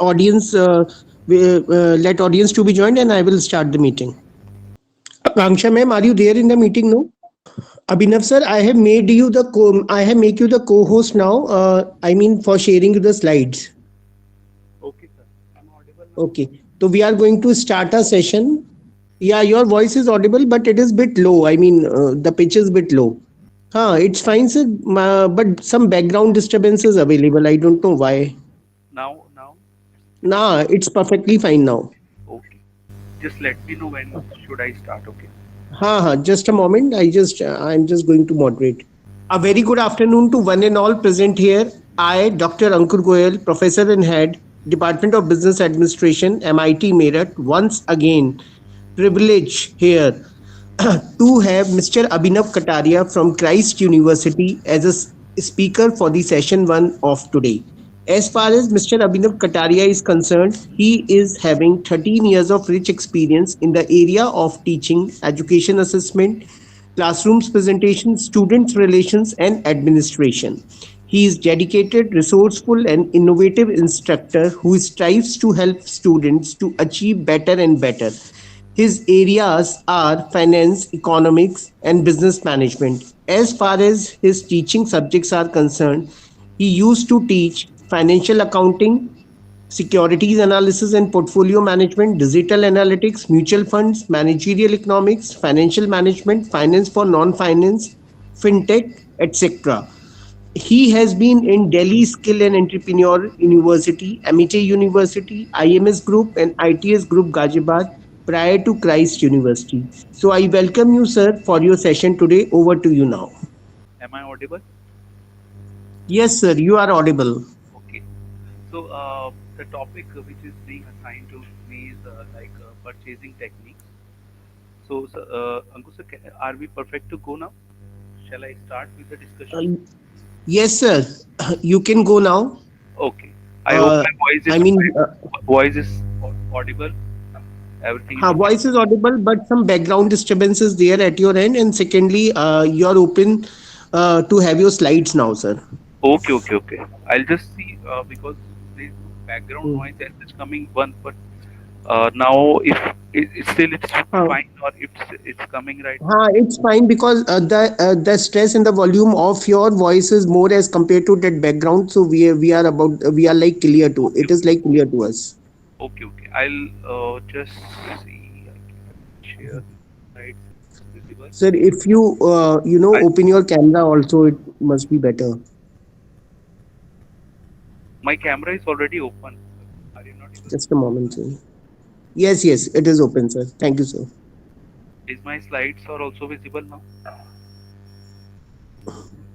audience let audience to be joined, and I will start the meeting. Akanksha ma'am, are you there in the meeting? No. Abhinav sir, I have make you the co-host now. I mean for sharing you the slides. Okay, sir. I'm audible now. Okay. So we are going to start a session. Yeah, your voice is audible, but it is bit low. I mean, the pitch is bit low. It's fine, sir. But some background disturbances available. I don't know why. Now, Nah, it's perfectly fine now. okay. Just let me know when should I start. Okay. Just a moment. I'm just going to moderate. A very good afternoon to one and all present here. I, Dr. Ankur Goyal, Professor and Head, Department of Business Administration, MIT Meerut, once again privilege here to have Mr. Abhinav Kataria from Christ University as a speaker for the session one of today. As far as Mr. Abhinav Kataria is concerned, he is having 13 years of rich experience in the area of teaching, education assessment, classrooms presentation, students relations, and administration. He is dedicated, resourceful, and innovative instructor who strives to help students to achieve better and better. His areas are finance, economics, and business management. As far as his teaching subjects are concerned, he used to teach financial accounting, securities analysis and portfolio management, digital analytics, mutual funds, managerial economics, financial management, finance for non finance, fintech, etc. He has been in Delhi Skill and Entrepreneur University, MIT University, IMS Group, and ITS Group Ghaziabad prior to Christ University. So I welcome you, sir, for your session today. Over to you now. Am I audible? Yes, sir, you are audible. Okay. So the topic which is being assigned to me is purchasing techniques. So, Ankush, sir, are we perfect to go now? Shall I start with the discussion? Uh, yes, sir, you can go now. Okay. I hope Uh, my voice I is mean, audible. Everything is her okay. voice is audible, but some background disturbances there at your end. And secondly, you're open to have your slides now, sir. Okay. I'll just see because there's no background Mm. noise and it's coming one, but now if it's still it's Uh, fine or if it's coming right now. it's fine because the stress and the volume of your voice is more as compared to that background. So we are like clear to Okay, it is okay, like clear to us. okay. I'll just see. I can share slides visible. Sir, if you I, open your camera also, it must be better. my camera is already open. Are you not able to Just a see? moment, sir. Yes, it is open, sir. Thank you, sir. Is my slides are also visible now?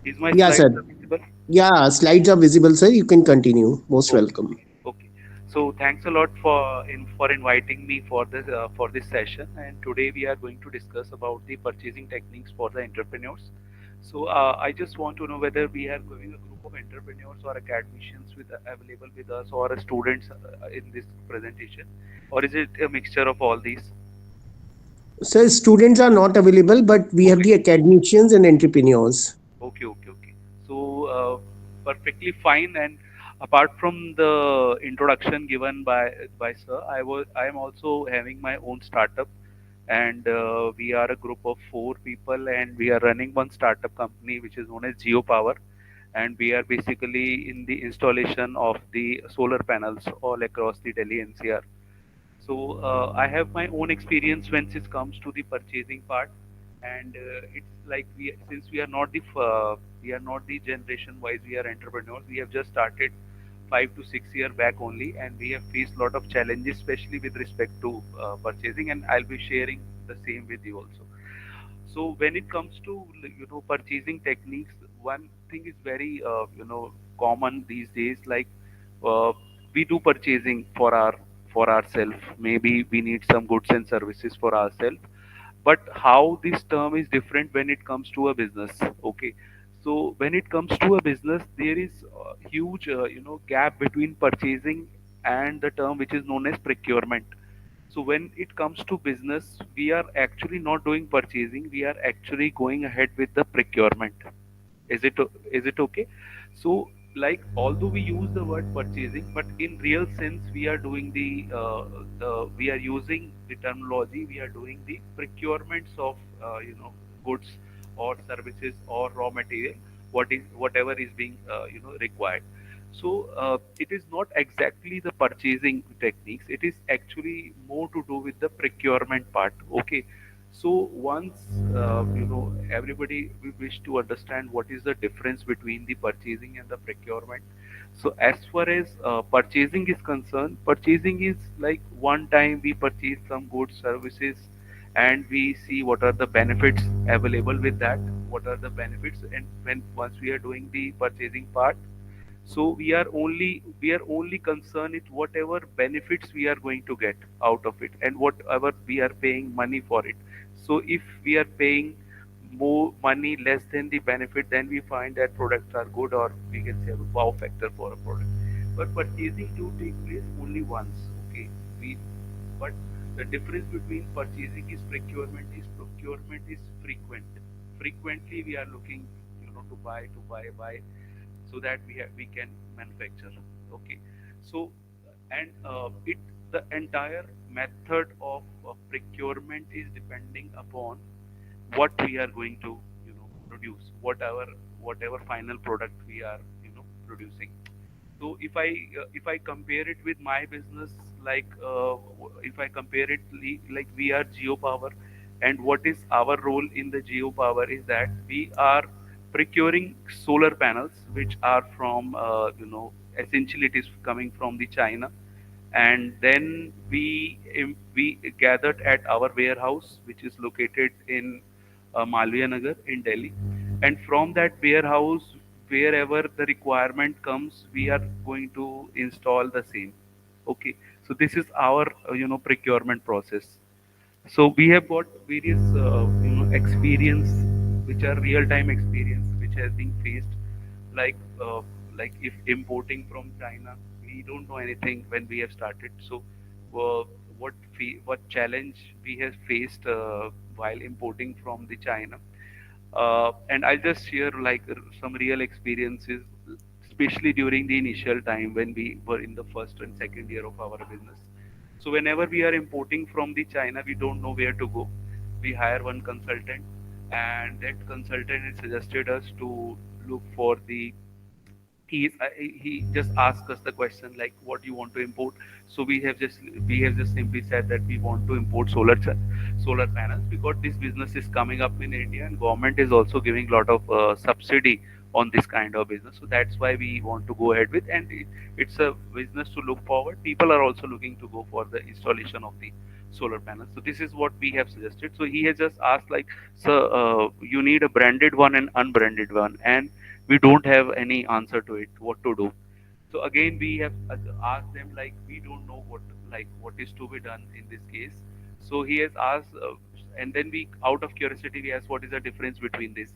Is my Yeah, slides sir. are visible? Yeah, slides are visible, sir. You can continue. Most Okay, welcome. okay. So thanks a lot for inviting me for this session. And today we are going to discuss about the purchasing techniques for the entrepreneurs. So I just want to know whether we are going a group of entrepreneurs or academicians with available with us or students in this presentation, or is it a mixture of all these? Sir, students are not available, but we have Okay. the academicians and entrepreneurs. Okay. So, perfectly fine. And apart from the introduction given by sir, I am also having my own startup, and we are a group of four people, and we are running one startup company which is known as Geo Power, and we are basically in the installation of the solar panels all across the Delhi NCR. So I have my own experience when it comes to the purchasing part, and it's like we since we are not the generation wise we are entrepreneurs. We have just started 5 to 6 year back only, and we have faced a lot of challenges, especially with respect to purchasing. And I'll be sharing the same with you also. So when it comes to purchasing techniques, one thing is very common these days. Like uh, we do purchasing for ourselves. Maybe we need some goods and services for ourselves. But how this term is different when it comes to a business? Okay, so when it comes to a business, there is a huge gap between purchasing and the term which is known as procurement. So when it comes to business, we are actually not doing purchasing. We are actually going ahead with the procurement. Is it is it okay? So like although we use the word purchasing, but in real sense we are doing the we are using the terminology, we are doing the procurements of goods or services or raw material, whatever is being required. So it is not exactly the purchasing techniques, it is actually more to do with the procurement part. Okay, so once everybody we wish to understand what is the difference between the purchasing and the procurement. So as far as purchasing is concerned, purchasing is like one time we purchase some goods, services, and we see what are the benefits available with that, what are the benefits, and when once we are doing the purchasing part, so we are only concerned with whatever benefits we are going to get out of it and whatever we are paying money for it. So if we are paying more money less than the benefit, then we find that products are good, or we can say a wow factor for a product. But purchasing do take place only once. Okay, we but the difference between purchasing is procurement is frequent. Frequently we are looking to buy so that we can manufacture. Okay, so and it the entire method of procurement is depending upon what we are going to produce, whatever final product we are producing. So if I compare it with my business, like if I compare it like we are geopower, and what is our role in the geopower is that we are procuring solar panels, which are from essentially it is coming from the China, and then we gathered at our warehouse, which is located in Malviya Nagar in Delhi, and from that warehouse, wherever the requirement comes, we are going to install the same. Okay, so this is our procurement process. So we have got various experience, which are real time experience, which has been faced, like if importing from China, we don't know anything when we have started. So uh, what challenge we have faced while importing from the China, and I'll just share like some real experiences, especially during the initial time when we were in the first and second year of our business. So whenever we are importing from the China, we don't know where to go. We hire one consultant, and that consultant has suggested us to look for the he just asked us the question like, what do you want to import? So we have just simply said that we want to import solar panels, because this business is coming up in India, and government is also giving a lot of subsidy on this kind of business. So that's why we want to go ahead with, and it's a business to look forward. People are also looking to go for the installation of the solar panels. So this is what we have suggested. So he has just asked like, so you need a branded one and unbranded one, and we don't have any answer to it, what to do. So again we have asked them like, we don't know what is to be done in this case. So he has asked, and then we, out of curiosity, we asked what is the difference between this.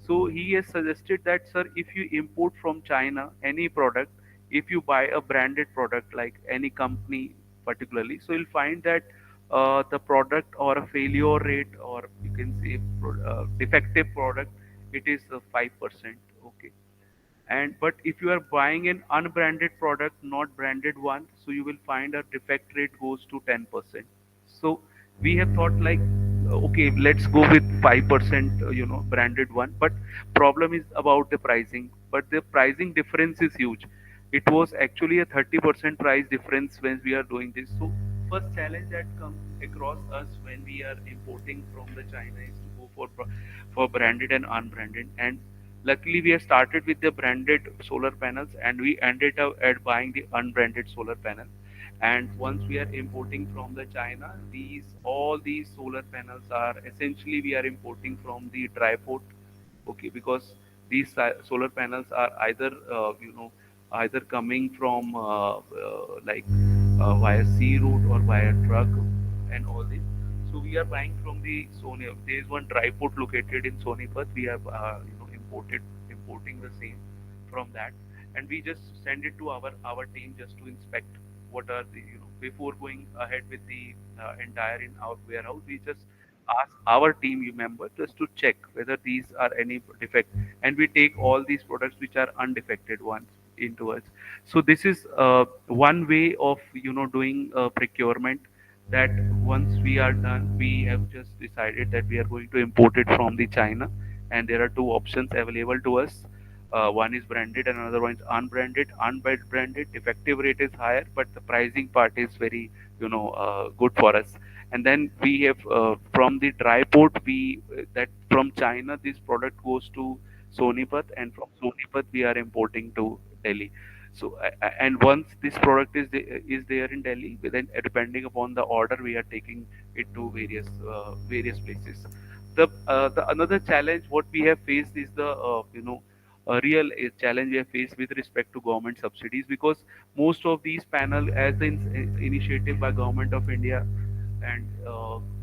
So he has suggested that, sir, if you import from China any product, if you buy a branded product like any company particularly, so you'll find that the product or a failure rate, or you can say defective product, it is 5%. Okay, and but if you are buying an unbranded product, not branded one, so you will find a defect rate goes to 10%. So we have thought like, okay, let's go with 5%, branded one. But problem is about the pricing, but the pricing difference is huge. It was actually a 30% price difference when we are doing this. So first challenge that comes across us when we are importing from the China is to go for branded and unbranded. And luckily, we have started with the branded solar panels, and we ended up at buying the unbranded solar panel. And once we are importing from the China, all these solar panels are essentially we are importing from the dry port. Okay, because these solar panels are either either coming from via sea route or via truck and all this. So we are buying from the Sony. There is one dry port located in Sonipat. We have importing the same from that, and we just send it to our team just to inspect what are the before going ahead with the entire in our warehouse. We just ask our team member just to check whether these are any defect, and we take all these products which are undefected ones. into us. So this is one way of doing procurement. That once we are done, we have just decided that we are going to import it from the China, and there are two options available to us. One is branded and another one is unbranded. Unbranded effective rate is higher, but the pricing part is very good for us. And then we have from the dry port, we that from China this product goes to Sonipat, and from Sonipat we are importing to Delhi. So and once this product is there in Delhi, then depending upon the order, we are taking it to various places. The another challenge what we have faced is the a real challenge we have faced with respect to government subsidies, because most of these panel as the initiative by government of India, and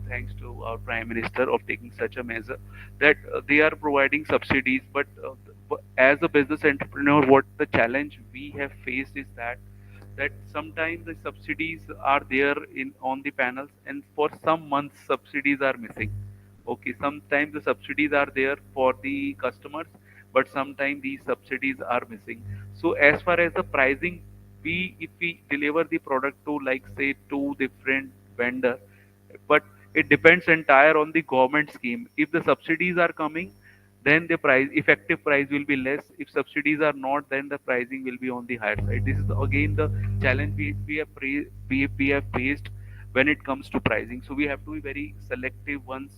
thanks to our prime minister of taking such a measure, that they are providing subsidies. But as a business entrepreneur, what the challenge we have faced is that sometimes the subsidies are there in on the panels, and for some months subsidies are missing. Okay, sometimes the subsidies are there for the customers, but sometimes these subsidies are missing. So as far as the pricing, we if we deliver the product to, like, say, two different vendor, but it depends entire on the government scheme. If the subsidies are coming, then the price effective price will be less. If subsidies are not, then the pricing will be on the higher side. This is again the challenge we have faced when it comes to pricing. So we have to be very selective once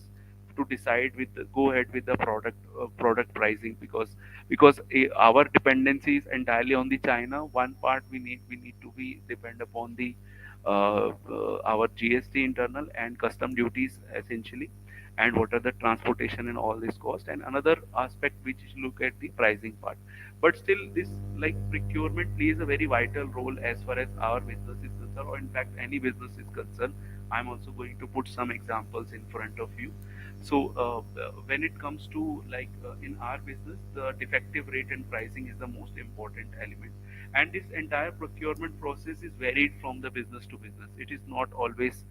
to decide with go ahead with the product pricing, because our dependency is entirely on the China. One part we need to be depend upon the our GST internal and custom duties essentially, and what are the transportation and all this cost. And another aspect which is look at the pricing part. But still, this, like, procurement plays a very vital role as far as our business is concerned, or in fact any business is concerned. I'm also going to put some examples in front of you. So when it comes to, like, in our business, the defective rate and pricing is the most important element. And this entire procurement process is varied from the business to business. It is not always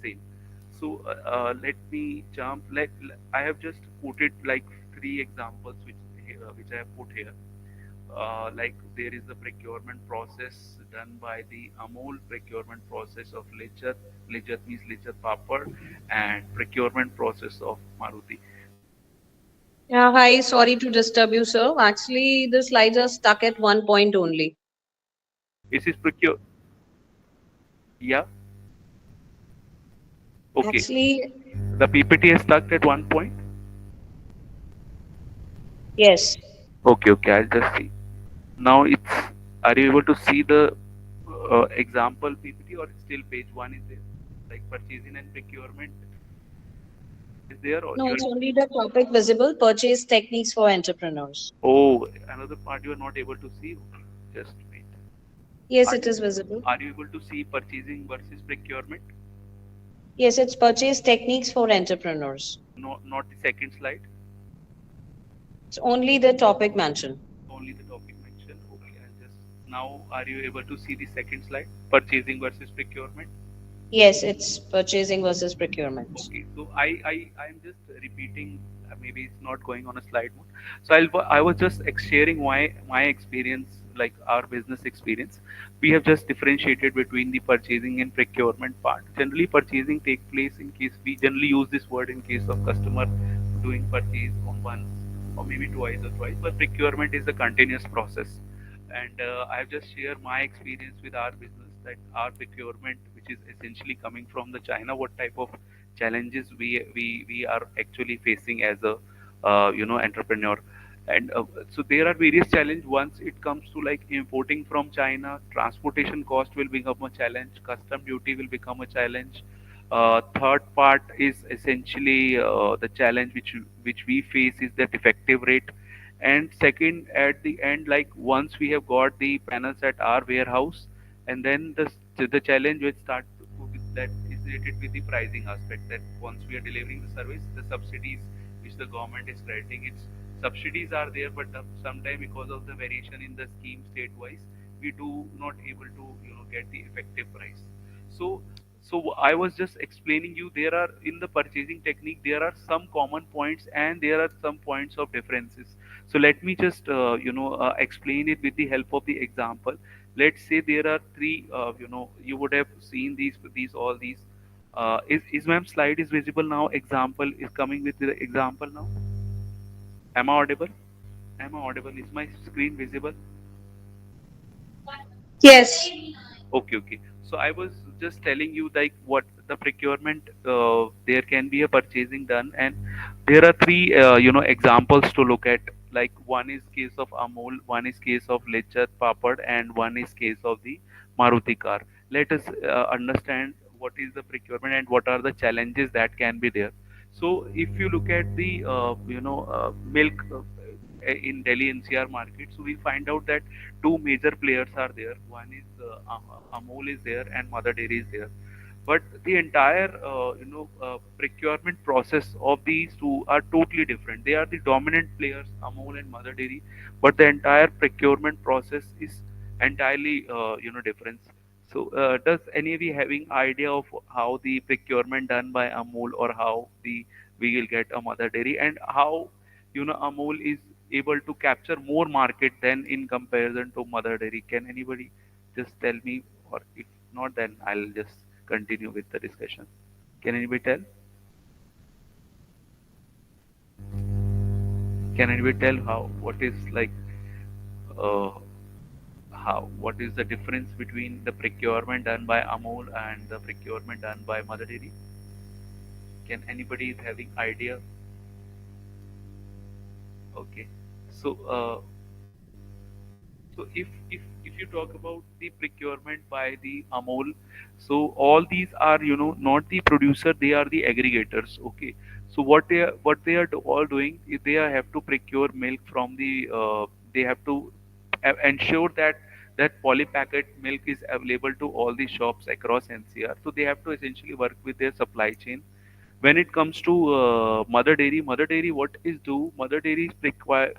same. So let me jump. I have just put it like three examples which I have put here. Like, there is the procurement process done by the Amul, procurement process of Lechat. Lechat means Lechat Papad, and procurement process of Maruti. Yeah, hi, sorry to disturb you, sir. Actually, the slides are stuck at one point only. This is procure. Yeah. Okay. Actually, The PPT is stuck at one point. yes. Okay. Okay. I'll just see. Now it's. Are you able to see the example PPT, or still page one is there? Like, purchasing and procurement is there, or No, you're. it's only the topic visible, purchase techniques for entrepreneurs. Oh, another part you are not able to see. Okay, just wait. Yes, Are, it is visible. are you able to see purchasing versus procurement? Yes, it's purchase techniques for entrepreneurs. No, not the second slide. It's only the topic mentioned. Only the topic mentioned. Okay, I'll just. Now, are you able to see the second slide? Purchasing versus procurement. Yes, it's purchasing versus procurement. Okay, so I'm just repeating. Maybe it's not going on a slide mode. So I was just sharing my experience, like our business experience. We have just differentiated between the purchasing and procurement part. Generally, purchasing take place in case we generally use this word in case of customer doing purchase on once or maybe twice or twice. But procurement is a continuous process, and I've just shared my experience with our business, that our procurement, which is essentially coming from the China, what type of challenges we are actually facing as a entrepreneur. And so there are various challenges. Once it comes to, like, importing from China, transportation cost will become a challenge, custom duty will become a challenge. Third part is essentially the challenge which we face is the defective rate. And second, at the end, like, once we have got the panels at our warehouse, and then the challenge which start with that is related with the pricing aspect, that once we are delivering the service, the subsidies which the government is crediting, its subsidies are there, but sometimes because of the variation in the scheme state wise, we do not able to get the effective price. So so I was just explaining you, there are in the purchasing technique there are some common points and there are some points of differences. So let me just explain it with the help of the example. Let's say there are three. You would have seen these all these. Is ma'am slide is visible now? Example is coming with the example now. Am I audible? Am I audible? Is my screen visible? Yes. Okay, okay. So I was just telling you like what the procurement. There can be a purchasing done, and there are three examples to look at. Like one is case of Amul, one is case of Lechat Papad, and one is case of the Maruti car. Let us understand what is the procurement and what are the challenges that can be there. So if you look at the milk in Delhi NCR market, so we find out that two major players are there. One is Amul is there and Mother Dairy is there. But the entire procurement process of these two are totally different. They are the dominant players, Amul and Mother Dairy, but the entire procurement process is entirely different. So does any of you having idea of how the procurement done by Amul, or how the we will get a Mother Dairy, and how Amul is able to capture more market than in comparison to Mother Dairy? Can anybody just tell me, or if not, then I'll just continue with the discussion. Can anybody tell? Can anybody tell how what is like uh, how what is the difference between the procurement done by Amul and the procurement done by Mother Dairy? Can anybody is having idea? Okay, so so if you talk about the procurement by the Amul, so all these are not the producer, they are the aggregators. Okay, so what they are all doing is they have to procure milk from the they have to ensure that that polypacket milk is available to all the shops across NCR. So they have to essentially work with their supply chain. When it comes to Mother Dairy, what is do? Mother Dairy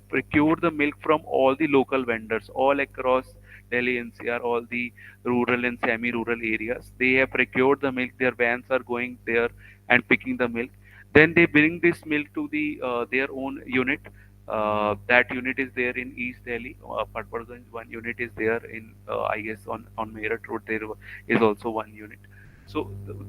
procure the milk from all the local vendors all across Delhi NCR, all the rural and semi-rural areas. They have procured the milk. Their vans are going there and picking the milk. Then they bring this milk to the their own unit. That unit is there in East Delhi. Patparganj one unit is there in I guess on Meerut Road. There is also one unit. So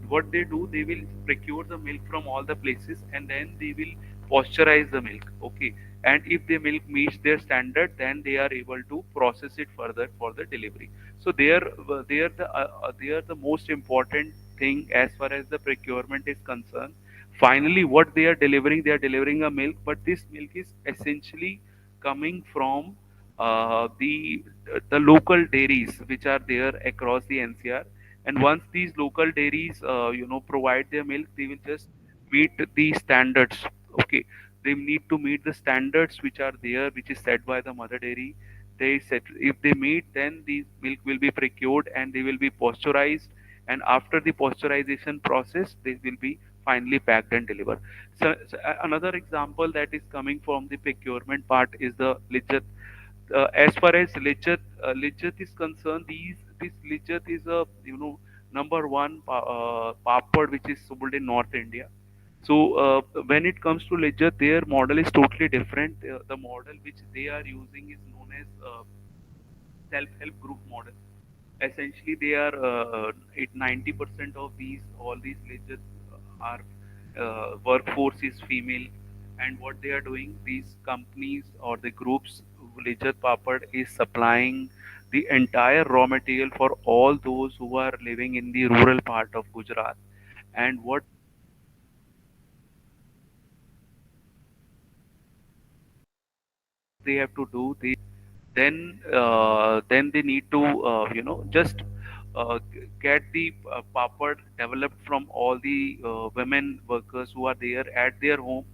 what they do, they will procure the milk from all the places, and then they will pasteurize the milk. Okay, and if the milk meets their standard, then they are able to process it further for the delivery. So they are the most important thing as far as the procurement is concerned. Finally, what they are delivering a milk, but this milk is essentially coming from the local dairies which are there across the NCR. And once these local dairies provide their milk, they will just meet the standards. Okay, they need to meet the standards which are there, which is set by the Mother Dairy. They set, if they meet, then these milk will be procured and they will be pasteurized, and after the pasteurization process they will be finally packed and delivered. So another example that is coming from the procurement part is the Lijjat. As far as Lijjat is concerned, this Lijjat is a number one papad which is sold in North India. So when it comes to Lijjat, their model is totally different. The model which they are using is known as self-help group model. Essentially, they are 90% of these all these villages are workforce is female, and what they are doing, these companies or the groups, Village Papad is supplying the entire raw material for all those who are living in the rural part of Gujarat. And what they have to do, they have to then they need to get the papad developed from all the women workers who are there at their home,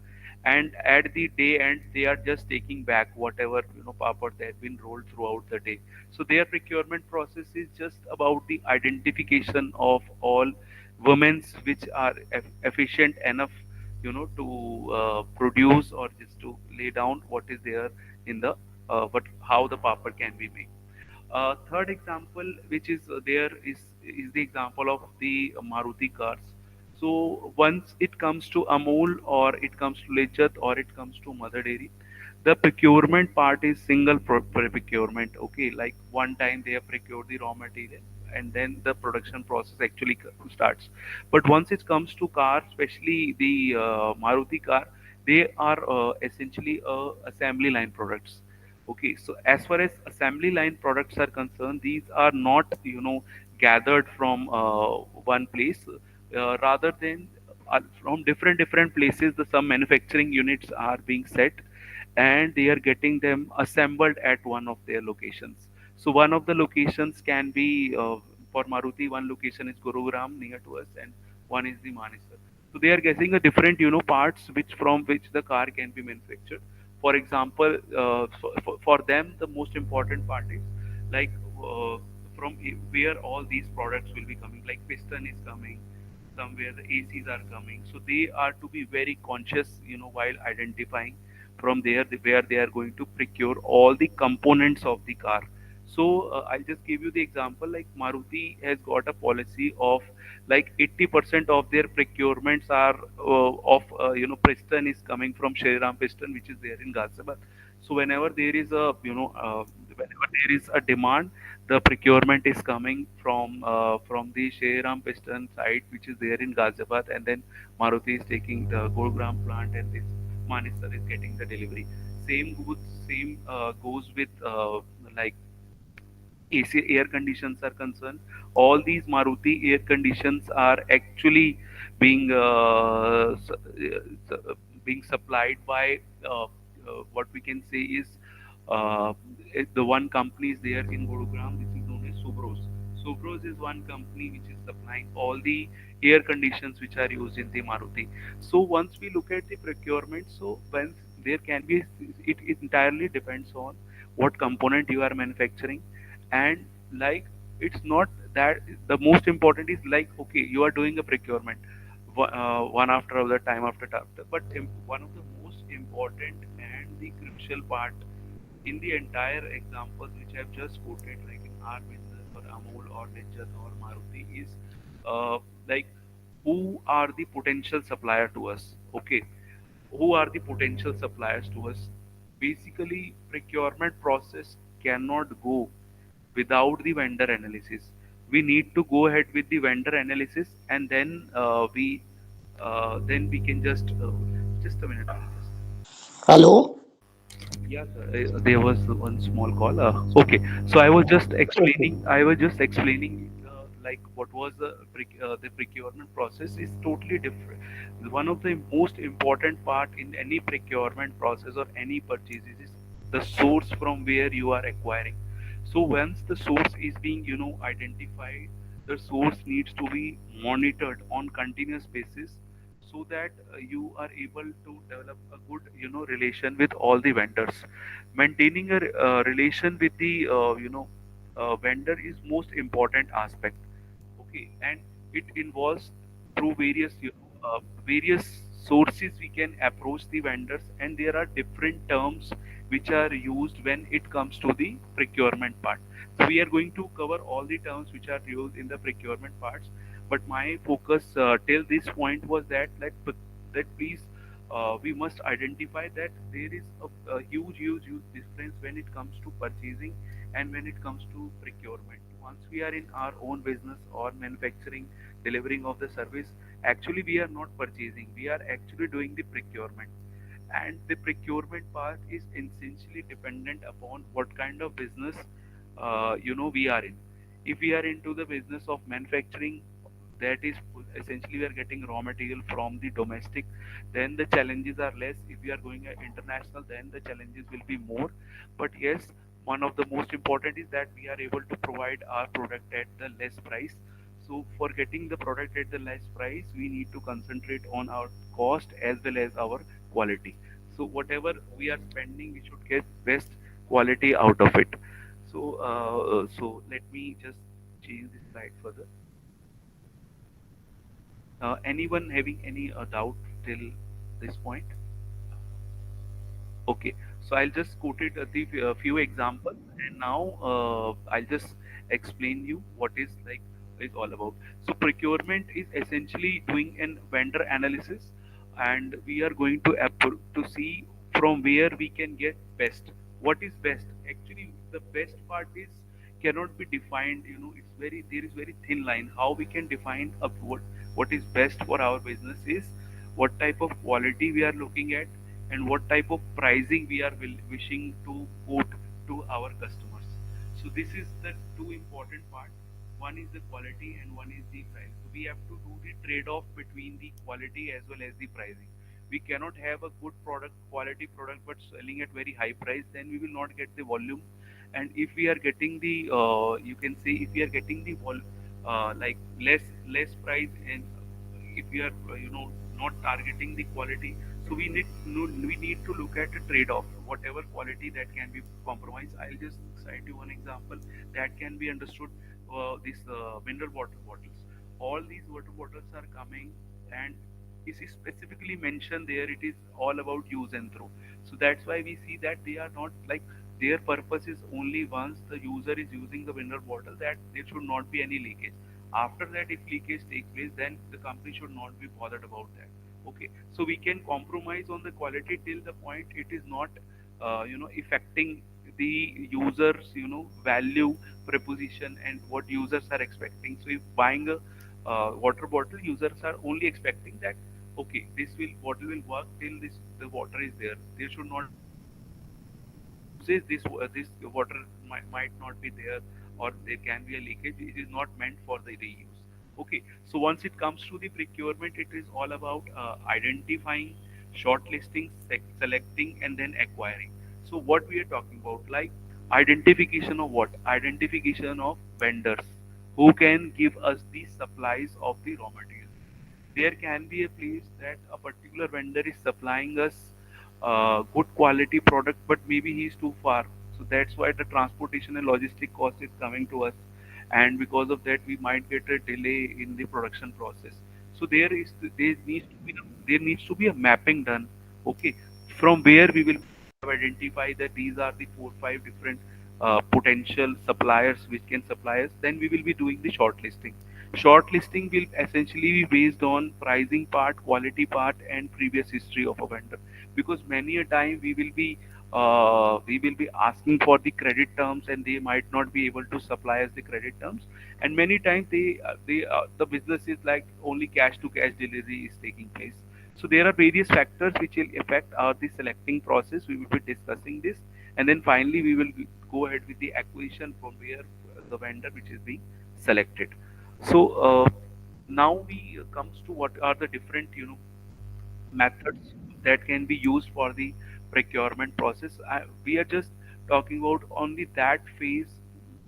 and at the day end they are just taking back whatever papad they have been rolled throughout the day. So their procurement process is just about the identification of all women's which are efficient enough to produce or just to lay down what is there in the what how the papad can be made. Third example, which is there, is the example of the Maruti cars. So once it comes to Amul, or it comes to Lechat, or it comes to Mother Dairy, The procurement part is single procurement. Okay, like one time they have procured the raw material, and then the production process actually starts. But once it comes to car, especially the Maruti car, they are essentially assembly line products. Okay, so as far as assembly line products are concerned, these are not, gathered from one place, rather than from different places. The some manufacturing units are being set, and they are getting them assembled at one of their locations. So one of the locations can be, for Maruti, one location is Gurugram near to us, and one is the Manesar. So they are getting a different, parts which from which the car can be manufactured. For example, for them, the most important part is like, from where all these products will be coming. Like piston is coming, somewhere the ACs are coming. So they are to be very conscious, while identifying from there where they are going to procure all the components of the car. So I'll just give you the example. Like Maruti has got a policy of like 80% of their procurements are of piston is coming from Shriram piston, which is there in Ghaziabad. So whenever there is a whenever there is a demand, the procurement is coming from the Shriram piston site, which is there in Ghaziabad, and then Maruti is taking the Gurugram plant, and this Manesar is getting the delivery. Same goes with like AC air conditions are concerned. All these Maruti air conditions are actually being being supplied by, what we can say is, uh, the one company is there in Gurugram, which is known as Subros. Subros is one company which is supplying all the air conditions which are used in the Maruti. So once we look at the procurement, so when there can be, it entirely depends on what component you are manufacturing. And like, it's not that the most important is like, okay, you are doing a procurement, one after other, time after time, but one of the most important and the crucial part in the entire examples which I've just quoted, like in our business or Amul or Ledger or Maruti, is uh, like, who are the potential supplier to us? Okay, who are the potential suppliers to us? Basically, procurement process cannot go without the vendor analysis. We need to go ahead with the vendor analysis, and then we can just a minute. Hello. Yeah, sir. There was one small call. Okay, so I was just Okay. explaining. I was just explaining, like, what was the procurement process is totally different. One of the most important part in any procurement process or any purchases is the source from where you are acquiring. So once the source is being, identified, the source needs to be monitored on continuous basis, so that you are able to develop a good, relation with all the vendors. Maintaining a relation with the vendor is most important aspect. Okay, and it involves through various sources we can approach the vendors, and there are different terms which are used when it comes to the procurement part. So we are going to cover all the terms which are used in the procurement parts, but my focus till this point was that please, we must identify that there is a huge difference when it comes to purchasing and when it comes to procurement. Once we are in our own business or manufacturing, delivering of the service, actually we are not purchasing, we are actually doing the procurement. And the procurement part is essentially dependent upon what kind of business we are in. If we are into the business of manufacturing, that is essentially we are getting raw material from the domestic, then the challenges are less. If we are going international, then the challenges will be more. But yes, one of the most important is that we are able to provide our product at the less price. So for getting the product at the less price, we need to concentrate on our cost as well as our quality. So whatever we are spending, we should get best quality out of it. So let me just change this slide further. Anyone having any doubt till this point? Okay, so I'll just quoted the few examples, and now I'll just explain you what is like is all about. So procurement is essentially doing an vendor analysis, and we are going to to see from where we can get best. What is best? Actually, the best part is cannot be defined. It's very there is very thin line. How we can define what is best for our business is what type of quality we are looking at and what type of pricing we are wishing to quote to our customers. So this is the two important part. One is the quality and one is the price. So we have to do the trade-off between the quality as well as the pricing. We cannot have a good product, quality product, but selling at very high price. Then we will not get the volume. And if we are getting the, you can say, if we are getting the like less price, and if we are, not targeting the quality, so we need to look at a trade-off. Whatever quality that can be compromised. I'll just cite you one example that can be understood. These mineral water bottles. All these water bottles are coming, and it is specifically mentioned there. It is all about use and throw. So that's why we see that they are not like their purpose is only once the user is using the mineral bottle that there should not be any leakage. After that, if leakage takes place, then the company should not be bothered about that. Okay, so we can compromise on the quality till the point it is not, affecting the users, value proposition and what users are expecting. So if buying a water bottle, users are only expecting that okay, this will bottle will work till this the water is there. There should not be any leakage. If it uses this water might not be there, or there can be a leakage. It is not meant for the reuse. Okay, so once it comes to the procurement, it is all about identifying, shortlisting, selecting, and then acquiring. So what we are talking about, like identification of what? Identification of vendors who can give us the supplies of the raw materials. There can be a place that a particular vendor is supplying us good quality product, but maybe he's too far. So that's why the transportation and logistic cost is coming to us, and because of that, we might get a delay in the production process. So there needs to be a mapping done. Okay, from where we have identified that these are the 4 5 different potential suppliers which can supply us. Then we will be doing the shortlisting. Shortlisting will essentially be based on pricing part, quality part, and previous history of a vendor. Because many a time we will be asking for the credit terms, and they might not be able to supply us the credit terms. And many times the business is like only cash to cash delivery is taking place. So there are various factors which will affect the selecting process. We will be discussing this, and then finally we will go ahead with the acquisition from where the vendor which is being selected. So now we comes to what are the different methods that can be used for the procurement process. We are just talking about only that phase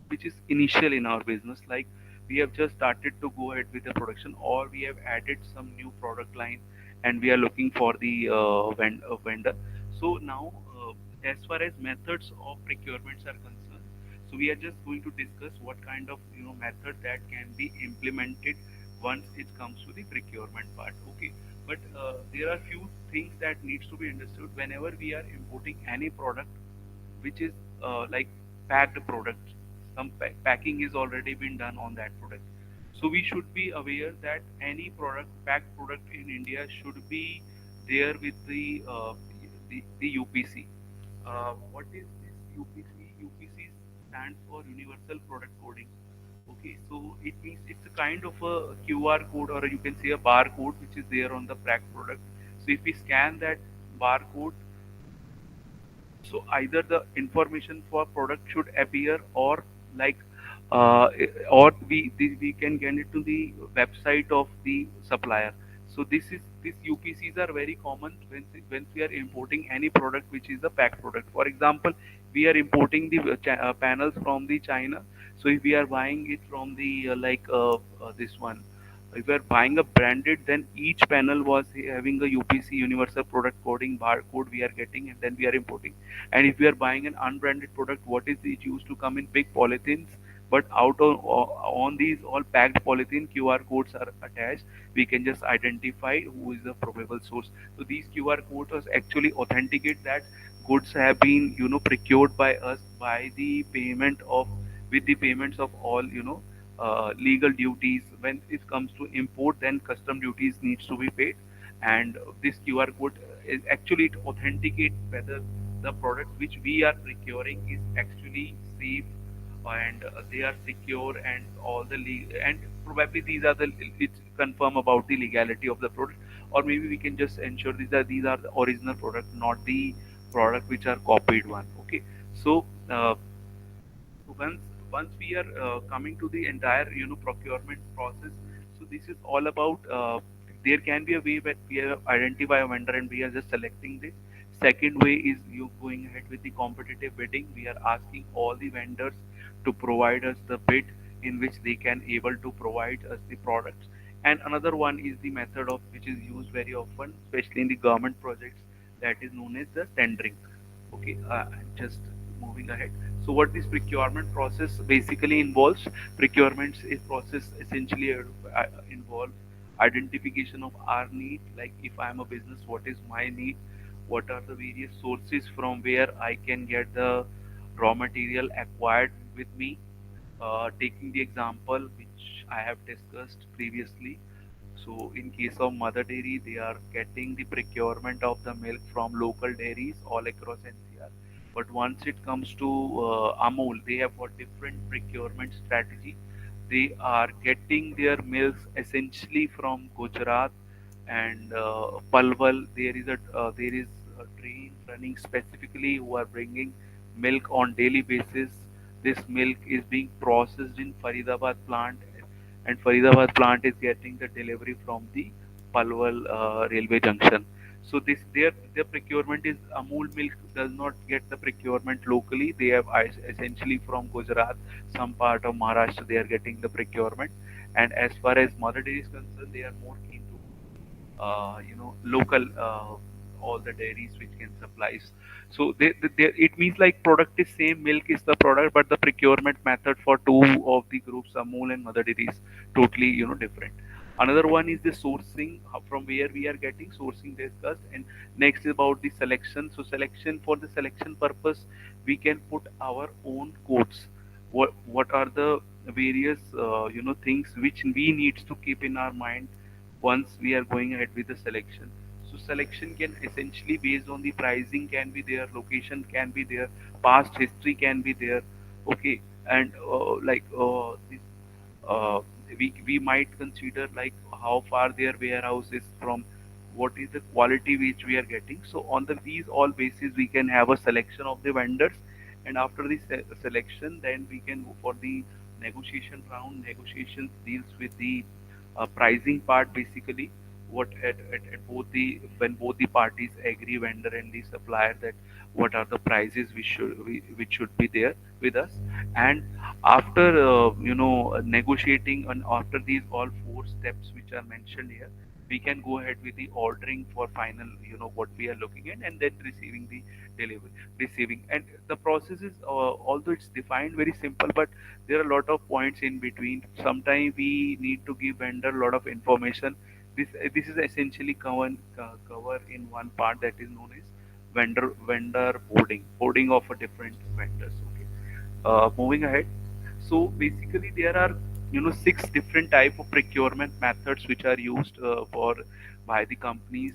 which is initial in our business. Like we have just started to go ahead with the production, or we have added some new product line, and we are looking for the vendor. So now, as far as methods of procurements are concerned, so we are just going to discuss what kind of method that can be implemented once it comes to the procurement part. Okay, but there are few things that needs to be understood whenever we are importing any product which is like packed product. Some packing is already been done on that product. So we should be aware that any product, packed product in India, should be there with the UPC. What is this UPC? UPC stands for Universal Product Coding. Okay, so it means it's a kind of a QR code, or you can say a barcode, which is there on the packed product. So if we scan that barcode, so either the information for product should appear, or like uh, or we can get it to the website of the supplier. So these UPCs are very common when we are importing any product which is a packed product. For example, we are importing the panels from the China. So if we are buying it from the this one, if we are buying a branded, then each panel was having a UPC, Universal Product Coding barcode we are getting, and then we are importing. And if we are buying an unbranded product, what is it used to come in big polythenes, but out on these all packed polythene, QR codes are attached. We can just identify who is the probable source. So these QR codes actually authenticate that goods have been procured by us by the payment of with the payments of all legal duties. When it comes to import, then custom duties needs to be paid, and this QR code actually it authenticates whether the product which we are procuring is actually safe and they are secure and all the and probably these are the it's confirm about the legality of the product, or maybe we can just ensure these are the original product, not the product which are copied one. Okay, so so once we are coming to the entire procurement process, so this is all about there can be a way that we identify a vendor and we are just selecting this. Second way is you going ahead with the competitive bidding. We are asking all the vendors to provide us the bid in which they can able to provide us the products. And another one is the method of which is used very often, especially in the government projects, that is known as the tendering. Okay, just moving ahead. So what this procurement process basically involves? Procurement is process essentially involve identification of our need. Like if I am a business, what is my need? What are the various sources from where I can get the raw material acquired with me? Taking the example which I have discussed previously, so in case of mother dairy, they are getting the procurement of the milk from local dairies all across NCR. But once it comes to Amul, they have got different procurement strategy. They are getting their milks essentially from Gujarat and Palwal. There is a train running specifically who are bringing milk on daily basis. This milk is being processed in Faridabad plant, and Faridabad plant is getting the delivery from the Palwal railway junction. So their procurement is Amul milk does not get the procurement locally. They have essentially from Gujarat, some part of Maharashtra, they are getting the procurement. And as far as mother dairy is concerned, they are more keen to local all the dairies which can supplies. So it means like product is same, milk is the product, but the procurement method for two of the groups, Amul and mother dairy, is totally different. Another one is the sourcing, from where we are getting sourcing discussed, and next is about the selection. So selection, for the selection purpose, we can put our own codes. What are the various things which we needs to keep in our mind once we are going ahead with the selection. So selection can essentially based on the pricing can be there, location can be there, past history can be there. Okay, and this, uh, we might consider like how far their warehouse is from, what is the quality which we are getting. So on these all basis we can have a selection of the vendors, and after the selection then we can go for the negotiation round. Negotiations deals with the pricing part basically, what at both the when both the parties agree, vendor and the supplier, that what are the prices which should be there with us. And after negotiating, and after these all four steps which are mentioned here, we can go ahead with the ordering for final what we are looking at, and then receiving the delivery receiving. And the process is although it's defined very simple, but there are a lot of points in between. Sometimes we need to give vendor a lot of information. This is essentially cover in one part, that is known as vendor boarding of a different vendors. Okay, moving ahead. So basically there are six different type of procurement methods which are used for by the companies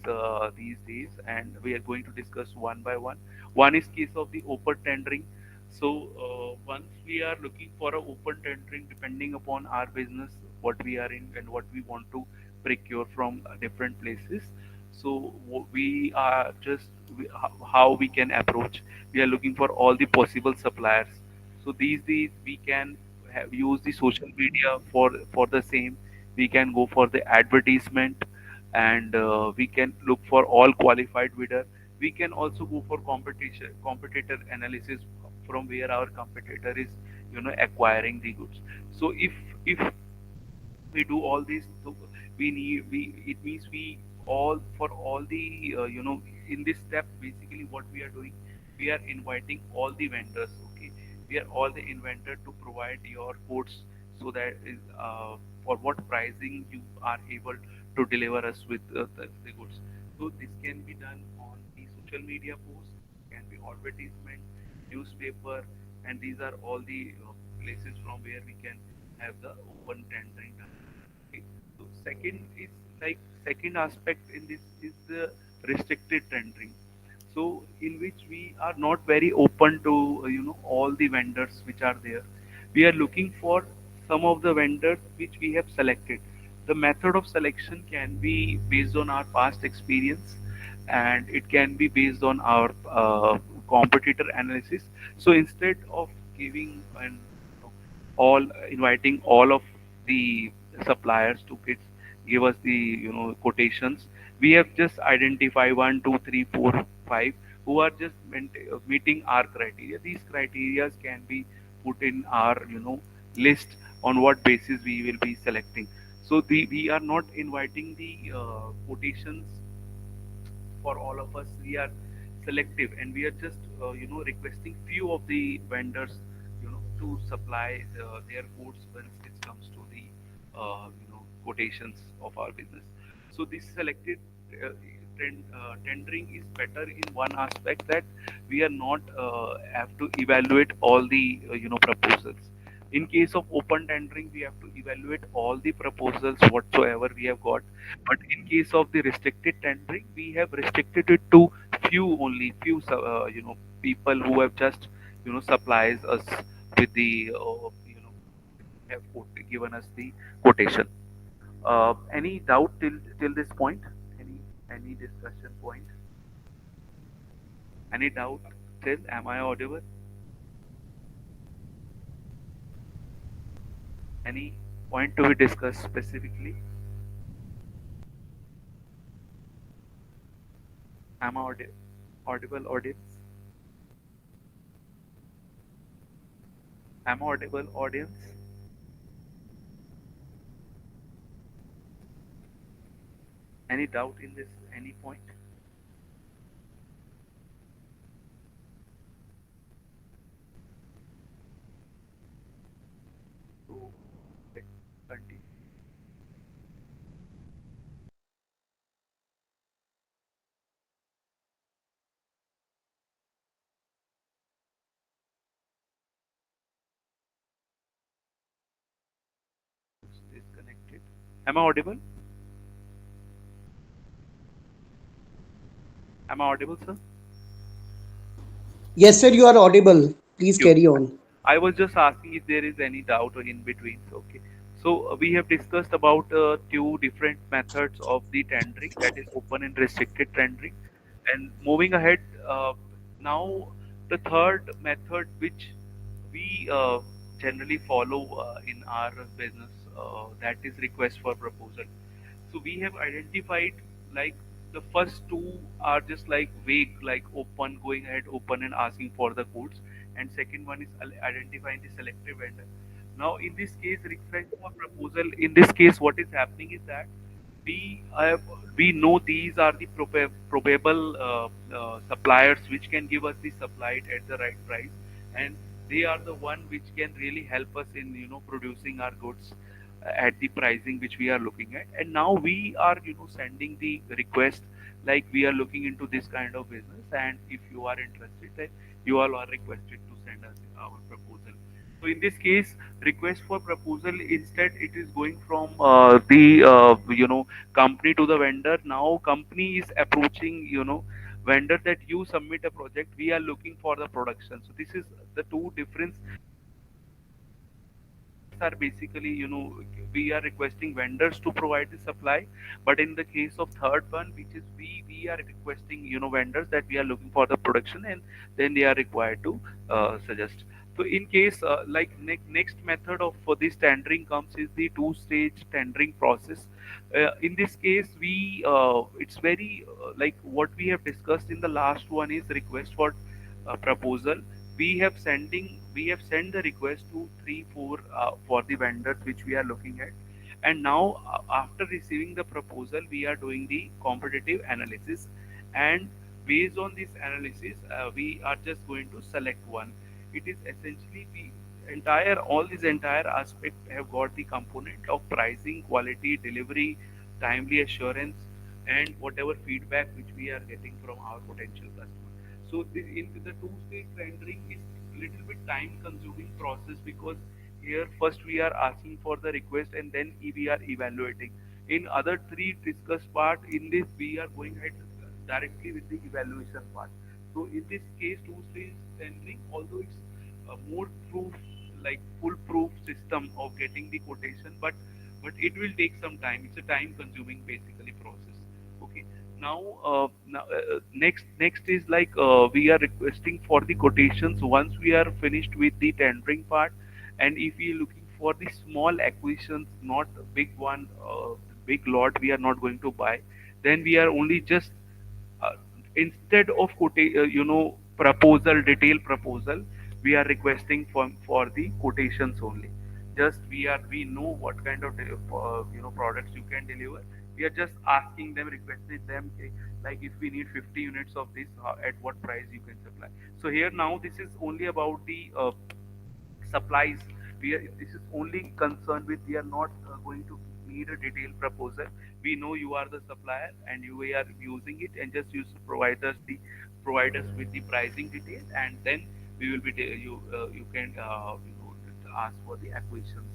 these days, and we are going to discuss one by one. One is case of the open tendering. So once we are looking for a open tendering, depending upon our business, what we are in and what we want to procure from different places. So we are just how we can approach. We are looking for all the possible suppliers. So these days we can use the social media for the same. We can go for the advertisement, and we can look for all qualified bidder. We can also go for competitor analysis, from where our competitor is acquiring the goods. So if we do all this, so we need we it means we all for all the in this step basically what we are doing, we are inviting all the vendors. Okay, we are all the inventor to provide your quotes, so that is for what pricing you are able to deliver us with the goods. So this can be done on the social media posts, can be advertisement, newspaper, and these are all the places from where we can have the open tendering done. Okay. So second is like second aspect in this is the restricted tendering. So in which we are not very open to all the vendors which are there. We are looking for some of the vendors which we have selected. The method of selection can be based on our past experience, and it can be based on our competitor analysis. So instead of giving an all inviting all of the suppliers to give us the quotations, we have just identified 1 2 3 4 5 who are just meeting our criteria. These criteria can be put in our list on what basis we will be selecting. So we are not inviting the quotations for all of us. We are selective, and we are just requesting few of the vendors to supply their goods when it comes to the quotations of our business. So this selected tendering is better in one aspect, that we are not have to evaluate all the proposals. In case of open tendering, we have to evaluate all the proposals whatsoever we have got. But in case of the restricted tendering, we have restricted it to few only, few people who have just supplies us with the have given us the quotation. Any doubt till this point? Any discussion point? Any doubt till? Am I audible? Any point to be discussed specifically? Am I audible, audience? Am I audible, audience? Any doubt in this? Any point? So let's continue. Disconnected. Am I audible? Am I audible, sir? Yes, sir, you are audible. Please Thank you. carry on. I was just asking if there is any doubt or in between. So, okay. So we have discussed about two different methods of the tendering, that is open and restricted tendering. And moving ahead, now the third method which we generally follow in our business, that is request for proposal. So we have identified, like, the first two are just like vague, like open, going ahead, open and asking for the quotes, and second one is identifying the selective vendor. Now in this case, request for proposal, in this case what is happening is that we have we know these are the probable suppliers which can give us the supply at the right price, and they are the one which can really help us in producing our goods at the pricing which we are looking at. And now we are sending the request, like we are looking into this kind of business, and if you are interested, then you all are requested to send us our proposal. So in this case, request for proposal, instead it is going from the company to the vendor. Now company is approaching vendor, that you submit a project, we are looking for the production. So this is the two difference are basically, we are requesting vendors to provide the supply, but in the case of third one, which is we are requesting vendors, that we are looking for the production, and then they are required to suggest. So in case like next method of for this tendering comes is the two-stage tendering process. In this case, we it's very like what we have discussed in the last one is request for proposal. We have sent the request to 3 4 for the vendors which we are looking at. And now after receiving the proposal, we are doing the competitive analysis, and based on this analysis, we are just going to select one. It is essentially the entire all these entire aspect have got the component of pricing, quality, delivery, timely assurance, and whatever feedback which we are getting from our potential customer. So in the two-stage rendering is little bit time-consuming process, because here first we are asking for the request, and then we are evaluating. In other three discussed part, in this we are going ahead. directly with the evaluation part. So in this case, two-stage tendering, although it's a more proof, like foolproof system of getting the quotation, but it will take some time. It's a time-consuming basically process. Okay. Next is like we are requesting for the quotations once we are finished with the tendering part, and if we are looking for the small acquisitions, not a big one, big lot we are not going to buy, then we are only just uh, instead of proposal, detailed proposal, we are requesting for the quotations only. Just we know what kind of products you can deliver. We are just asking them, requesting them, like if we need 50 units of this, at what price you can supply. So here now this is only about the supplies. This is only concerned with, we are not going to need a detailed proposal. We know you are the supplier and you are using it, and just use provide us with the pricing detail, and then we will be you can ask for the acquisitions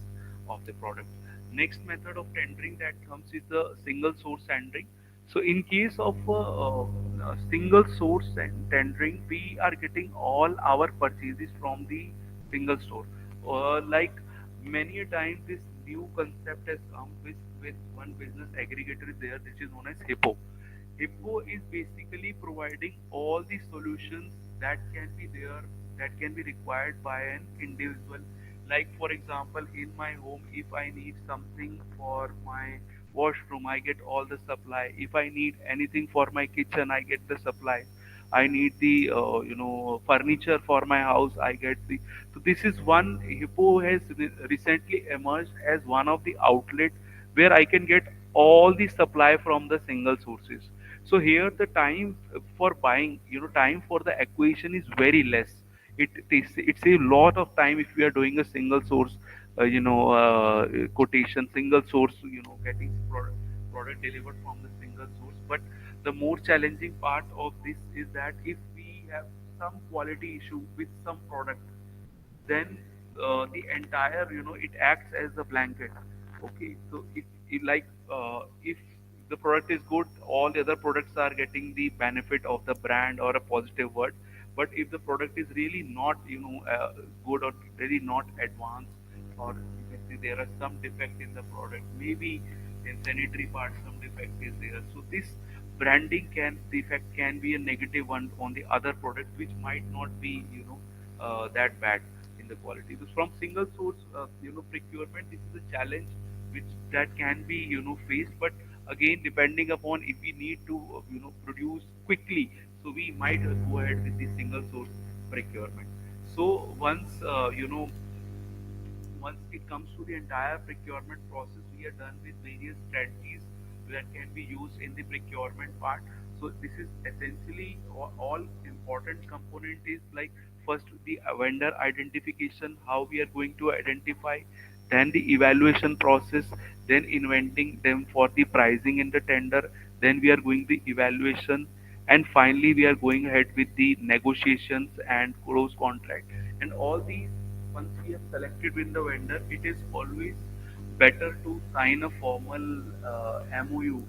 of the product. Next method of tendering that comes is the single source tendering. So in case of single source tendering, we are getting all our purchases from the single store. Like many a time, this new concept has come with one business aggregator is there, which is known as Hippo. Hippo is basically providing all the solutions that can be there, that can be required by an individual. Like for example, in my home, if I need something for my washroom, I get all the supply. If I need anything for my kitchen, I get the supply. I need the furniture for my house, I get the. So this is one. Hippo has recently emerged as one of the outlet where I can get all the supply from the single sources. So here the time for buying, time for the acquisition is very less. It's a lot of time if we are doing a single source, quotation, single source, getting product delivered from the single source. But the more challenging part of this is that if we have some quality issue with some product, then the entire, it acts as a blanket. Okay, so if the product is good, all the other products are getting the benefit of the brand or a positive word. But if the product is really not good, or really not advanced, or you can see there are some defect in the product, maybe in sanitary part some defect is there, so this branding can defect can be a negative one on the other product, which might not be that bad in the quality. So from single source procurement, this is a challenge which that can be faced. But again, depending upon if we need to produce quickly, so we might go ahead with the single source procurement. So once it comes to the entire procurement process, we are done with various strategies that can be used in the procurement part. So this is essentially all important component is like, first the vendor identification, how we are going to identify, then the evaluation process, then inventing them for the pricing in the tender, then we are going the evaluation, and finally we are going ahead with the negotiations and close contract. And all these, once we have selected with the vendor, it is always better to sign a formal MOU,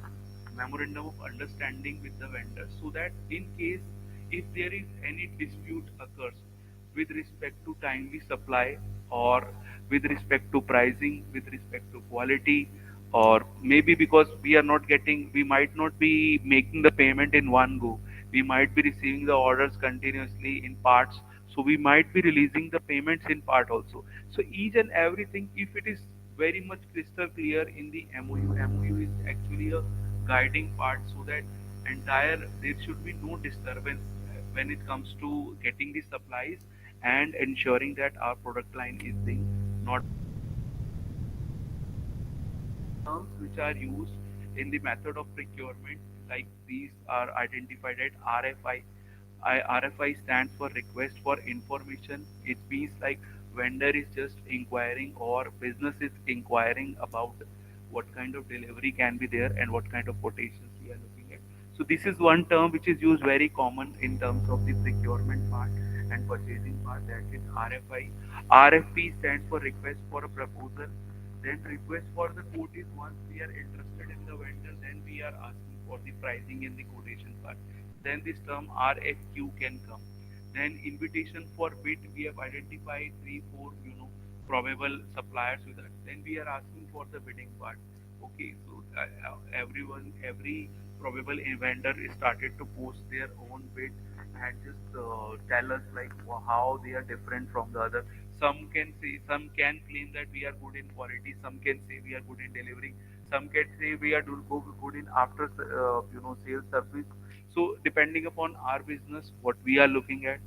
memorandum of understanding with the vendor, so that in case if there is any dispute occurs with respect to timely supply, or with respect to pricing, with respect to quality, or maybe because we might not be making the payment in one go, we might be receiving the orders continuously in parts, so we might be releasing the payments in part also. So each and everything, if it is very much crystal clear in the MOU is actually a guiding part, so that entire there should be no disturbance when it comes to getting the supplies and ensuring that our product line is being not terms which are used in the method of procurement. Like these are identified at RFI. RFI stands for request for information. It means like vendor is just inquiring, or business is inquiring about what kind of delivery can be there and what kind of quotations we are looking at. So this is one term which is used very common in terms of the procurement part and purchasing part, that is RFI. RFP stands for request for a proposal. Then request for the quote is once we are interested in the vendor, then we are asking for the pricing and the quotation part. Then this term RFQ can come. Then invitation for bid, we have identified three, four, probable suppliers with us. Then we are asking for the bidding part. Okay, so every probable vendor is started to post their own bid and just tell us like how they are different from the other. Some can claim that we are good in quality. Some can say we are good in delivering. Some can say we are good in after sales service. So depending upon our business, what we are looking at,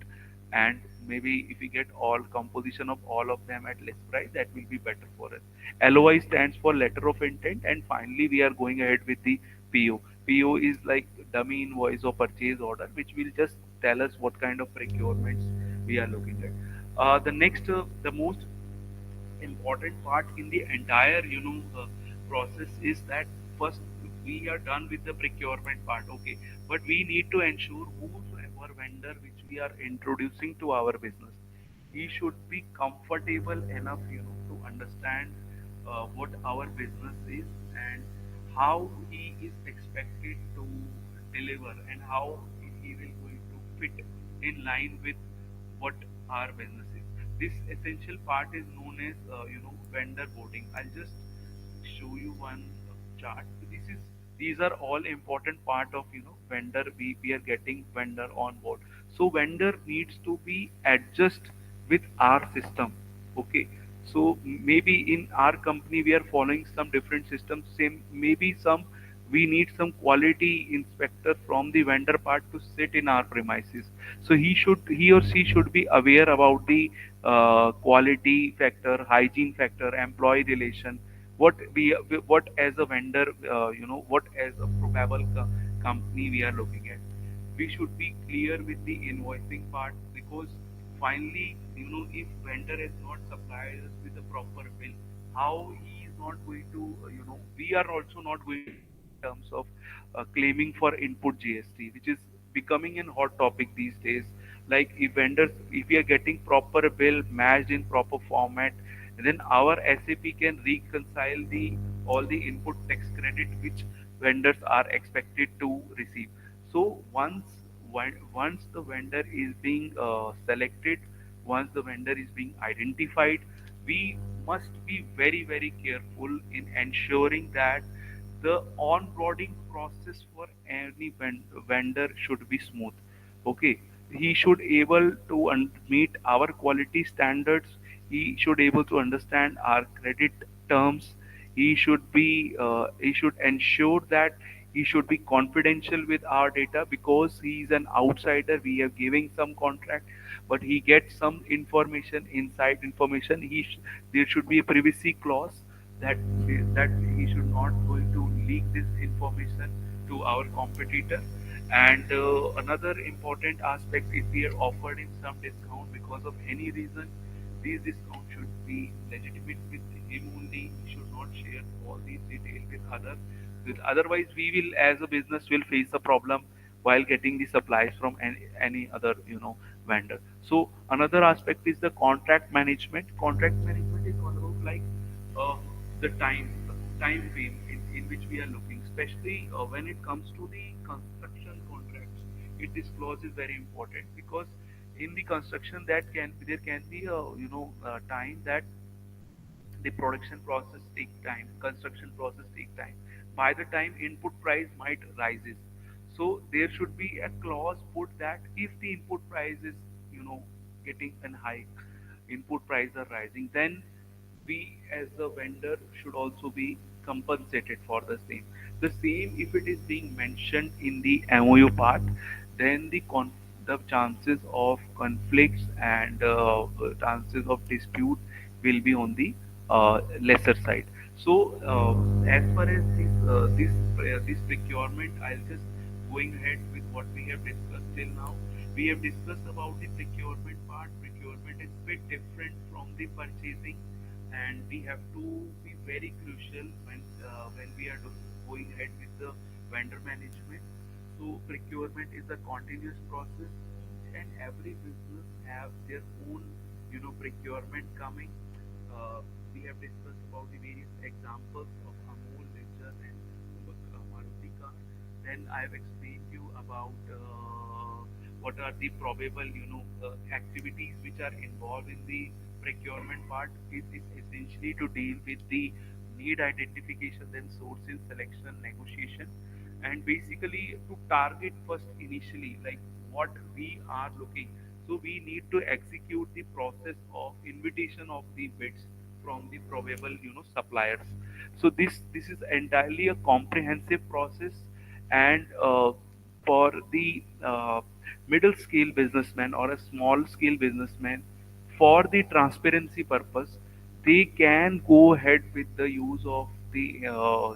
and maybe if we get all composition of all of them at less price, that will be better for us. LOI stands for letter of intent, and finally we are going ahead with the PO. PO is like dummy invoice or purchase order, which will just tell us what kind of procurements we are looking at. The most important part in the entire process is that first we are done with the procurement part, okay, but we need to ensure whosoever vendor which we are introducing to our business, he should be comfortable enough to understand what our business is and how he is expected to deliver and how he will going to fit in line with what our business is. This essential part is known as vendor boarding. I'll just show you one chart. These are all important part of vendor. We are getting vendor on board. So vendor needs to be adjust with our system. Okay. So maybe in our company we are following some different systems. Same maybe some we need some quality inspector from the vendor part to sit in our premises. So he or she should be aware about the quality factor, hygiene factor, employee relation, what as a vendor, what as a probable company we are looking at. We should be clear with the invoicing part, because finally, if vendor has not supplied us with a proper bill, how he is not going to, we are also not going to get in terms of claiming for input GST, which is becoming an hot topic these days. Like if we are getting proper bill matched in proper format, then our SAP can reconcile the all the input tax credit which vendors are expected to receive. So once the vendor is being selected, once the vendor is being identified, we must be very careful in ensuring that the onboarding process for any vendor should be smooth. Okay, he should able to meet our quality standards. He should able to understand our credit terms. He should ensure that he should be confidential with our data, because he is an outsider. We are giving some contract, but he gets some information, inside information. There should be a privacy clause that that he should not going to leak this information to our competitor. And another important aspect, if we are offered him some discount because of any reason, these discounts should be legitimate with him only. He should not share all these details with others. Otherwise, we will, as a business, will face a problem while getting the supplies from any other vendor. So another aspect is the contract management. Contract management is all about like uh, the time frame in which we are looking, especially when it comes to the construction contracts. This clause is very important, because in the construction there can be a time that the production process take time, construction process take time. By the time input price might rises, so there should be a clause put that if the input price is getting an hike, input price are rising, then we as a vendor should also be compensated for the same. The same if it is being mentioned in the MOU part, then the chances of conflicts and chances of dispute will be on the lesser side. So as far as this procurement, I'll just going ahead with what we have discussed till now. We have discussed about the procurement part. Procurement is bit different from the purchasing, and we have to be very crucial when we are going ahead with the vendor management. So procurement is a continuous process. Each and every business have their own procurement coming. Uh, we have discussed about the various examples of Amol, Richard, and Maruti car. Then I have explained you about what are the probable, activities which are involved in the procurement part. It is essentially to deal with the need identification, then sourcing, selection, negotiation, and basically to target first initially, like what we are looking. So we need to execute the process of invitation of the bids from the probable, suppliers. So this is entirely a comprehensive process, and for the middle scale businessman or a small scale businessman, for the transparency purpose, they can go ahead with the use of the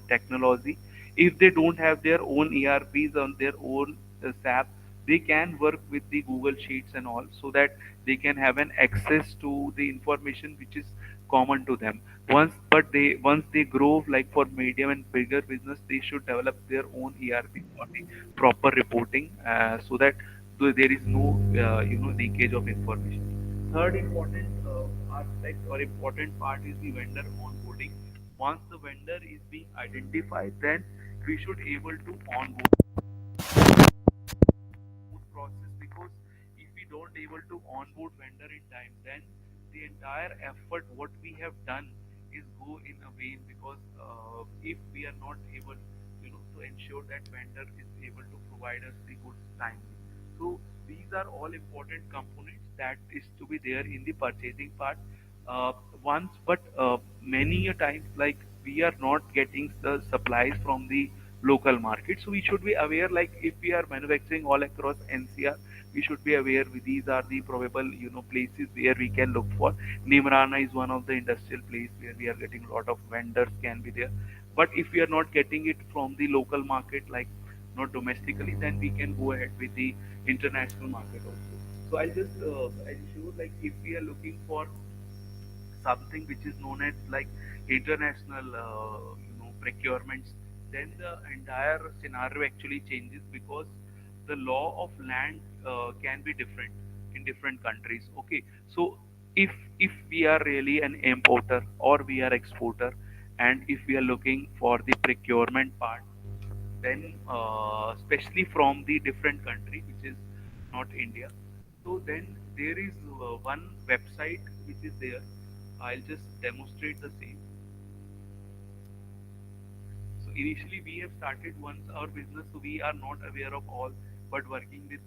technology. If they don't have their own ERPs on their own SAP, they can work with the Google Sheets and all, so that they can have an access to the information which is common to them. Once they grow, like for medium and bigger business, they should develop their own ERP for the proper reporting, so that there is no leakage of information. Third important aspect or important part is the vendor onboarding. Once the vendor is being identified, then we should able to onboard process, because if we don't able to onboard vendor in time, then the entire effort what we have done is go in a vain, because if we are not able to ensure that vendor is able to provide us the goods timely. So these are all important components that is to be there in the purchasing part. uh, Once, but many a times, like we are not getting the supplies from the local market, so we should be aware, like if we are manufacturing all across NCR, we should be aware these are the probable places where we can look for. Nimrana is one of the industrial place where we are getting a lot of vendors can be there. But if we are not getting it from the local market, like not domestically, then we can go ahead with the international market also. So I'll just ensure, like if we are looking for something which is known as like international procurements, then the entire scenario actually changes, because the law of land can be different in different countries. Okay, so if we are really an importer or we are exporter, and if we are looking for the procurement part, then especially from the different country which is not India, so then there is one website which is there. I'll just demonstrate the same. So initially we have started once our business, so we are not aware of all, but working with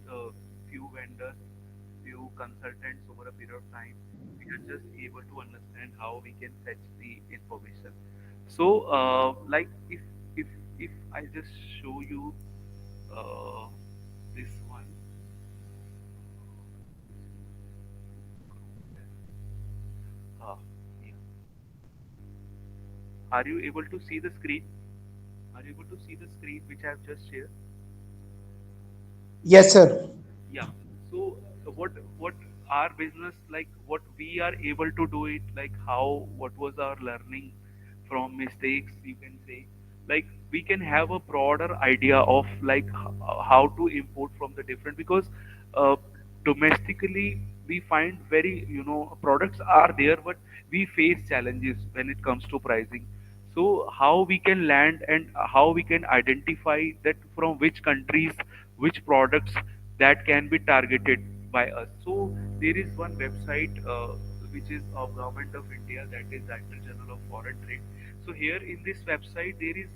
few vendors, few consultants over a period of time, we are just able to understand how we can fetch the information. So like if I just show you uh, this one. uh, yeah. Are you able to see the screen? Are you able to see the screen which I have just shared? Yes, sir. Yeah. So what our business, like what we are able to do it, like how, what was our learning from mistakes, you can say. Like we can have a broader idea of like how to import from the different, because uh, domestically we find very products are there, but we face challenges when it comes to pricing. So how we can land and how we can identify that from which countries which products that can be targeted by us. So there is one website which is of Government of India, that is Director General of Foreign Trade. So here in this website there is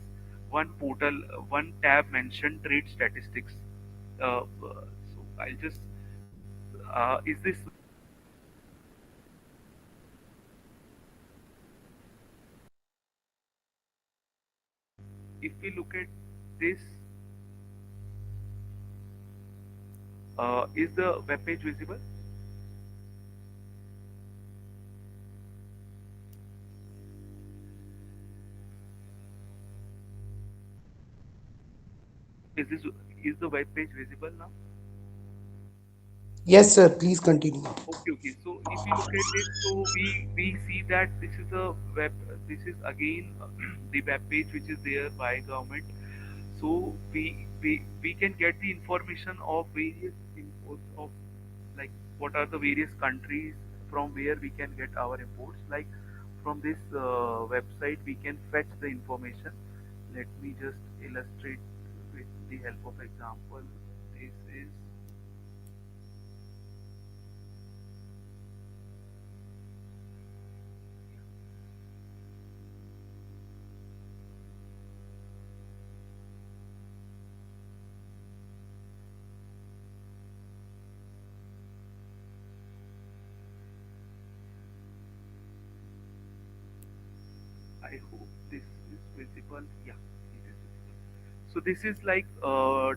one portal, one tab mentioned trade statistics. So I'll just is this, if we look at this, is the web page visible? Is this, is the web page visible now? Yes, sir. Please continue. Okay, okay. So if you look at this, so we see that this is a web. This is again the web page which is there by government. So we can get the information of various imports of, like what are the various countries from where we can get our imports. Like from this website we can fetch the information. Let me just illustrate with the help of example. This is, I hope this is visible. Yeah, it is visible. So this is like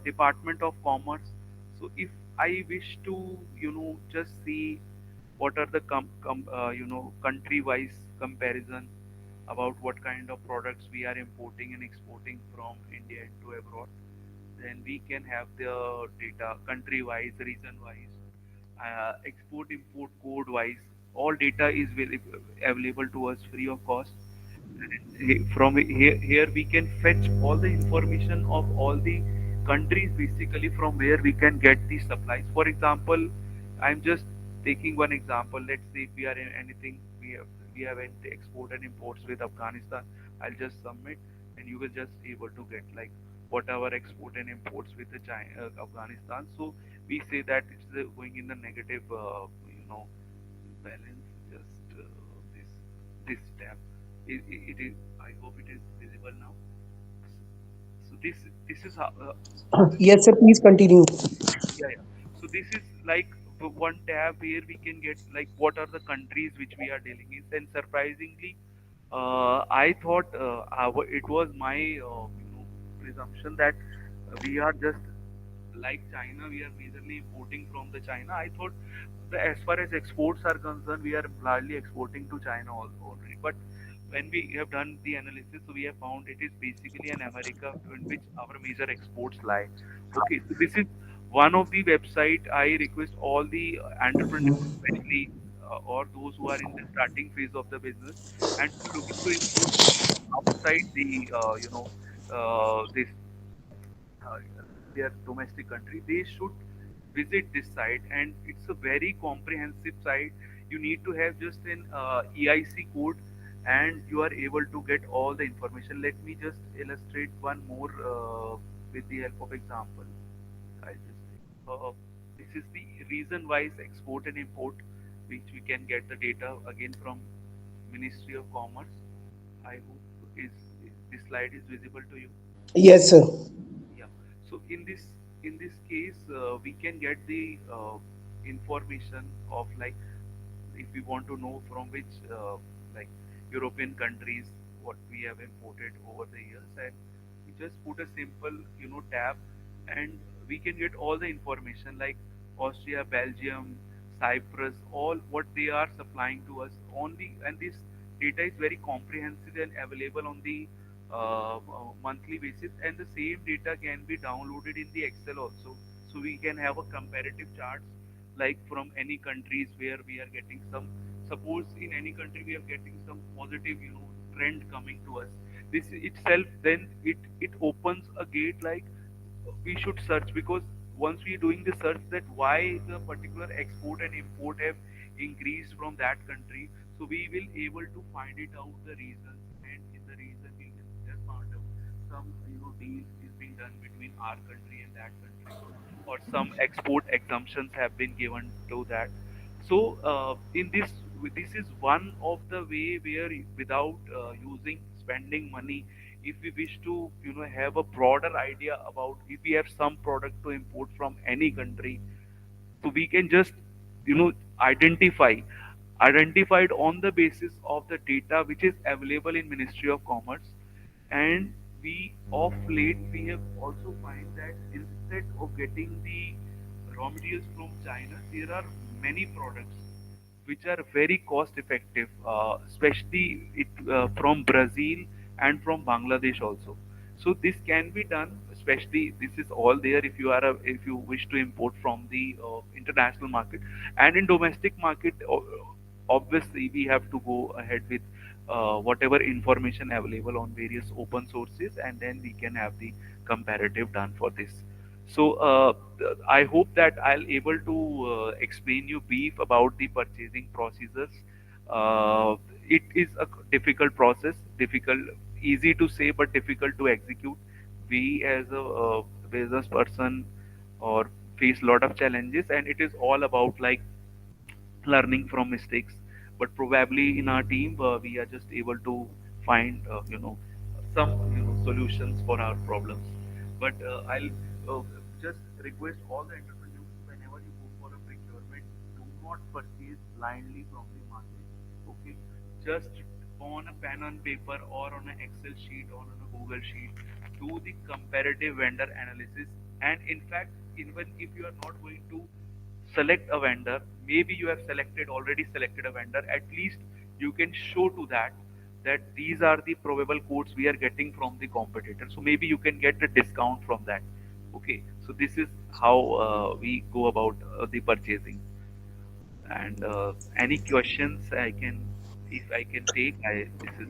Department of Commerce. So if I wish to, just see what are the country-wise comparison about what kind of products we are importing and exporting from India into abroad, then we can have the data country-wise, region-wise, export import code wise. All data is available to us free of cost. From here we can fetch all the information of all the countries basically from where we can get the supplies. For example, I'm just taking one example. Let's say if we are in anything, we have export and imports with Afghanistan. I'll just submit and you will just able to get like whatever export and imports with the Afghanistan. So we say that it's going in the negative balance. Just this tab. It is. I hope it is visible now. So this is how. Yes, sir. Please continue. Yeah, yeah. So this is like the one tab where we can get like what are the countries which we are dealing in. And surprisingly, I thought it was my presumption that we are just like China. We are majorly importing from the China. I thought as far as exports are concerned, we are largely exporting to China already. But when we have done the analysis, so we have found it is basically an America in which our major exports lie. Okay, so this is one of the website I request all the entrepreneurs, especially or those who are in the starting phase of the business and looking to import from outside the this uh, their domestic country, they should visit this site. And it's a very comprehensive site. You need to have just an EIC code and you are able to get all the information. Let me just illustrate one more with the help of example. I just this is the reason wise export and import, which we can get the data again from Ministry of Commerce. I hope is this slide is visible to you. Yes, sir. Yeah. So in this case, we can get the information of like if we want to know from which like European countries what we have imported over the years, and we just put a simple tab, and we can get all the information like Austria, Belgium, Cyprus, all what they are supplying to us only, and this data is very comprehensive and available on the monthly basis, and the same data can be downloaded in the Excel also, so we can have a comparative charts like from any countries where we are getting some, suppose in any country we are getting some positive trend coming to us, this itself then it opens a gate like we should search, because once we are doing the search that why the particular export and import have increased from that country, so we will able to find it out the reasons, and in the reason we can just find out some deal is being done between our country and that country, or some export exemptions have been given to that. So in this is one of the way where without using spending money, if we wish to have a broader idea about if we have some product to import from any country, so we can just you know identify identified on the basis of the data which is available in Ministry of Commerce. And we of late we have also find that instead of getting the raw materials from China, there are many products which are very cost effective, especially from Brazil and from Bangladesh also. So this can be done, especially this is all there if you are if you wish to import from the international market. And in domestic market, obviously we have to go ahead with whatever information available on various open sources, and then we can have the comparative done for this. So I hope that I'll able to explain you brief about the purchasing procedures. Uh, it is a difficult process, difficult, easy to say but difficult to execute. We as a business person or face a lot of challenges, and it is all about like learning from mistakes. But probably in our team we are just able to find some solutions for our problems. But I'll just request all the entrepreneurs, whenever you go for a procurement, do not purchase blindly from the market. Okay, just on a pen and paper or on an Excel sheet or on a Google sheet, do the comparative vendor analysis. And in fact, even if you are not going to select a vendor, maybe you have already selected a vendor, at least you can show to that these are the probable quotes we are getting from the competitor, so maybe you can get a discount from that. Okay, so this is how we go about the purchasing. And any questions I can, if I can take, this is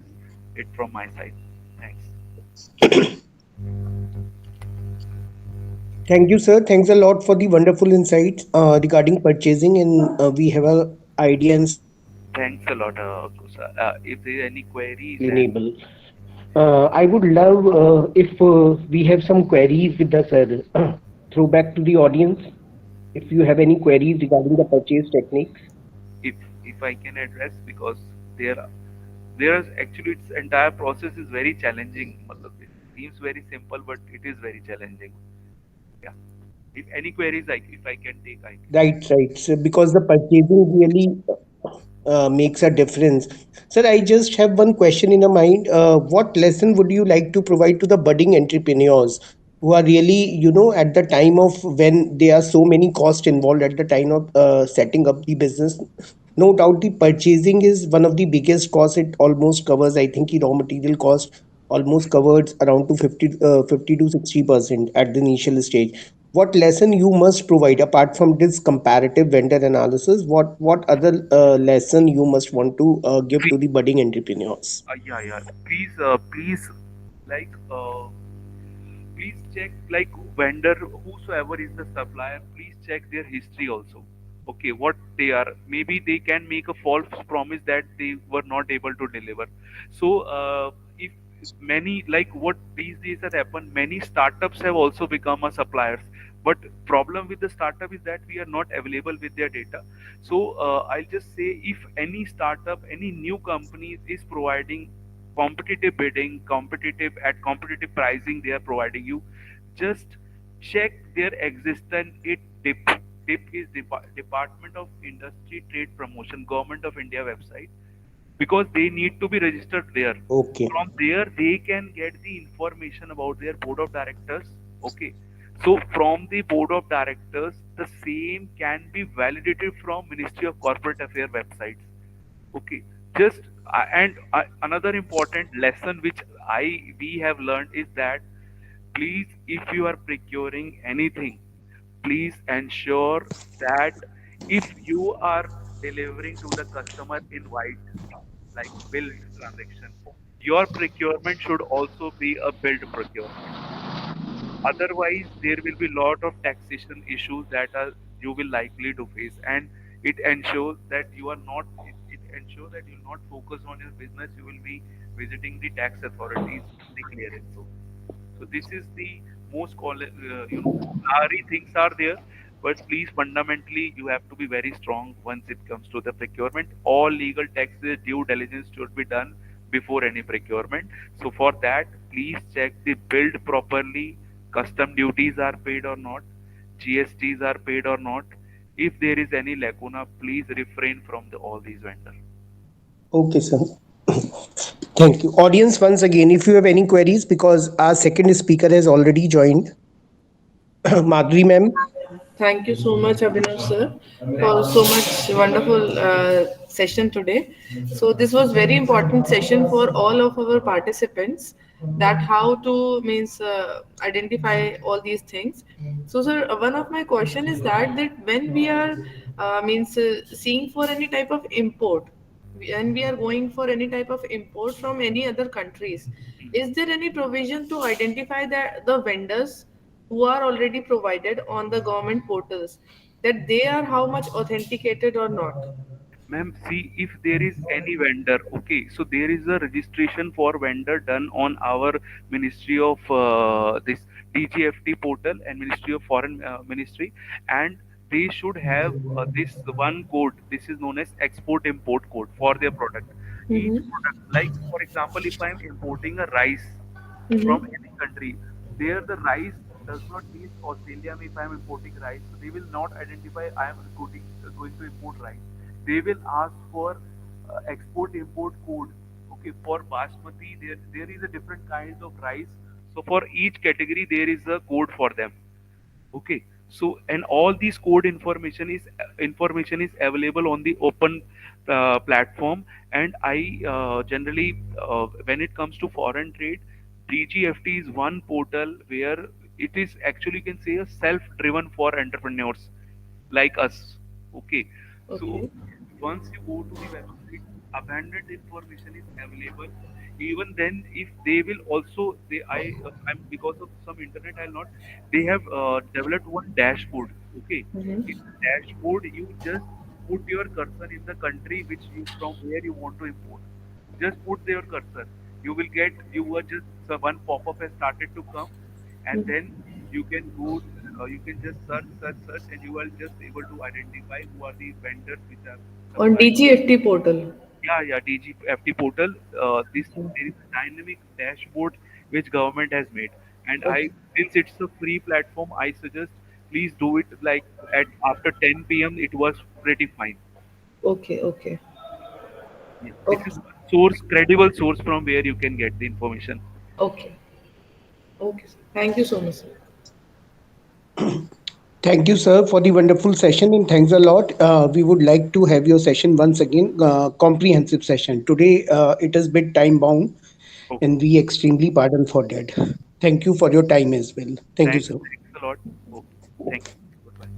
it from my side. Thanks. Thank you, sir. Thanks a lot for the wonderful insights regarding purchasing, and we have a idea and Thanks a lot, Kusa. If there are any queries, and explainable. I would love if we have some queries with us, sir. Throw back to the audience if you have any queries regarding the purchase techniques. if if I can address, because there there is actually, its entire process is very challenging. Matlab, it seems very simple, but it is very challenging. Yeah. If any queries, if I can take, I can. Right, right. So because the purchasing really makes a difference. Sir, I just have one question in my mind. What lesson would you like to provide to the budding entrepreneurs who are really, at the time of when there are so many costs involved at the time of setting up the business? No doubt the purchasing is one of the biggest costs. It almost covers, I think, the raw material cost almost covers around to 50 to 60% at the initial stage. What lesson you must provide apart from this comparative vendor analysis? What other lesson you must want to give to Please, the budding entrepreneurs? yeah, yeah. Please, like, please check, like, vendor, whosoever is the supplier, please check their history also. Okay, what they are, maybe they can make a false promise that they were not able to deliver. So if many, like, what these days has happened, many startups have also become a suppliers. But problem with the startup is that we are not available with their data. So I'll just say, if any startup, any new company is providing competitive bidding, competitive, at competitive pricing they are providing you, just check their existence. DIP is Department of Industry Trade Promotion, Government of India website, because they need to be registered there. Okay. From there they can get the information about their board of directors. Okay, so from the board of directors, the same can be validated from Ministry of Corporate Affairs websites. Okay, just and another important lesson which I we have learned is that, please, if you are procuring anything, please ensure that if you are delivering to the customer in white, like billed transaction, your procurement should also be a billed procurement. Otherwise there will be lot of taxation issues that are you will likely to face. And it ensures that you are not, it ensures that you will not focus on your business, you will be visiting the tax authorities to declare it. So this is the most blurry things are there. But please, fundamentally, you have to be very strong once it comes to the procurement. All legal taxes, due diligence should be done before any procurement. So for that, please check the build properly, custom duties are paid or not, GSTs are paid or not. If there is any lacuna, please refrain from all these vendors. Okay, sir. Thank you. Audience, once again, if you have any queries, because our second speaker has already joined, Madhuri ma'am. Thank you so much, Abhinav sir, for so much wonderful session today. So this was very important session for all of our participants. That how to means identify all these things. So, sir, one of my question is that when we are means seeing for any type of import, and we are going for any type of import from any other countries, is there any provision to identify that the vendors who are already provided on the government portals, that they are how much authenticated or not? Ma'am, see if there is any vendor. Okay, so there is a registration for vendor done on our Ministry of this DGFT portal and Ministry of Foreign Ministry, and they should have this one code. This is known as export import code for their product. Each Mm-hmm. product, like for example, if I am importing a rice from Mm-hmm. any country, there the rice does not mean Australia. If I am importing rice, so they will not identify I am going to import rice. They will ask for export import code. Okay, for basmati, there is a different kinds of rice. So for each category, there is a code for them. Okay, so and all these code information is available on the open platform. And I generally when it comes to foreign trade, DGFT is one portal where it is actually, you can say, a self-driven for entrepreneurs like us. Okay, so Okay. once you go to the website, abandoned information is available. Even then, if they will also, I'm because of some internet, I'll not. They have developed one dashboard. Okay, in Mm-hmm. the dashboard, you just put your cursor in the country which you from where you want to import. Just put your cursor. You were just one pop-up has started to come, and then you can go. You can just search, and you are just able to identify who are the vendors which are On supplying. DGFT portal. Yeah, DGFT portal. This There is a dynamic dashboard which government has made, and Okay. since it's a free platform, I suggest please do it like at after 10 p.m. It was pretty fine. Okay. Okay. Yeah, this Okay. is one source, credible source from where you can get the information. Okay. Okay, sir. Thank you so much, sir. Thank you, sir, for the wonderful session, and thanks a lot. We would like to have your session once again, comprehensive session. Today, it is bit time bound, Okay, and we extremely pardon for that. Thank you for your time as well. Thank you, sir. thanks a lot. Okay, thank you. Goodbye.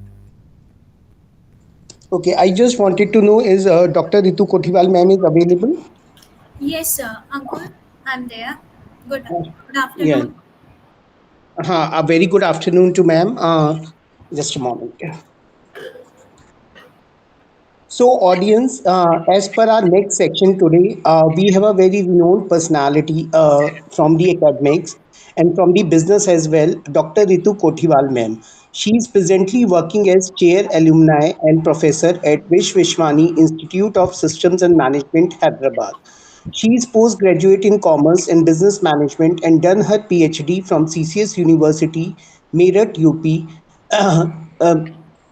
Okay, I just wanted to know is Dr. Ritu Kothiwal ma'am is available? Yes, sir. Uncle, I'm there. Good Yeah. afternoon. A very good afternoon to ma'am. Just a moment. So, audience, as per our next section today, we have a very renowned personality from the academics and from the business as well, Dr. Ritu Kothiwal ma'am. She is presently working as chair alumni and professor at Vishwani Institute of Systems and Management, Hyderabad. She is postgraduate in commerce and business management and done her PhD from CCS University, Meerut, UP.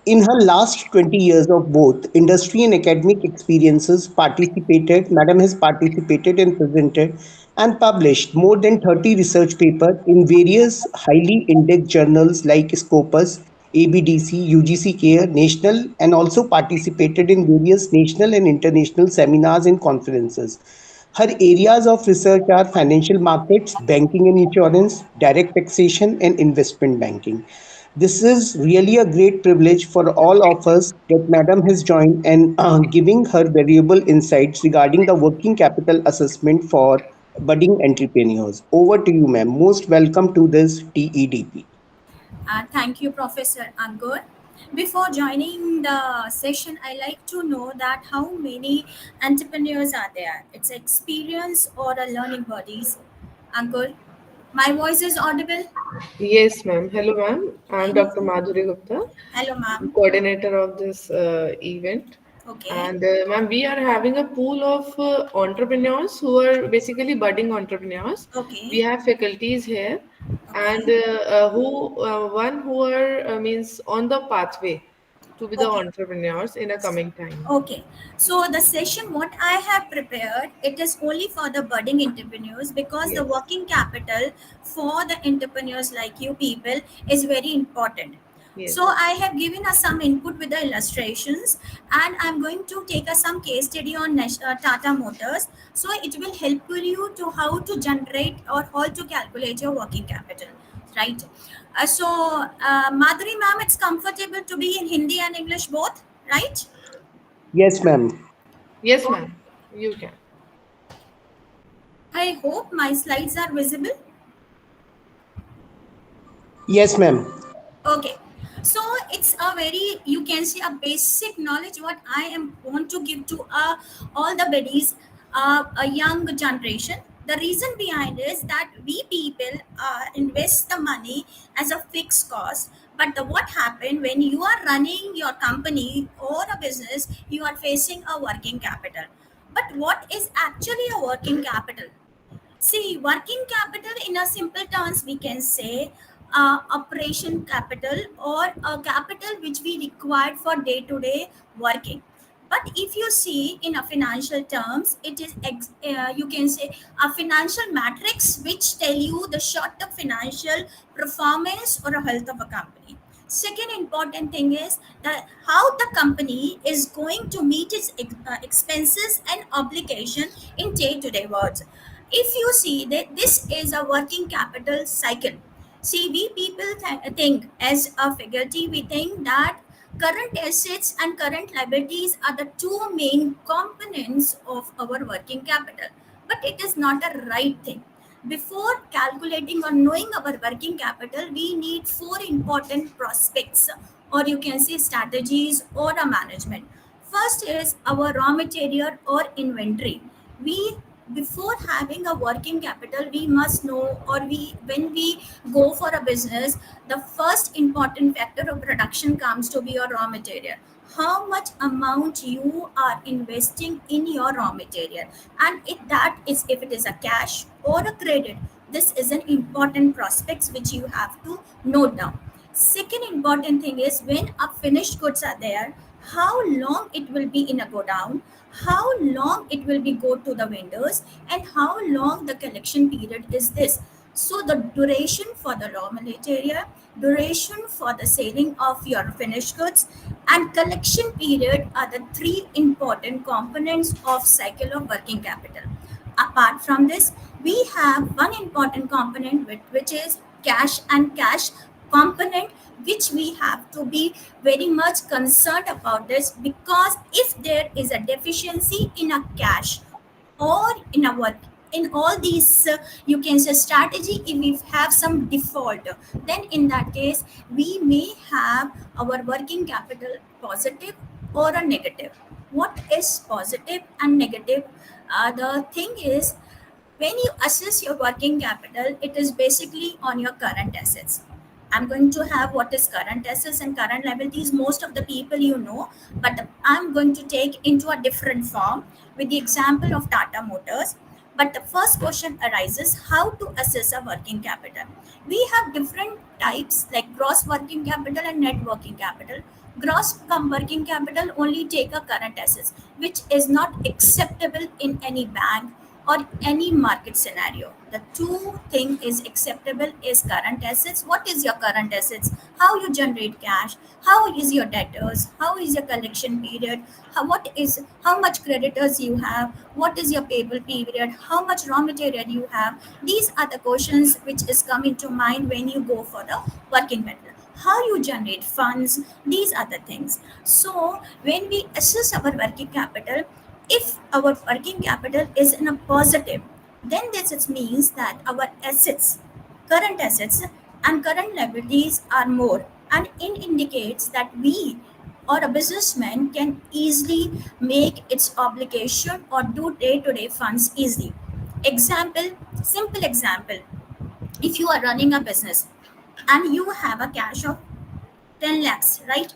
In her last 20 years of both industry and academic experiences, Madam has participated and presented and published more than 30 research papers in various highly indexed journals like Scopus, ABDC, UGC Care, National, and also participated in various national and international seminars and conferences. Her areas of research are financial markets, banking and insurance, direct taxation, and investment banking. This is really a great privilege for all of us that Madam has joined and giving her valuable insights regarding the working capital assessment for budding entrepreneurs. Over to you, ma'am. Most welcome to this TEDP. Thank you, Professor Ankur. Before joining the session, I like to know that how many entrepreneurs are there? It's experience or a learning bodies. Ankur, my voice is audible. Yes, ma'am. Hello, ma'am. I'm Dr. Madhuri Gupta, Hello, ma'am. coordinator of this event. Okay. And, ma'am, we are having a pool of entrepreneurs who are basically budding entrepreneurs. We Okay. have faculties here, and Okay. one who are means on the pathway to be the Okay. entrepreneurs in a coming time. Okay, so the session what I have prepared, it is only for the budding entrepreneurs because the Yes, working capital for the entrepreneurs like you people is very important. So yes, I have given us some input with the illustrations, and I'm going to take us some case study on Tata Motors. So it will help you to how to generate or how to calculate your working capital, right? Madhuri ma'am, it's comfortable to be in Hindi and English both, right? Yes, ma'am. yes, ma'am. You can. I hope my slides are visible. Yes, ma'am. Okay. So it's a very, you can say, a basic knowledge what I am want to give to all the buddies, a young generation. The reason behind is that we people invest the money as a fixed cost, but what happen when you are running your company or a business, you are facing a working capital. But what is actually a working capital? See, working capital in a simple terms, we can say operation capital, or a capital which we required for day to day working. But if you see in a financial terms, it is you can say a financial matrix which tell you the short term financial performance or a health of a company. Second important thing is that how the company is going to meet its expenses and obligation in day to day words. If you see that this is a working capital cycle, see, we people think as a faculty, we think that current assets and current liabilities are the two main components of our working capital, but it is not a right thing. Before calculating or knowing our working capital, we need four important prospects, or you can say strategies or a management. First is our raw material or inventory. We, before having a working capital, we must know, or we, when we go for a business, the first important factor of production comes to be your raw material. How much amount you are investing in your raw material, and if that is, if it is a cash or a credit, this is an important prospects which you have to note down. Second important thing is when a finished goods are there, how long it will be in a go down, how long it will be go to the vendors, and how long the collection period is this. So the duration for the raw material, duration for the selling of your finished goods, and collection period are the three important components of cycle of working capital. Apart from this, we have one important component which is cash and cash component, which we have to be very much concerned about this, because if there is a deficiency in a cash or in a work, in all these you can say strategy, if we have some default, then in that case we may have our working capital positive or a negative. What is positive and negative? The thing is, when you assess your working capital, it is basically on your current assets. I'm going to have what is current assets and current liabilities. Most of the people you know, but I'm going to take into a different form with the example of Tata Motors. But the first question arises, how to assess a working capital. We have different types like gross working capital and net working capital. Gross working capital only take a current assets, which is not acceptable in any bank or any market scenario. The two thing is acceptable is current assets. What is your current assets? How you generate cash? How is your debtors? How is your collection period? How much creditors you have? What is your payable period? How much raw material you have? These are the questions which is coming to mind when you go for the working capital. How you generate funds? These are the things. So when we assess our working capital, if our working capital is in a positive, then this means that our assets, current assets and current liabilities are more, and it indicates that we or a businessman can easily make its obligation or do day-to-day funds easily. Example, simple example, if you are running a business and you have a cash of 10 lakhs, right?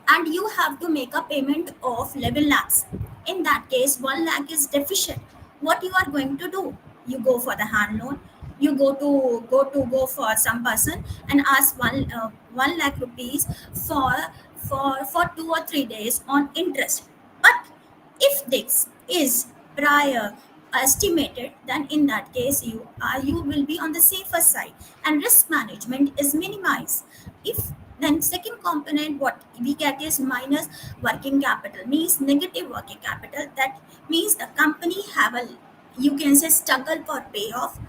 And you have to make a payment of 11 lakhs. In that case, 1 lakh is deficient. What you are going to do? You go for the hand loan. You go for some person and ask 1 lakh rupees for 2 or 3 days on interest. But if this is prior estimated, then in that case you will be on the safer side and risk management is minimized. If then second component what we get is minus working capital, means negative working capital. That means the company have a, you can say, struggle for payoff,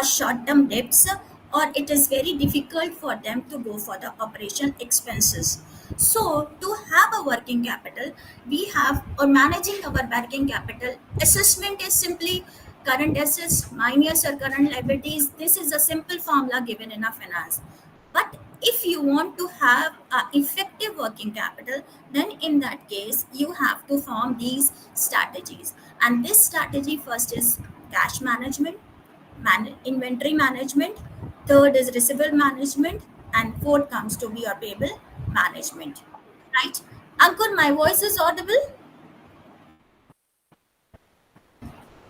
short term debts, or it is very difficult for them to go for the operation expenses. So to have a working capital, we have, or managing our working capital assessment is simply current assets minus your current liabilities. This is a simple formula given in a finance. But If you want to have effective working capital, then in that case you have to form these strategies. And this strategy first is cash management, inventory management, third is receivable management, and fourth comes to be your payable management. Right? Ankur, my voice is audible?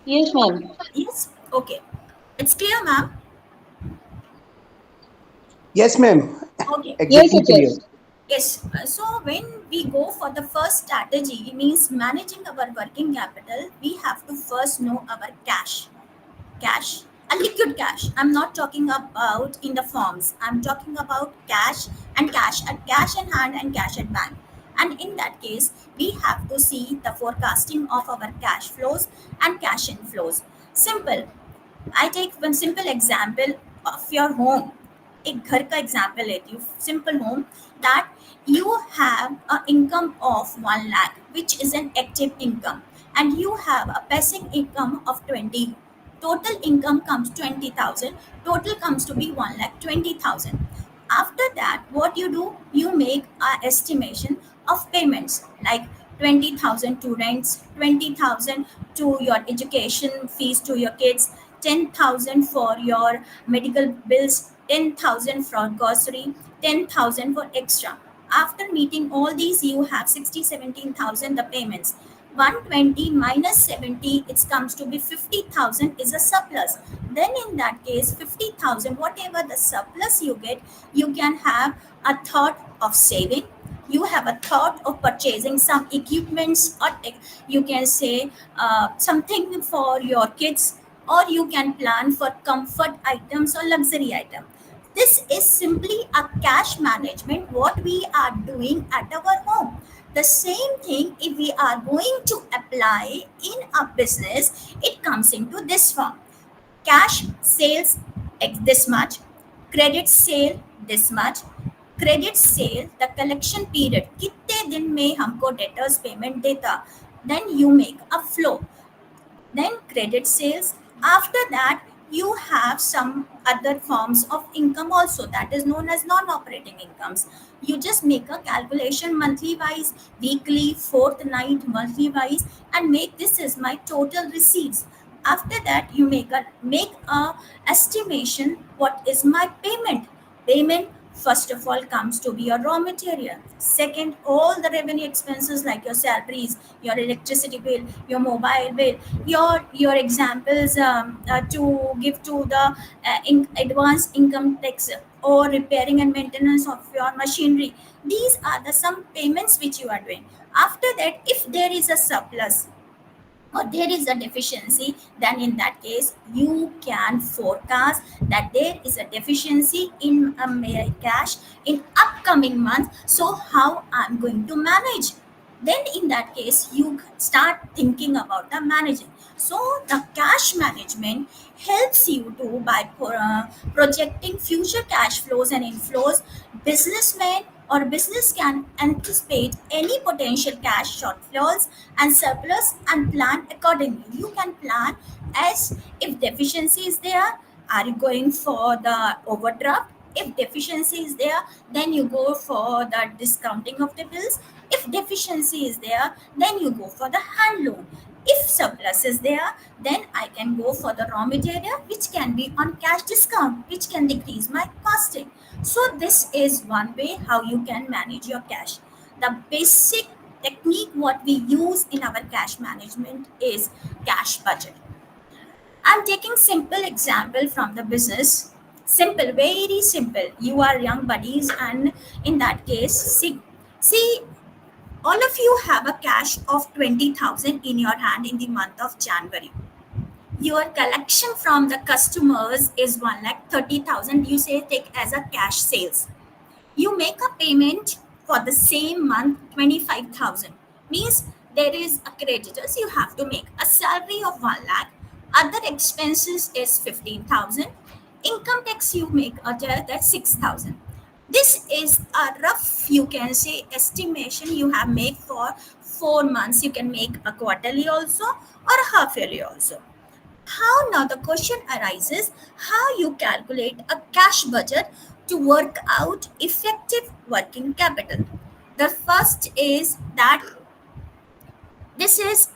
Yes, ma'am. Yes? Okay. It's clear, ma'am? Yes, ma'am. Okay. Yes, Exactly it clear. is. Yes. So when we go for the first strategy, means managing our working capital, we have to first know our cash, a liquid cash. I'm not talking about in the forms. I'm talking about cash and cash in hand and cash at bank. And in that case, we have to see the forecasting of our cash flows and cash inflows. Simple. I take one simple example of your home. एक घर का example लेती हूँ simple home that you have an income of 1 lakh which is an active income, and you have a passive income of 20. Total income comes 20,000, total comes to be 1 lakh 20,000. After that, what you do, you make a estimation of payments like 20,000 to rents, 20,000 to your education fees to your kids, 10,000 for your medical bills, 10,000 for grocery, 10,000 for extra. After meeting all these, you have 60, 17,000 the payments. 120 minus 70, it comes to be 50,000 is a surplus. Then in that case, 50,000, whatever the surplus you get, you can have a thought of saving. You have a thought of purchasing some equipments, or you can say something for your kids, or you can plan for comfort items or luxury items. This is simply a cash management what we are doing at our home. The same thing if we are going to apply in a business, it comes into this form. Cash sales this much, credit sale this much, credit sale the collection period कितने दिन में हमको debtors payment देता, then you make a flow. Then credit sales. After that, you have some other forms of income also, that is known as non-operating incomes. You just make a calculation monthly wise, weekly, fortnight, monthly wise, and make this is my total receipts. After that, you make a estimation what is my payment. First of all comes to be your raw material. Second, all the revenue expenses like your salaries, your electricity bill, your mobile bill, your examples to give to the advanced income tax or repairing and maintenance of your machinery. These are the some payments which you are doing. After that, if there is a surplus or there is a deficiency, then in that case you can forecast that there is a deficiency in cash in upcoming month, so how I'm going to manage. Then in that case you start thinking about the managing. So the cash management helps you to by projecting future cash flows and inflows. Businessmen or business can anticipate any potential cash shortfalls and surplus and plan accordingly. You can plan as if deficiency is there, are you going for the overdraft? If deficiency is there, then you go for the discounting of the bills. If deficiency is there, then you go for the hand loan. If surplus is there, then I can go for the raw material, which can be on cash discount, which can decrease my costing. So this is one way how you can manage your cash. The basic technique what we use in our cash management is cash budget. I'm taking simple example from the business. Simple, very simple. You are young buddies, and in that case, see, all of you have a cash of 20,000 in your hand in the month of January. Your collection from the customers is 1 lakh 30,000. You say take as a cash sales. You make a payment for the same month 25,000, means there is a creditors you have to make a salary of 1 lakh, other expenses is 15,000, income tax you make a that 6,000. This is a rough, you can say, estimation you have made for 4 months. You can make a quarterly also or a half yearly also. How now the question arises, how you calculate a cash budget to work out effective working capital. The first is that this is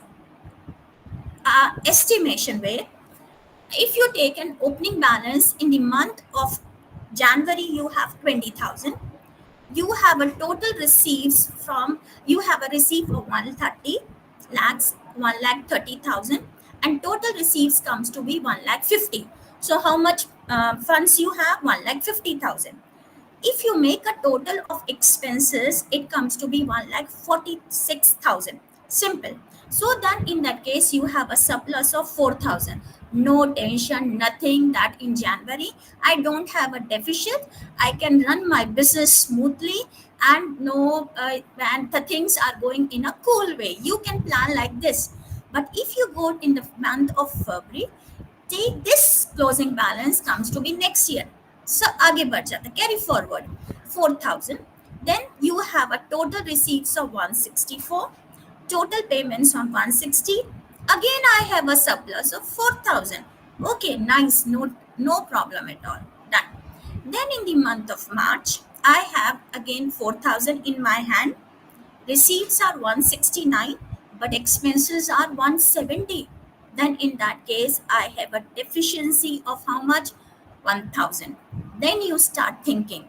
estimation way. If you take an opening balance in the month of January, you have 20,000. You have a total receipts from, you have a receipt of 130 lakhs, 1 lakh 30,000, and total receipts comes to be 1 lakh 50. So how much funds you have? 1 lakh 50,000. If you make a total of expenses, it comes to be 1 lakh 46,000. Simple. So then in that case, you have a surplus of 4,000. No tension, nothing that in January, I don't have a deficit. I can run my business smoothly and no, and the things are going in a cool way. You can plan like this. But if you go in the month of February, take this closing balance comes to be next year. So आगे बढ़ जाता, carry forward 4,000. Then you have a total receipts of 164, total payments on 160. Again, I have a surplus of 4,000. Okay, nice, no problem at all. Done. Then in the month of March, I have again 4,000 in my hand. Receipts are 169, but expenses are 170. Then in that case, I have a deficiency of how much? 1,000. Then you start thinking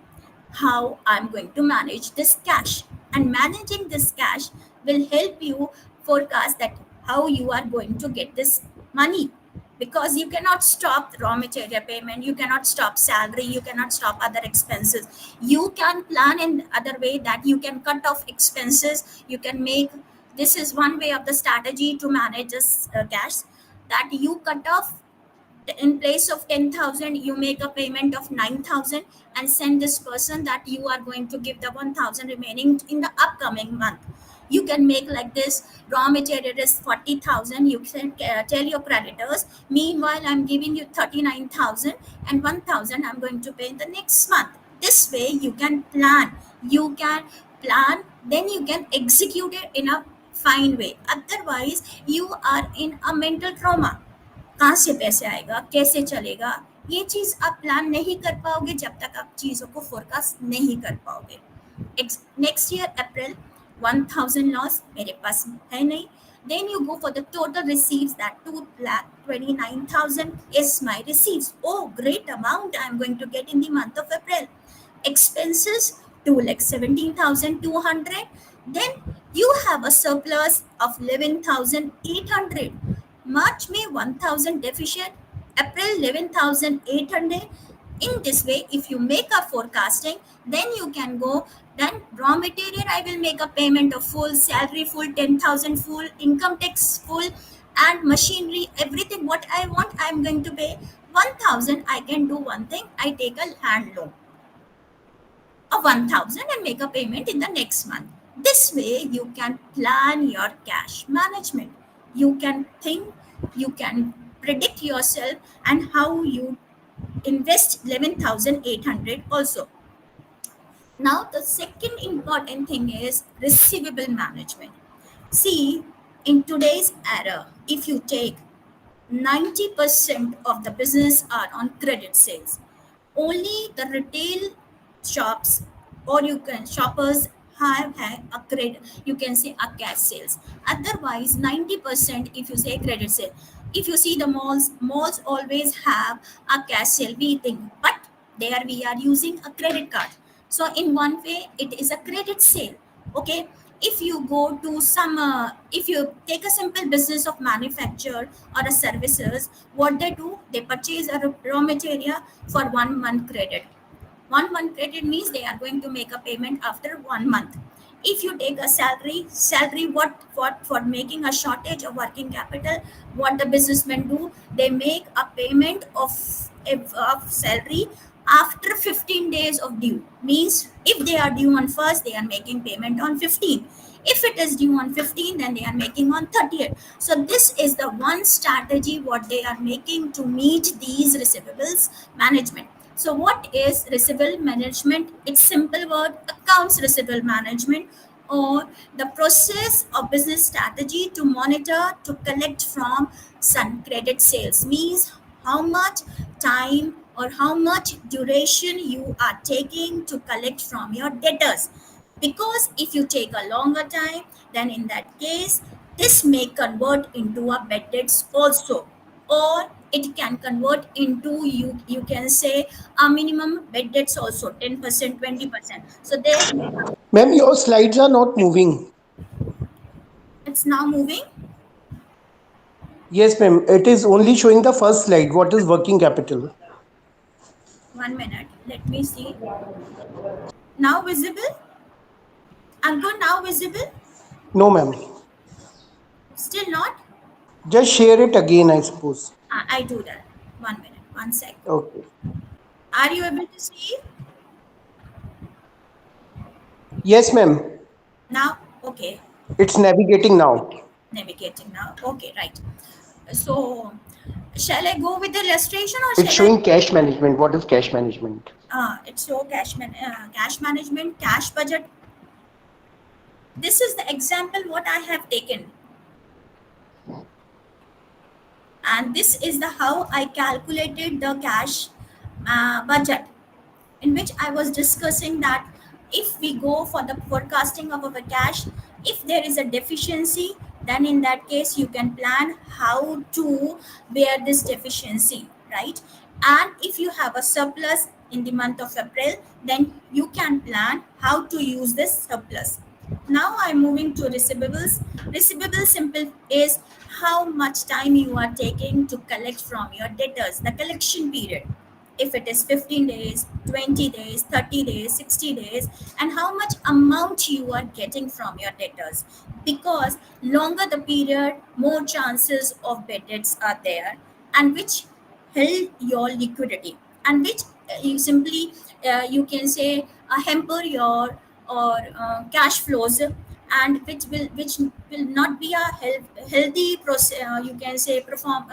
how I'm going to manage this cash. And managing this cash will help you forecast that how you are going to get this money, because you cannot stop raw material payment, you cannot stop salary, you cannot stop other expenses. You can plan in other way, that you can cut off expenses, you can make, this is one way of the strategy to manage this cash, that you cut off, in place of 10,000 you make a payment of 9,000 and send this person that you are going to give the 1,000 remaining in the upcoming month. You can make like this. Raw material is 40,000, you can tell your creditors, meanwhile I'm giving you 39,000 and 1,000 I'm going to pay in the next month. This way you can plan, then you can execute it in a fine way. Otherwise you are in a mental trauma. कहाँ से पैसे आएगा, कैसे चलेगा, ये चीज आप plan नहीं कर पाओगे जब तक आप चीजों को फोरकास्ट नहीं कर पाओगे. नेक्स्ट ईयर अप्रैल 1,000 लॉस मेरे पास है नहीं. Then you go for the total receipts, that 2,29,000 is my receipts. Oh, great amount I am going to get in the month of April. Expenses 2,17,200. Then you have a surplus of 11,800. March May 1,000 deficit, April 11,800. In this way, if you make a forecasting, then you can go, then raw material I will make a payment of full, salary full, 10,000 full, income tax full, and machinery, everything what I want I am going to pay 1,000. I can do one thing, I take a hand loan of 1,000 and make a payment in the next month. This way you can plan your cash management. You can think, you can predict yourself and how you invest 11,800 also. Now the second important thing is receivable management. See, in today's era, if you take 90% of the business are on credit sales, only the retail shops or you can shoppers have a credit, you can say a cash sales. Otherwise 90% if you say credit sale. If you see the malls always have a cash sale, we think, but there we are using a credit card. So in one way it is a credit sale. Okay, if you go to some if you take a simple business of manufacture or a services, what they do, they purchase a raw material for 1 month credit. 1 month credit means they are going to make a payment after 1 month. If you take a salary, what for making a shortage of working capital, what the businessmen do, they make a payment of salary after 15 days of due. Means if they are due on 1st, they are making payment on 15. If it is due on 15, then they are making on 30th. So this is the one strategy what they are making to meet these receivables management. So what is receivable management? It's simple word, accounts receivable management, or the process of business strategy to monitor, to collect from some credit sales. Means how much time or how much duration you are taking to collect from your debtors. Because if you take a longer time, then in that case, this may convert into a bad debts also, or it can convert into, you can say, a minimum bad debts also, 10%, 20%. So there, Ma'am, your slides are not moving. it's now moving. Yes, ma'am. It is only showing the first slide. What is working capital? 1 minute, let me see. Now visible? Ankur, now visible? No, ma'am. Still not? Just share it again, I suppose. I do that. 1 minute, 1 sec. Okay. Are you able to see Yes, ma'am. now? Okay, It's navigating now. navigating now. Okay, right. So, shall I go with the illustration or It's shall I? showing cash management. What is cash management? It's so cash management, cash budget. This is the example what I have taken, and this is the how I calculated the cash budget, in which I was discussing that if we go for the forecasting of our cash, if there is a deficiency, then in that case you can plan how to bear this deficiency, right? And if you have a surplus in the month of April, then you can plan how to use this surplus. Now I'm moving to receivables. Receivable simple is how much time you are taking to collect from your debtors, the collection period. If it is 15 days, 20 days, 30 days, 60 days, and how much amount you are getting from your debtors. Because longer the period, more chances of bad debts are there, and which help your liquidity, and which you simply, you can say, hamper your or cash flows, and which will not be a healthy process, you can say, perform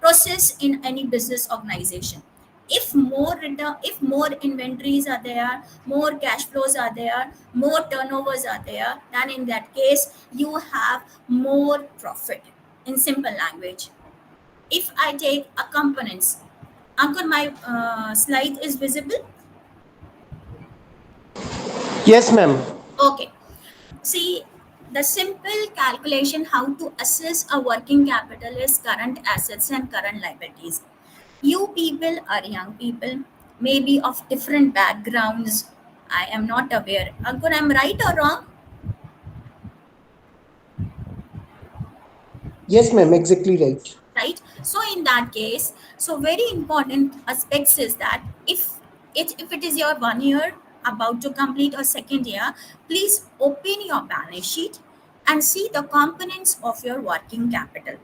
process in any business organization. If more return, if more inventories are there, more cash flows are there, more turnovers are there, then in that case you have more profit. In simple language, if I take a components, Ankur, my slide is visible? Yes, ma'am. Okay. See, the simple calculation how to assess a working capital is current assets and current liabilities. You people are young people, maybe of different backgrounds. I am not aware. Ankur, I'm right or wrong? Yes, ma'am. Exactly right. Right? So in that case, so very important aspects is that if it is your 1 year about to complete or second year, please open your balance sheet and see the components of your working capital.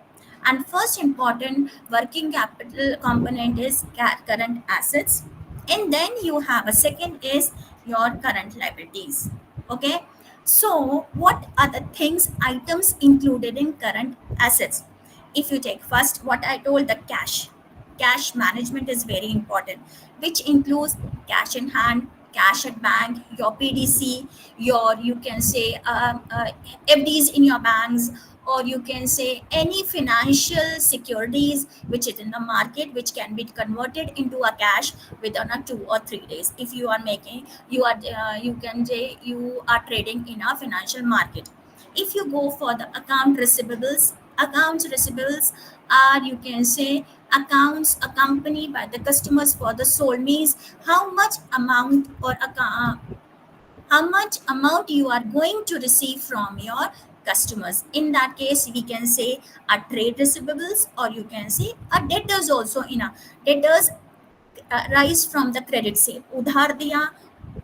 And first important working capital component is current assets, and then you have a second is your current liabilities. Okay, so what are the things items included in current assets? If you take first what I told, the cash management is very important, which includes cash in hand, cash at bank, your PDC, your, you can say, FDs in your banks, or you can say any financial securities which is in the market, which can be converted into a cash within a 2 or 3 days. If you are making, you are, you can say you are trading in a financial market. If you go for the accounts receivables are, you can say, accounts accompanied by the customers for the sold, means how much amount or how much amount you are going to receive from your customers. In that case we can say a trade receivables, or you can say a debtors also. In a debtors rise from the credit से, उधार दिया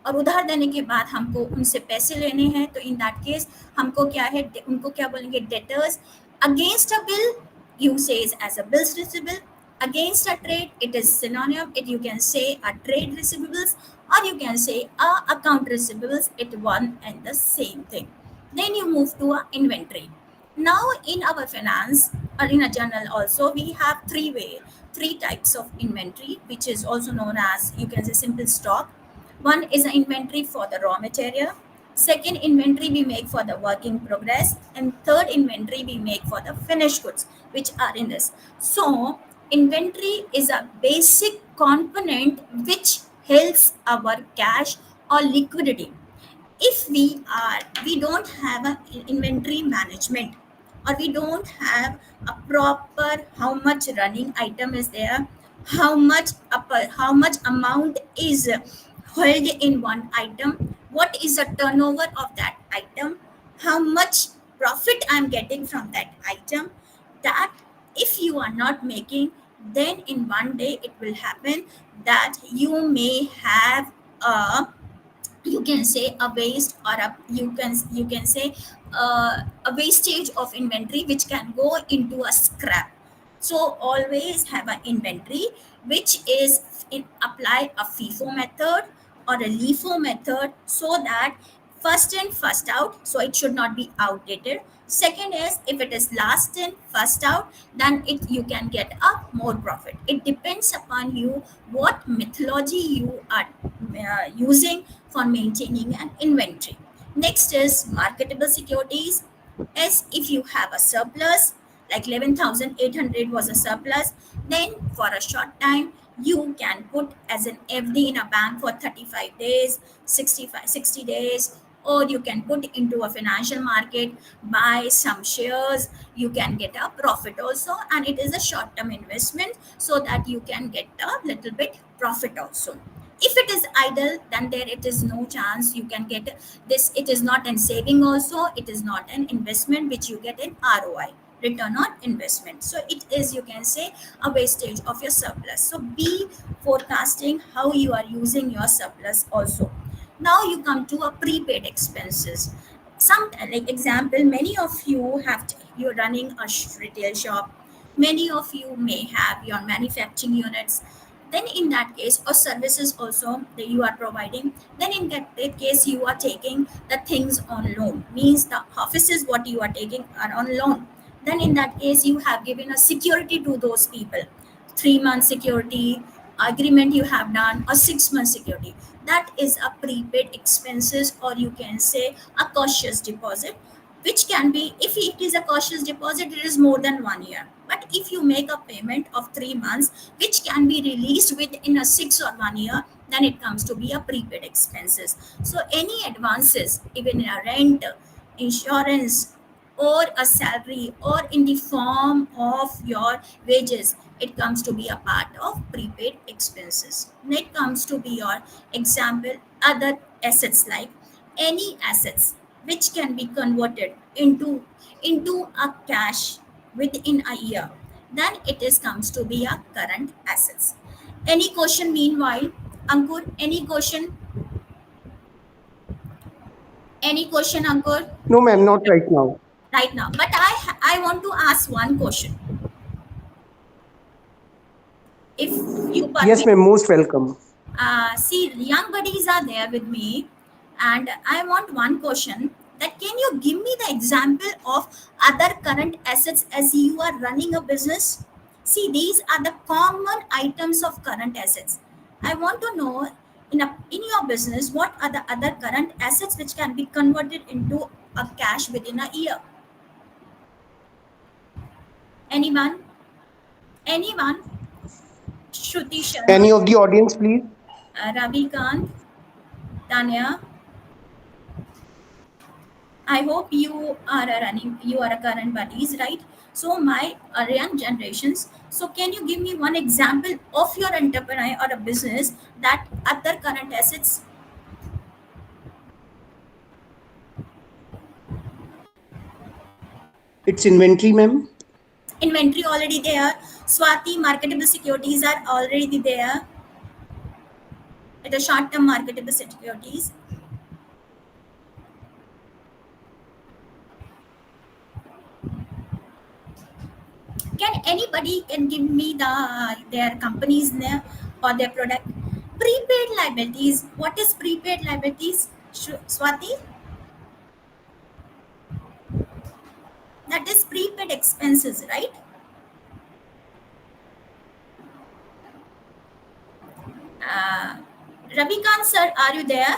और उधार देने के बाद हमको उनसे पैसे लेने हैं, तो इन दैट केस हमको क्या है, उनको क्या बोलेंगे, debtors. Against a bill you say is as a bills receivable. Against a trade it is synonym, it you can say a trade receivables, or you can say a account receivables, it one and the same thing. Then you move to a inventory. Now in our finance or in a journal also we have three types of inventory, which is also known as, you can say, simple stock. One is an inventory for the raw material, second inventory we make for the work in progress, and third inventory we make for the finished goods which are in this. So inventory is a basic component which helps our cash or liquidity. If we don't have a inventory management, or we don't have a proper how much running item is there, how much amount is held in one item, what is the turnover of that item, how much profit I'm getting from that item, that if you are not making, then in one day it will happen that you may have a, you can say a waste, or a, you can say a wastage of inventory which can go into a scrap. So always have an inventory which is apply a FIFO method or a LIFO method, so that first in first out, so it should not be outdated. Second is, if it is last in first out, then it you can get a more profit. It depends upon you what methodology you are using for maintaining an inventory. Next is marketable securities. As if you have a surplus, like 11,800 was a surplus, then for a short time you can put as an FD in a bank for 35 days, 60 days, or you can put into a financial market, buy some shares, you can get a profit also, and it is a short term investment, so that you can get a little bit profit also. If it is idle, then there it is no chance you can get this. It is not an saving also, it is not an investment which you get an ROI, return on investment. So it is, you can say, a wastage of your surplus. So be forecasting how you are using your surplus also. Now you come to a prepaid expenses. Some, like example, many of you have you're running a retail shop, many of you may have your manufacturing units, then in that case, or services also that you are providing, then in that case you are taking the things on loan, means the offices what you are taking are on loan. Then in that case you have given a security to those people, 3 month security agreement you have done, or 6 month security. That is a prepaid expenses, or you can say a cautious deposit, which can be, if it is a cautious deposit, it is more than 1 year. But if you make a payment of 3 months, which can be released within a 6 or 1 year, then it comes to be a prepaid expenses. So any advances, even a rent, insurance, or a salary, or in the form of your wages, it comes to be a part of prepaid expenses. Next comes to be your example, other assets, like any assets which can be converted into a cash within a year, then it is comes to be a current assets. Any question meanwhile, Ankur? Any question? Any question, Ankur? No, ma'am, not right now. Right now, but I want to ask one question, if you Yes, permit. ma'am, most welcome. See, young buddies are there with me, and I want one question, that can you give me the example of other current assets as you are running a business? See, these are the common items of current assets. I want to know, in your business, what are the other current assets which can be converted into a cash within a year? Anyone? Anyone? Shruti Sharma, Any of the audience, please? Ravi Kant, Tanya. I hope you are you are a current buddies, right? So my young generations. So can you give me one example of your entrepreneur or a business that other current assets? It's inventory, ma'am. Inventory already there. Swati, marketable securities are already there. It is short-term marketable securities. Can anybody can give me their company's name or their product? Prepaid liabilities. What is prepaid liabilities? Swati? That is prepaid expenses, right? uh, Ravikant sir, are you there?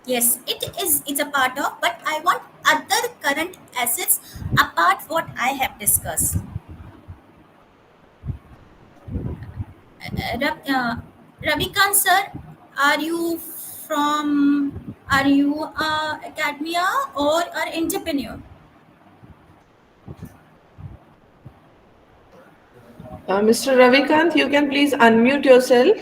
Yes, it is, it's a part of, but I want other current assets apart what I have discussed. Ravikant sir, are you are you academia or an entrepreneur? Mr. Ravikant, you can please unmute yourself.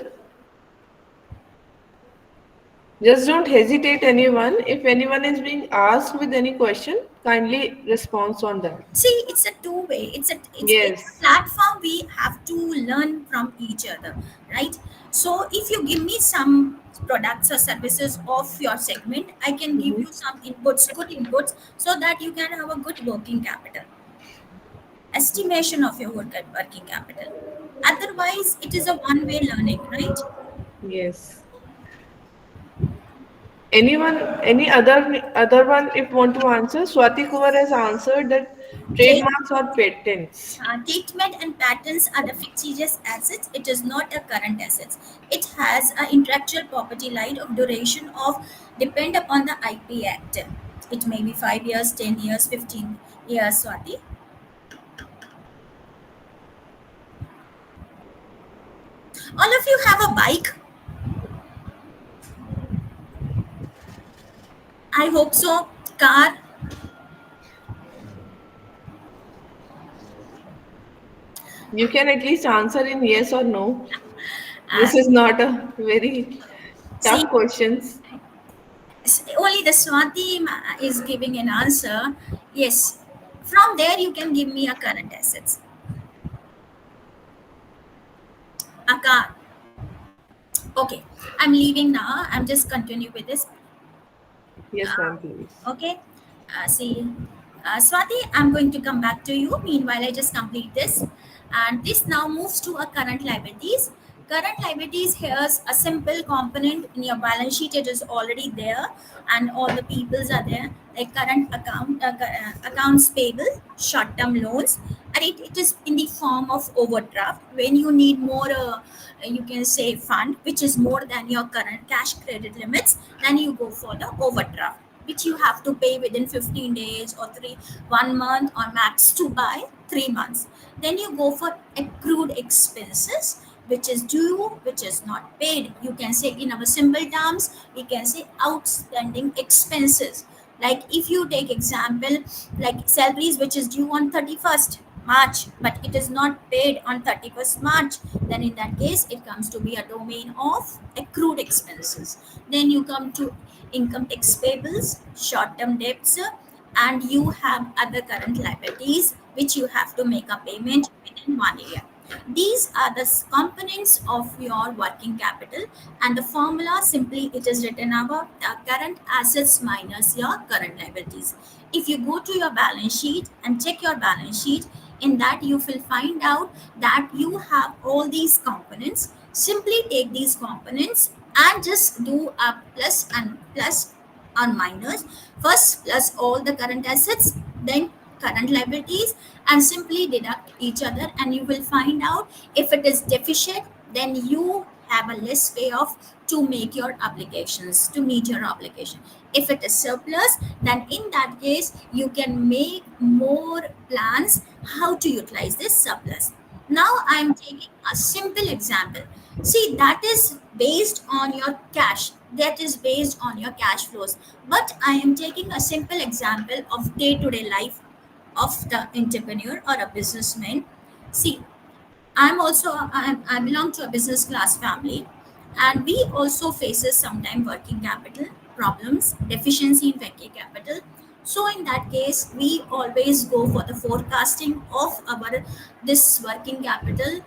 Just don't hesitate anyone. If anyone is being asked with any question, kindly respond on that. See, it's a two-way. It's a Yes. platform we have to learn from each other, right? So if you give me some products or services of your segment, I can give Mhm. you some inputs, good inputs, so that you can have a good working capital, estimation of your working capital. Otherwise, it is a one-way learning, right? Yes. Anyone, any other one, if want to answer? Swati Kumar has answered that Trade, trademarks or patents. Treatment and patents are the fictitious assets. It is not a current assets. It has an intellectual property right of duration of depend upon the IP Act. It may be 5 years, 10 years, 15 years. Swati, all of you have a bike. I hope so. Car. You can at least answer in yes or no. Uh, This is not a very see, tough questions. only the Swati is giving an answer. Yes. From there, you can give me a current assets. A car. Okay. I'm leaving now. I'm just continue with this. Yes, ma'am, please. Okay. See, Swati, I'm going to come back to you. Meanwhile, I just complete this. And this now moves to a current liabilities. Current liabilities, here's a simple component in your balance sheet. It is already there, and all the peoples are there, like current accounts payable, short-term loans, and it is in the form of overdraft. When you need more, you can say fund, which is more than your current cash credit limits, then you go for the overdraft, which you have to pay within 15 days or 1 month or max to buy 3 months. Then you go for accrued expenses, which is due, which is not paid. You can say in our simple terms, we can say outstanding expenses. Like if you take example, like salaries which is due on 31st March, but it is not paid on 31st March, then in that case it comes to be a domain of accrued expenses. Then you come to income tax payables, short term debts, and you have other current liabilities which you have to make a payment within 1 year. These are the components of your working capital, and the formula simply it is written about current assets minus your current liabilities. If you go to your balance sheet and check your balance sheet, in that you will find out that you have all these components. Simply take these components and just do a plus or minus. First plus all the current assets, then current liabilities, and simply deduct each other, and you will find out if it is deficient, then you have a less payoff to make your obligations, to meet your obligation. If it is surplus, then in that case you can make more plans how to utilize this surplus. Now I am taking a simple example. See, that is based on your cash, that is based on your cash flows, but I am taking a simple example of day to day life of the entrepreneur or a businessman. See, I belong to a business class family, and we also faces sometime working capital problems, deficiency in working capital. So in that case, we always go for the forecasting of our this working capital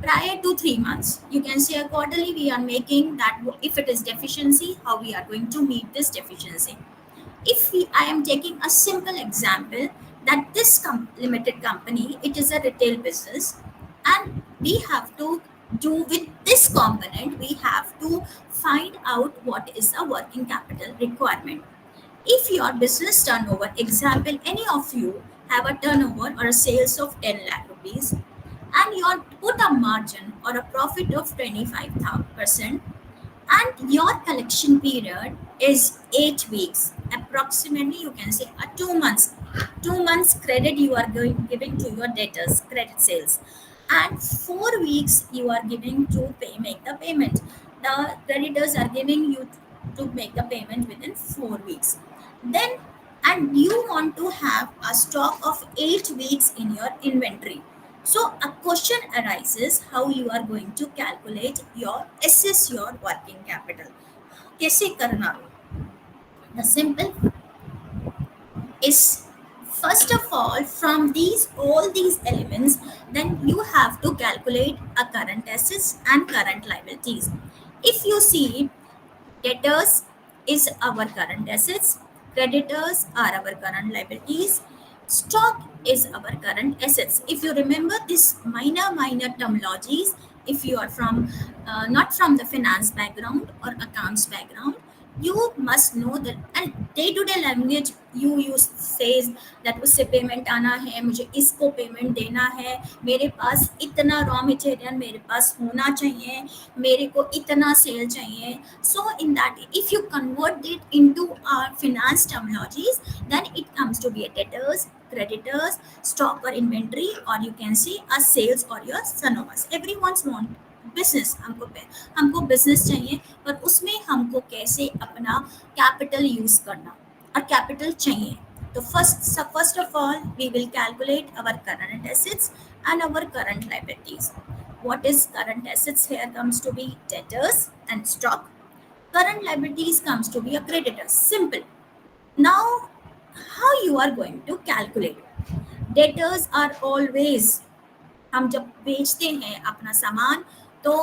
prior to 3 months. You can say a quarterly we are making that if it is deficiency, how we are going to meet this deficiency. If I am taking a simple example that this limited company, it is a retail business, and we have to do with this component, we have to find out what is the working capital requirement. If your business turnover, example, any of you have a turnover or a sales of 10 lakh rupees, and you are put a margin or a profit of 25%, and your collection period is 8 weeks, approximately you can say a 2 months. 2 months credit you are going giving to your debtors, credit sales. and 4 weeks you are giving to make the payment. The creditors are giving you to make the payment within 4 weeks. Then, and you want to have a stock of 8 weeks in your inventory. So a question arises how you are going to calculate your assess your working capital. कैसे करना? The simple is, first of all, from these all these elements, then you have to calculate a current assets and current liabilities. If you see, debtors is our current assets, creditors are our current liabilities, stock is our current assets. If you remember this minor terminologies, if you are from not from the finance background or accounts background, you must know that. And day to day language you use says that उससे payment आना है, मुझे इसको payment देना है, मेरे पास इतना raw material मेरे पास होना चाहिए, मेरे को इतना सेल चाहिए. So in that, if you convert it into our finance terminologies, then it comes to be a debtors, creditors, stock or inventory, or you can see a sales or your turnovers. Everyone's want business, हमको business चाहिए, पर उसमें हमको कैसे अपना capital use करना और capital चाहिए. तो first of all we will calculate our current assets and our current liabilities. What is current assets? Here comes to be debtors and stock. Current liabilities comes to be a creditors. Simple. Now, how you are going to calculate? Debtors are always, हम जब बेचते हैं अपना सामान तो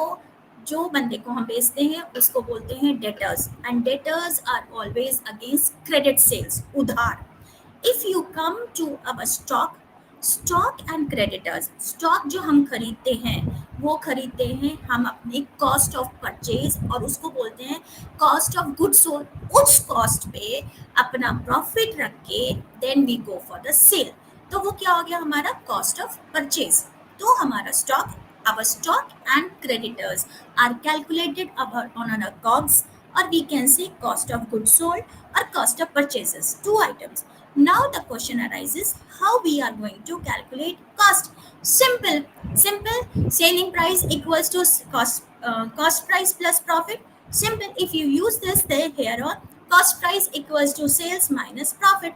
जो बंदे को हम बेचते हैं उसको बोलते हैं debtors, and debtors are always against credit sales, उधार. If you come to our stock and creditors, stock जो हम खरीदते हैं वो खरीदते हैं हम अपने कॉस्ट ऑफ परचेज, और उसको बोलते हैं कॉस्ट ऑफ गुड्स सोल्ड. उस कॉस्ट पे अपना प्रॉफिट रख के then we go for the sale. तो वो क्या हो गया हमारा कॉस्ट ऑफ परचेज. तो हमारा stock, our stock and creditors are calculated on our COGS, or we can say cost of goods sold or cost of purchases, two items. Now the question arises how we are going to calculate cost. Simple. Selling price equals to cost price plus profit. Simple. If you use this there here on, cost price equals to sales minus profit.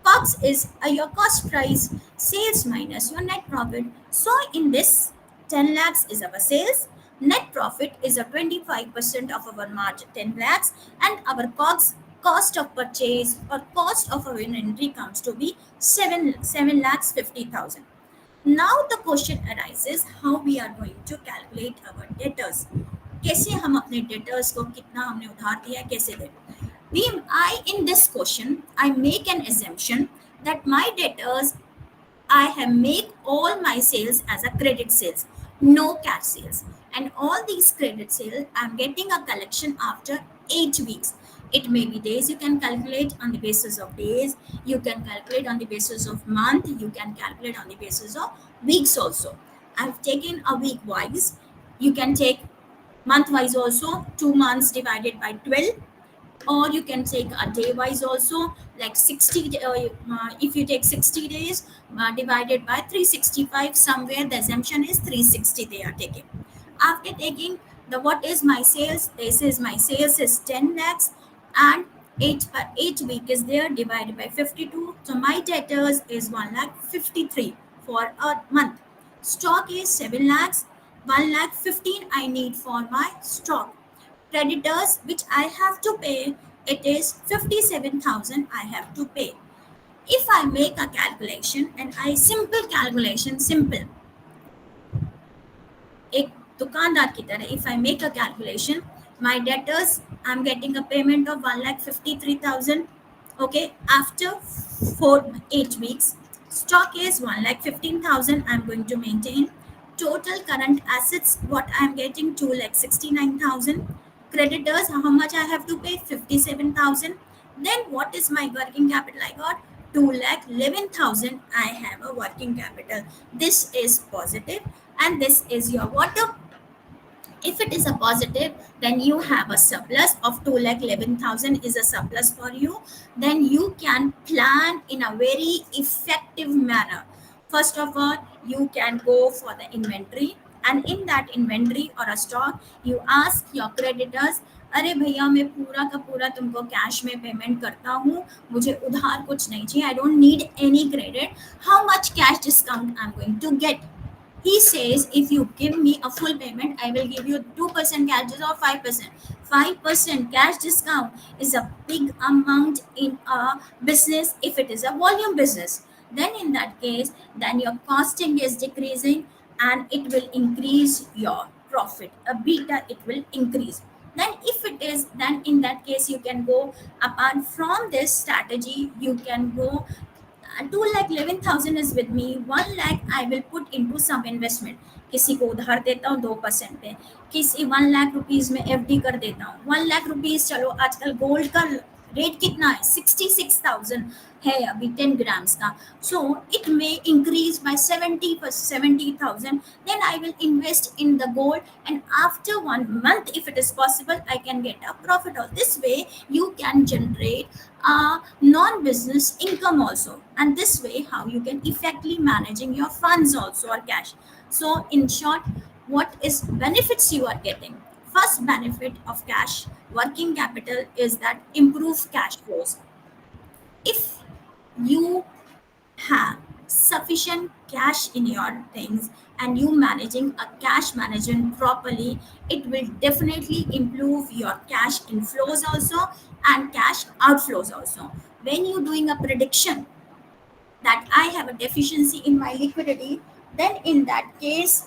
COGS is your cost price, sales minus your net profit. So in this, 10 lakhs is our sales, net profit is a 25% of our margin, 10 lakhs, and our COGS, cost of purchase or cost of our inventory comes to be 7 lakhs 50,000. Now the question arises how we are going to calculate our debtors. कैसे हम अपने debtors को कितना हमने उधार दिया कैसे दें. In this question, I make an assumption that my debtors, I have made all my sales as a credit sales, no cash sales, and all these credit sales I'm getting a collection after 8 weeks. It may be days, you can calculate on the basis of days, you can calculate on the basis of month, you can calculate on the basis of weeks also. I've taken a week wise, you can take month wise also, 2 months divided by 12, or you can take a day wise also, like 60 if you take 60 days divided by 365, somewhere the assumption is 360 they are taking. After taking the what is my sales, this is my sales is 10 lakhs, and 8 week is there divided by 52, so my debtors is 1 lakh 53 for a month. Stock is 7 lakhs, 1 lakh 15 I need for my stock. Creditors which I have to pay, it is 57,000 I have to pay. If I make a calculation, and I simple calculation, simple, एक दुकानदार की तरह, if I make a calculation, my debtors I'm getting a payment of 1,53,000. Okay, after 8 weeks, stock is 1,15,000 I'm going to maintain. Total current assets what I'm getting 2,69,000. Creditors, how much I have to pay? 57,000. Then what is my working capital I got? 2,11,000 I have a working capital. This is positive, and this is your water. If it is a positive, then you have a surplus of 2,11,000 is a surplus for you. Then you can plan in a very effective manner. First of all, you can go for the inventory, and in that inventory or a stock you ask your creditors, अरे भैया मैं पूरा का पूरा तुमको cash में payment करता हूँ, मुझे उधार कुछ नहीं चाहिए, I don't need any credit, how much cash discount I am going to get. He says, if you give me a full payment, I will give you 2% cash or 5%. 5% cash discount is a big amount in a business if it is a volume business. Then, in that case, then your costing is decreasing and it will increase your profit. A beta, it will increase. Then, if it is, then in that case, you can go apart from this strategy, you can go 2,11,000 is with me, 1 lakh I will put into some investment. किसी को उधार देता हूँ 2% पे, किसी 1 lakh rupees में FD कर देता हूँ. 1 लाख रुपीज, चलो आजकल गोल्ड का रेट कितना है, 66,000 है अभी 10 ग्राम्स का. So it may increase by 70,000. Then I will invest in the gold, and after 1 month, if it is possible, I can get a profit. Of this way, you can generate non-business income also, and this way how you can effectively managing your funds also or cash. So in short, what is benefits you are getting? First benefit of cash working capital is that improve cash flows. If you have sufficient cash in your things and you managing a cash management properly, it will definitely improve your cash inflows also and cash outflows also. When you doing a prediction that I have a deficiency in my liquidity, then in that case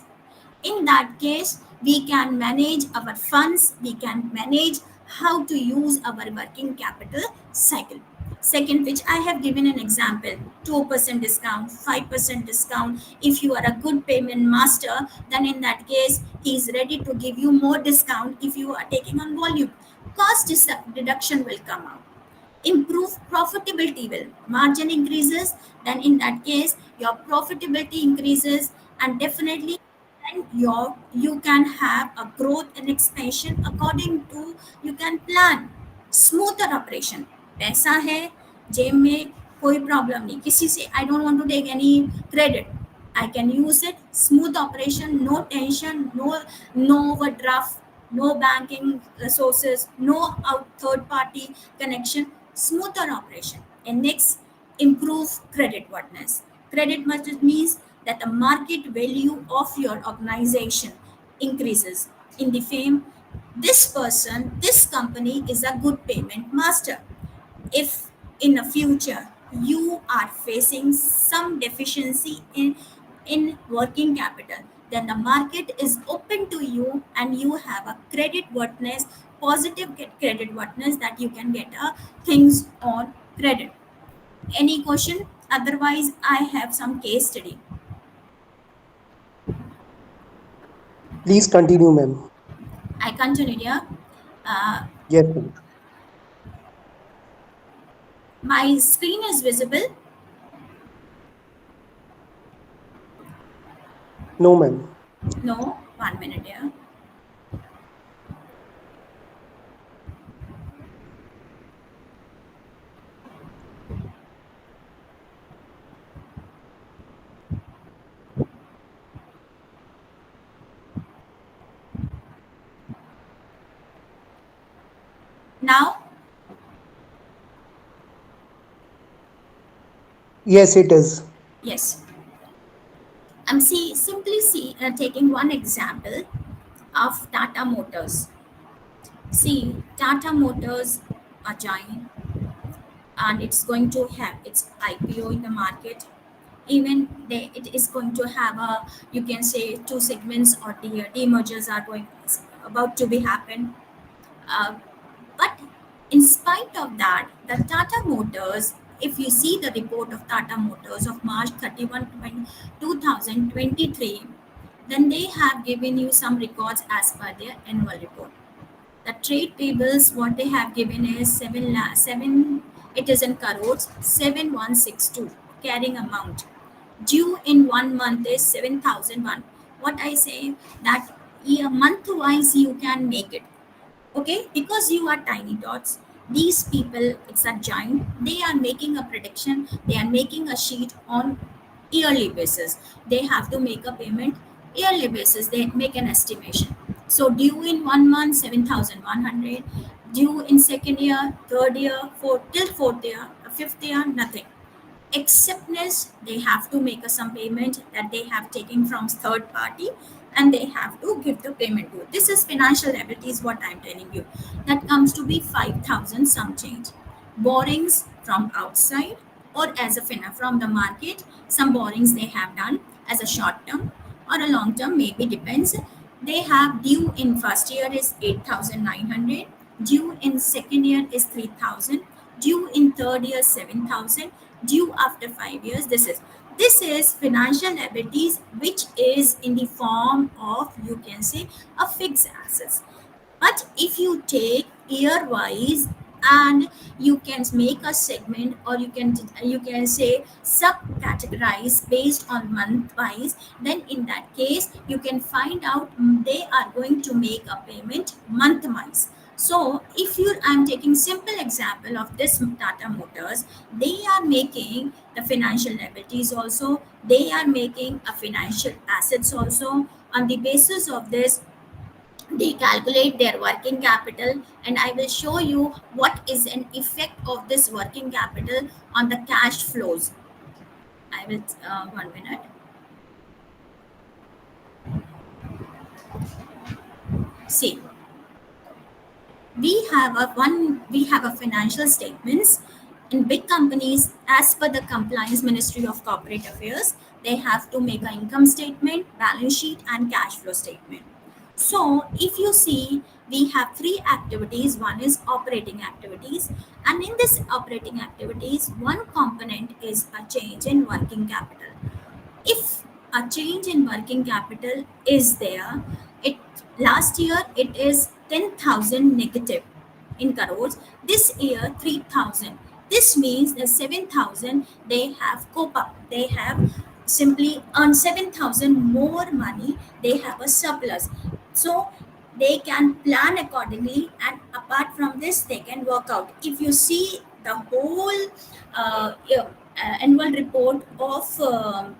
we can manage our funds, we can manage how to use our working capital cycle. Second, which I have given an example, 2% discount, 5% discount. If you are a good payment master, then in that case he is ready to give you more discount if you are taking on volume. Deduction will come out, improve profitability, will margin increases, then in that case your profitability increases, and definitely then you can have a growth and expansion according to, you can plan smoother operation. पैसा है जेब में, कोई problem नहीं, किसी से I don't want to take any credit, I can use it, smooth operation, no tension, no overdraft, no banking resources, no out third party connection, smoother operation. And next, improve credit worthiness. Credit worthiness means that the market value of your organization increases. In the fame, this person, this company is a good payment master. If in the future you are facing some deficiency in working capital, then the market is open to you and you have a credit worthiness, positive credit worthiness, that you can get things on credit. Any question? Otherwise I have some case study. Please continue, ma'am. I continue here. uh, Yes, ma'am. my screen is visible. No, ma'am. No, 1 minute here. Now, Yes, it is. yes, I'm taking one example of Tata Motors. See, Tata Motors are giant and it's going to have its IPO in the market. Even it is going to have a, you can say, two segments or the demergers are going about to be happen. Uh, but in spite of that, the Tata Motors, if you see the report of Tata Motors of March 31, 2023, then they have given you some records as per their annual report. The trade payables, what they have given is 7, it is in crores, 7162 carrying amount. Due in 1 month is 7,001. What I say that year month wise you can make it. Okay, because you are tiny dots, these people, it's a giant, they are making a prediction, they are making a sheet on yearly basis. They have to make a payment yearly basis. They make an estimation. So due in 1 month 7,100, due in second year, third year, fourth till fourth year, fifth year, nothing. Exceptness, they have to make a some payment that they have taken from third party, and they have to give the payment to. This is financial liabilities, what I'm telling you. That comes to be 5,000 some change. Borrowings from outside or as a from the market, some borrowings they have done as a short term or a long term, maybe depends. They have due in first year is 8,900, due in second year is 3,000, due in third year 7,000, due after 5 years. This is financial liabilities, which is in the form of, you can say, a fixed assets. But if you take year wise, and you can make a segment, or you can say subcategorize based on month wise, then in that case you can find out they are going to make a payment month wise. So if you I'm taking simple example of this Tata Motors, they are making the financial liabilities also, they are making a financial assets also. On the basis of this, they calculate their working capital, and I will show you what is an effect of this working capital on the cash flows. I will 1 minute. See, we have a financial statements in big companies. As per the compliance Ministry of Corporate Affairs, they have to make an income statement, balance sheet, and cash flow statement. So if you see, we have three activities. One is operating activities, and in this operating activities, one component is a change in working capital. If a change in working capital is there, it last year it is 10,000 negative in crores, this year 3,000. This means the 7,000 they have cope up, they have simply earned 7,000 more money, they have a surplus. So they can plan accordingly, and apart from this they can work out. If you see the whole annual report of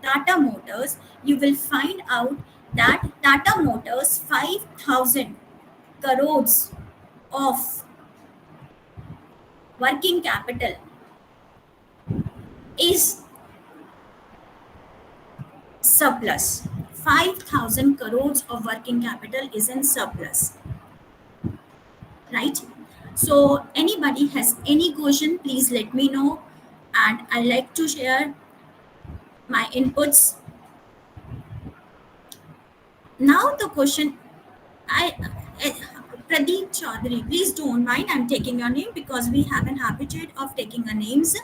Tata Motors, you will find out that Tata Motors 5,000 crores of working capital is surplus. 5,000 crores of working capital is in surplus, right? So anybody has any question, please let me know, and I like to share my inputs. Now the question, I Pradeep Chaudhary, please don't mind, I'm taking your name because we have an habit of taking our names.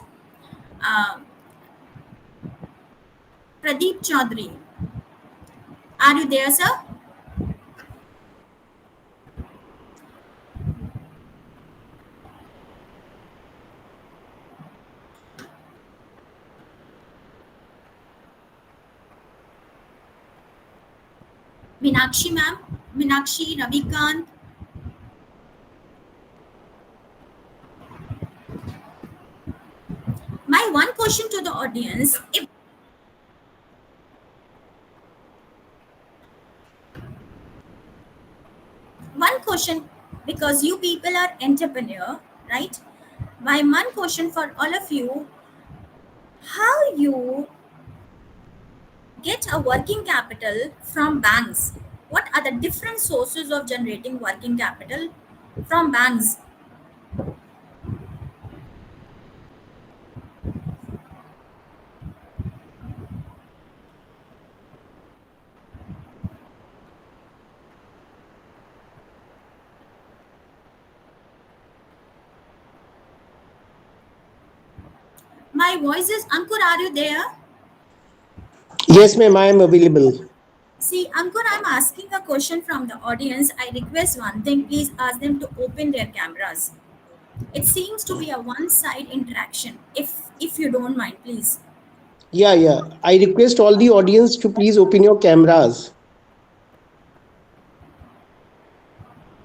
Uh, Pradeep Chaudhary, are you there, sir? Meenakshi ma'am, Meenakshi, Ravikant. My one question to the audience, if one question, because you people are entrepreneur, right? My one question for all of you, how you get a working capital from banks? What are the different sources of generating working capital from banks? My voice is Ankur, are you there? Yes, ma'am, I am available. See, Ankur, I'm asking a question from the audience. I request one thing, please ask them to open their cameras. It seems to be a one-side interaction. If you don't mind, please. Yeah, yeah. I request all the audience to please open your cameras.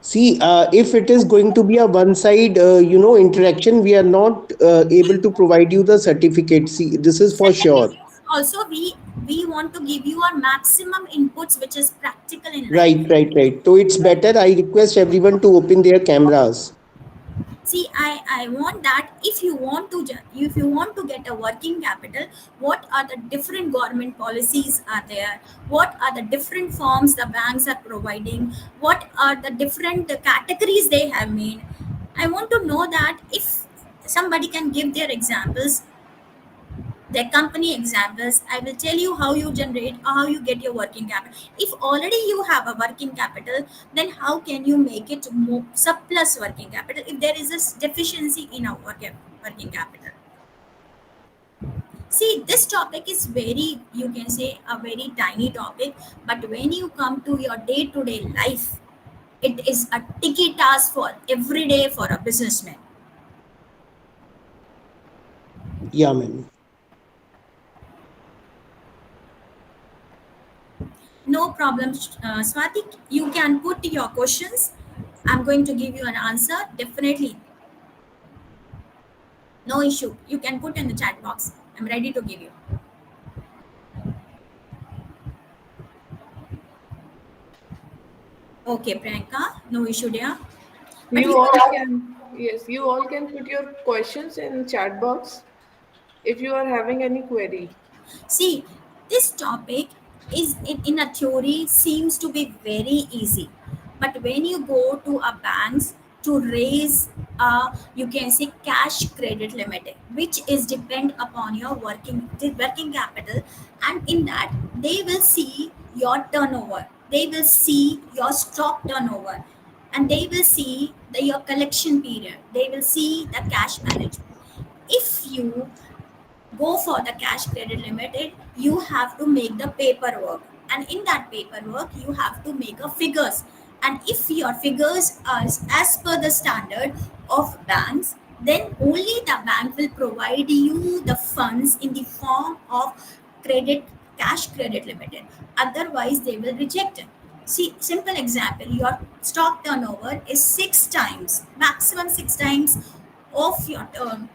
See, if it is going to be a one-side, interaction, we are not able to provide you the certificate. See, this is for sure. Certificates also we want to give you our maximum inputs which is practical in Right, life. right, right. So it's better. I request everyone to open their cameras. See, I want that if you want to if you want to get a working capital, what are the different government policies are there? What are the different forms the banks are providing? What are the different categories they have made? I want to know that if somebody can give their examples, their company examples. I will tell you how you generate or how you get your working capital. If already you have a working capital, then how can you make it more surplus working capital if there is a deficiency in our working capital? See, this topic is very, you can say, a very tiny topic, but when you come to your day-to-day life, it is a tricky task for every day for a businessman. Yeah, man. No problem, Swati. You can put your questions. I'm going to give you an answer. Definitely, no issue. You can put in the chat box. I'm ready to give you. Okay, Priyanka, no issue there. But You all can, yes, you all can put your questions in chat box if you are having any query. see, this topic is in a theory seems to be very easy, but when you go to a banks to raise a, you can say, cash credit limit, which is depend upon your working capital, and in that they will see your turnover, they will see your stock turnover, and they will see your collection period, they will see the cash management. If you go for the cash credit limited, you have to make the paperwork, and in that paperwork you have to make a figures, and if your figures are as per the standard of banks, then only the bank will provide you the funds in the form of credit, cash credit limited. Otherwise they will reject it. See, simple example, your stock turnover is 6 times, maximum 6 times of your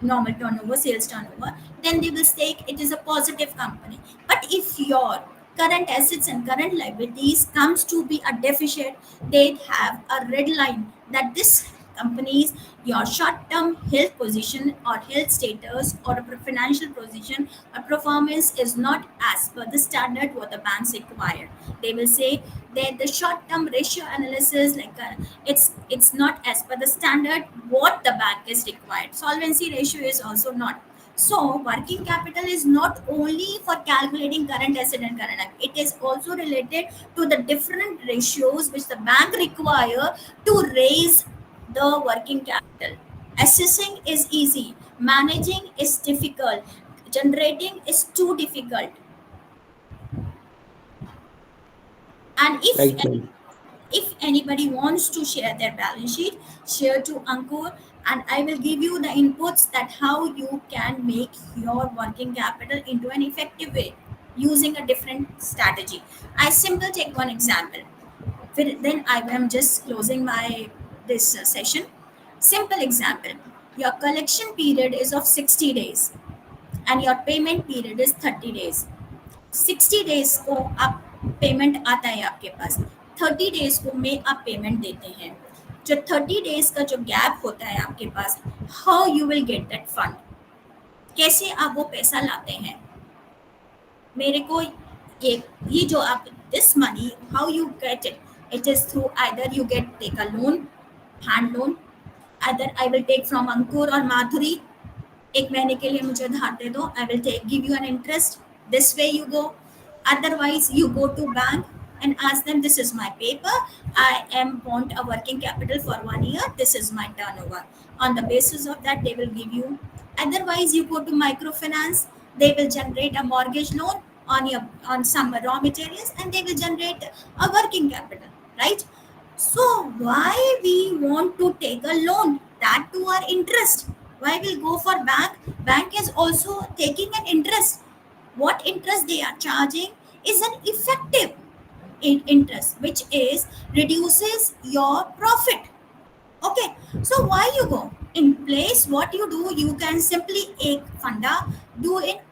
normal turnover, sales turnover, then they will say it is a positive company. But if your current assets and current liabilities comes to be a deficit, they have a red line that this company's, your short-term health position or health status or a financial position or performance is not as per the standard what the banks require. They will say that the short-term ratio analysis, like it's not as per the standard what the bank is required. Solvency ratio is also not. So, working capital is not only for calculating current asset and current liability, it is also related to the different ratios which the bank require to raise the working capital. Assessing is easy, managing is difficult, generating is too difficult. And Right, man. if anybody wants to share their balance sheet, share to Ankur, and I will give you the inputs that how you can make your working capital into an effective way using a different strategy. I simply take one example. Then I am just closing my this session. Simple example. Your collection period is of 60 days and your payment period is 30 days. 60 days को आप payment आता है आपके पास, 30 days को में आप payment देते हैं, जो 30 डेज का जो गैप होता है आपके पास, how you will get that fund, कैसे आप वो पैसा लाते हैं? मेरे को ये जो आप this money how you get it, it is through either you get take a loan, hand loan, either I will take from Ankur और माधुरी, 1 महीने के लिए मुझे उधार दे दो, I will take give you an interest, this way you go. Otherwise you go to bank and ask them, this is my paper, I am want a working capital for 1 year, this is my turnover. On the basis of that they will give you. Otherwise you go to microfinance, they will generate a mortgage loan on your on some raw materials and they will generate a working capital, right? So why we want to take a loan, that to our interest? Why we'll go for bank? Bank is also taking an interest. What interest they are charging is an effective interest which is reduces your profit. Okay, so why you go in place, what you do, you can simply एक funda do it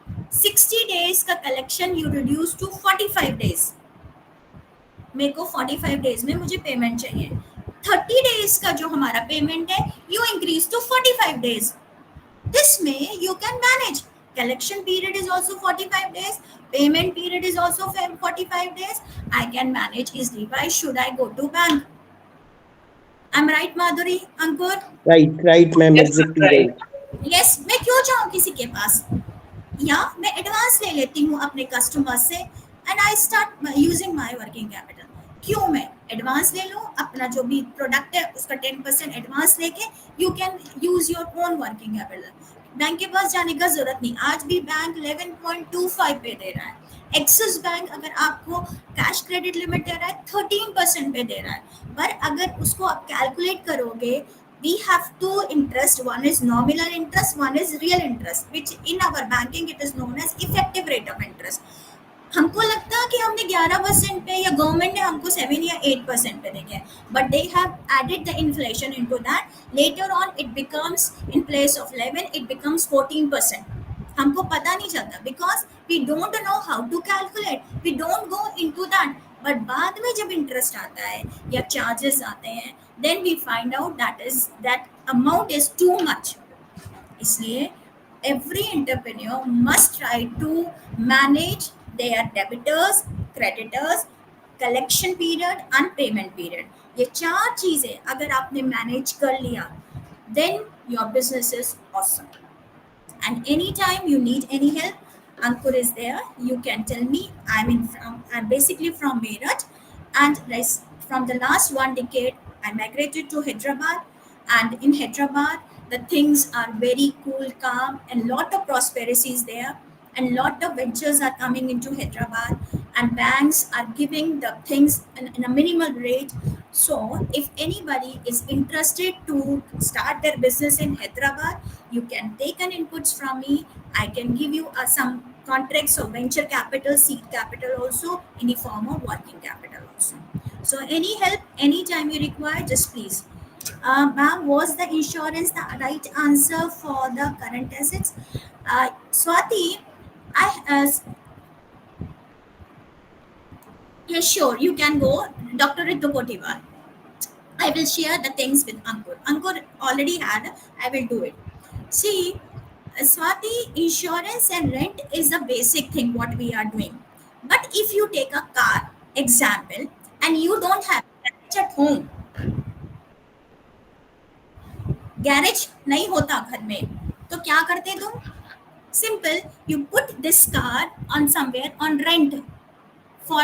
60 days का collection you reduce to 45 days, मेरे को 45 days में मुझे payment चाहिए, 30 days का जो हमारा पेमेंट है you increase to 45 days. This way you can manage. Collection period is also 45 days. Payment period is also 45 days. I can manage easily. Why should I go to bank? I'm right, Madhuri, Ankur? Right, ma'am, Yes, ma'am, exactly right. right. Yes, मैं क्यों जाऊँ किसी के पास, या मैं advance ले लेती हूँ अपने कस्टमर से and I start using my working capital. क्यों मैं एडवांस ले लूँ, अपना जो भी प्रोडक्ट है उसका 10% एडवांस लेके you can use your own working capital. Bank के पास जाने का जरूरत नहीं. आज भी बैंक 11.25 पे दे रहा है. एक्सिस बैंक अगर आपको कैश क्रेडिट लिमिट दे रहा है 13% पे दे रहा है. पर अगर उसको आप कैलकुलेट करोगे, we have two interest, one is nominal interest, one is real interest, which in our banking it is known as effective rate of interest. हमको लगता है कि हमने 11% पे या गवर्नमेंट ने हमको 7 या 8% पे देंगे, but they have added the inflation into that. Later on it becomes in place of 11 it becomes 14%. हमको पता नहीं चलता because we don't know how to calculate, we don't go into that. But बाद में जब इंटरेस्ट आता है या चार्जेस आते हैं, then we find out that amount is too much. इसलिए every entrepreneur must try to manage their debitors, creditors, collection period and payment period. ये चार चीजें अगर आपने मैनेज कर लिया, then your business is awesome. And anytime you need any help, Ankur is there. You can tell me. I'm basically from Meerut, and from the last 1 decade I migrated to Hyderabad. And in Hyderabad the things are very cool, calm, and lot of prosperity is there, and lot of ventures are coming into Hyderabad, and banks are giving the things in a minimal rate. So if anybody is interested to start their business in Hyderabad, you can take an inputs from me. I can give you some contracts of venture capital, seed capital also, in the form of working capital also. So any help anytime you require, just please. Ma'am, was the insurance the right answer for the current assets? Swati, I yes, sure, you can go, Dr. Ritu Kotiwal. I will share the things with Ankur. Ankur already had. I will do it. See, Swati, insurance and rent is the basic thing what we are doing. But if you take a car example and you don't have garage at home, garage नहीं होता घर में, तो क्या करते तुम? Simple, you put this car on somewhere on rent for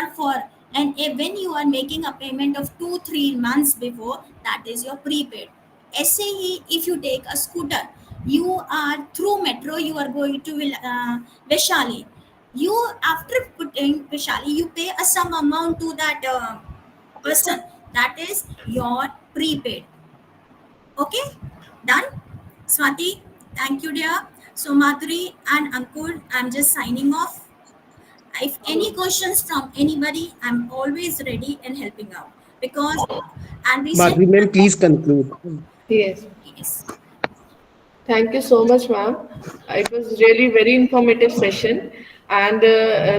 and when you are making a payment of 2-3 months before, that is your prepaid. ऐसे ही if you take a scooter, you are through metro, you are going to Vaishali, you after putting Vaishali you pay a some amount to that person, that is your prepaid. Okay, done. Swati, thank you dear. So Madhuri and Ankur, I'm just signing off. If any questions from anybody, I'm always ready and helping out, because and we said Madhuri ma'am, please conclude. Yes. yes. Thank you so much, ma'am. It was really very informative session, and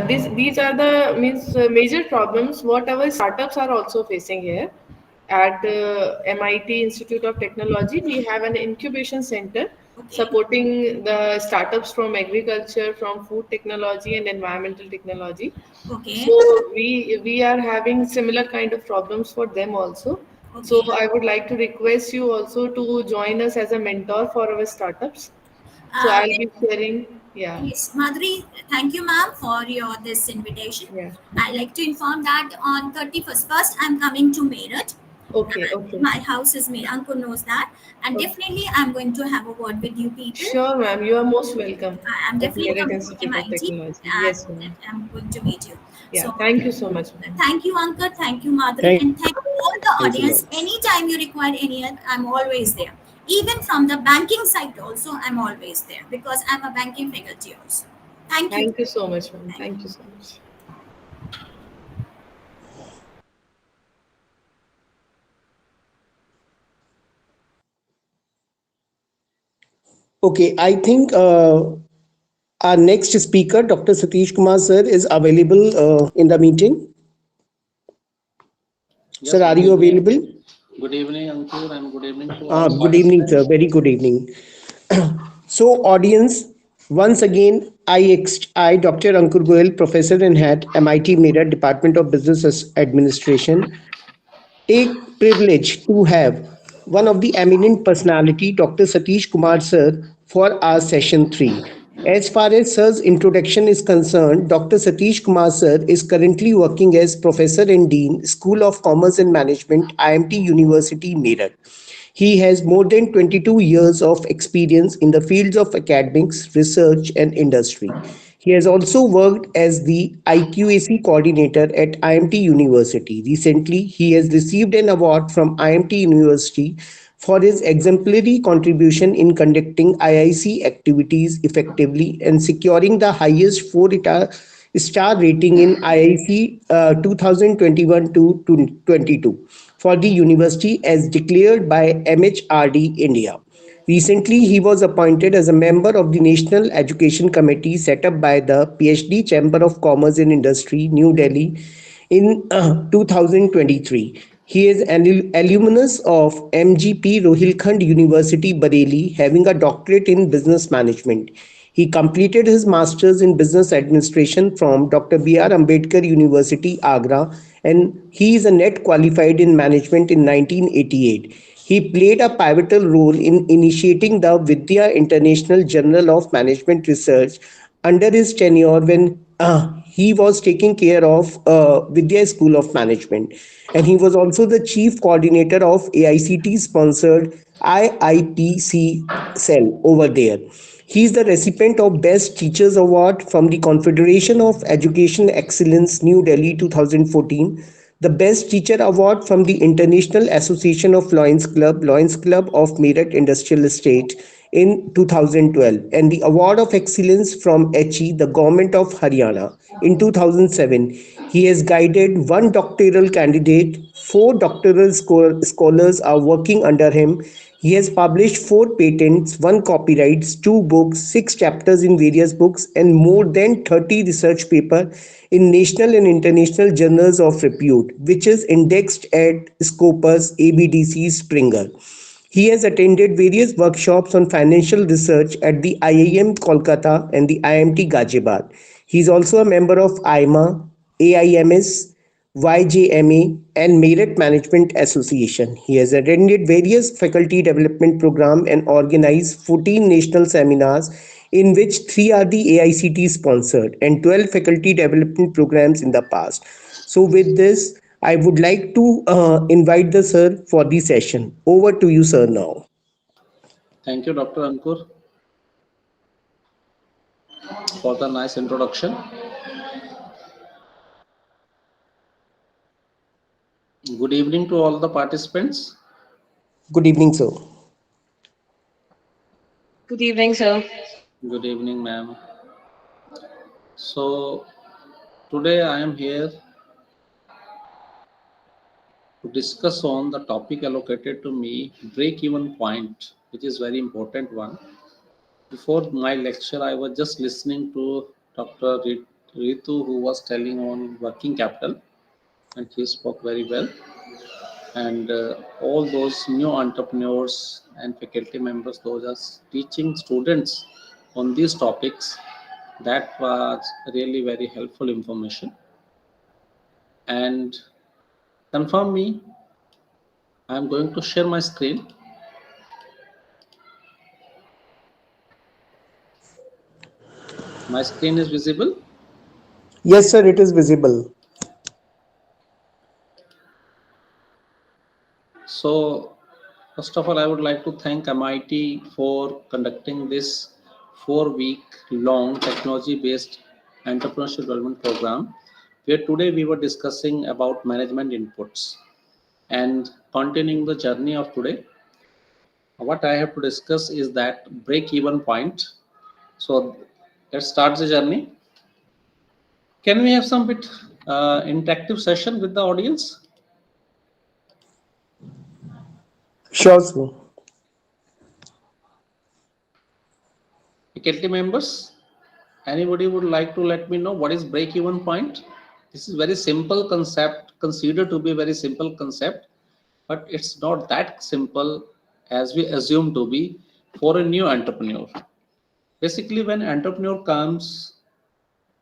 these are the means major problems what our startups are also facing here. At MIT Institute of Technology, we have an incubation center Okay, supporting the startups from agriculture, from food technology, and environmental technology. okay, So we are having similar kind of problems for them also. So okay. I would like to request you also to join us as a mentor for our startups. So uh, I'll be sharing. Yeah, yes, Madhuri, thank you ma'am for your this invitation. yeah. I like to inform that on 31st first I'm coming to Meerut. Okay, And okay, my house is Meerut, Uncle knows that, and okay. definitely I'm going to have a word with you people. Sure, ma'am. You are most welcome I'm at definitely Merit coming to Institute of MIT, Technology. and Yes, ma'am. I'm going to meet you. Yeah. So Thank you so much, ma'am. thank you, Uncle. Thank you, Madhuri. Thanks And a thank lot. all the audience. Anytime you require any help, I'm always there. Even from the banking side, also, I'm always there because I'm a banking faculty also. Thank you. Thank you so much, ma'am. Thank Thank you. you so much. Okay, I think Our next speaker, Dr. Satish Kumar sir, is available in the meeting. Yes, Sir, are good you evening. available? Good evening, Ankur, and good evening to all the Good evening, sir. participants. Very good evening. So, audience, once again, I, Dr. Ankur Goel, Professor and Head, MITmeerut, Department of Business Administration, take privilege to have one of the eminent personality, Dr. Satish Kumar sir, for our session 3. As far as sir's introduction is concerned, Dr. Satish Kumar sir is currently working as Professor and Dean, School of Commerce and Management, IMT University, Meerut. He has more than 22 years of experience in the fields of academics, research, and industry. He has also worked as the IQAC coordinator at IMT University. Recently, he has received an award from IMT University for his exemplary contribution in conducting IIC activities effectively and securing the highest four-star rating in IIC 2021 to 22 for the university as declared by MHRD India. Recently, he was appointed as a member of the National Education Committee set up by the PhD Chamber of Commerce and Industry, New Delhi, in 2023. He is an alumnus of MGP Rohilkhand University, Bareilly, having a doctorate in business management. He completed his master's in business administration from Dr. B.R. Ambedkar University, Agra, and he is a net qualified in management in 1988. He played a pivotal role in initiating the Vidya International Journal of Management Research under his tenure when he was taking care of Vidya School of Management. And he was also the chief coordinator of AICT sponsored IIPC cell over there. He is the recipient of Best Teachers Award from the Confederation of Education Excellence, New Delhi 2014, the Best Teacher Award from the International Association of Lions Club of Meerut Industrial Estate in 2012, and the Award of Excellence from HE, the Government of Haryana, in 2007. He has guided one doctoral candidate, four doctoral scholars are working under him. He has published four patents, one copyrights, two books, six chapters in various books, and more than 30 research papers in national and international journals of repute, which is indexed at Scopus, ABDC, Springer. He has attended various workshops on financial research at the IIM Kolkata and the IMT Ghaziabad. He is also a member of IMA, AIMS, YJMA, and Merit Management Association. He has attended various faculty development programs and organized 14 national seminars, in which 3 are the AICT sponsored and 12 faculty development programs in the past. So, with this, I would like to invite the sir for the session. Over to you, sir, now. Thank you, Dr. Ankur, for the nice introduction. Good evening to all the participants. Good evening, sir. Good evening, sir. Good evening, ma'am. So, today I am here to discuss on the topic allocated to me, break-even point, which is very important one. Before my lecture, I was just listening to Dr. Ritu, who was telling on working capital, and he spoke very well. And all those new entrepreneurs and faculty members, those are teaching students on these topics. That was really very helpful information. And confirm me, I'm going to share my screen. My screen is visible. Yes, sir, it is visible. So, first of all, I would like to thank MIT for conducting this 4-week long technology based entrepreneurship development program, where today we were discussing about management inputs. And continuing the journey of today, what I have to discuss is that break even point. So, let's start the journey. Can we have some bit interactive session with the audience? Sure, sir. Faculty members? Anybody would like to let me know what is break even point? This is very simple concept, considered to be a very simple concept, but it's not that simple as we assume to be for a new entrepreneur. Basically, when entrepreneur comes,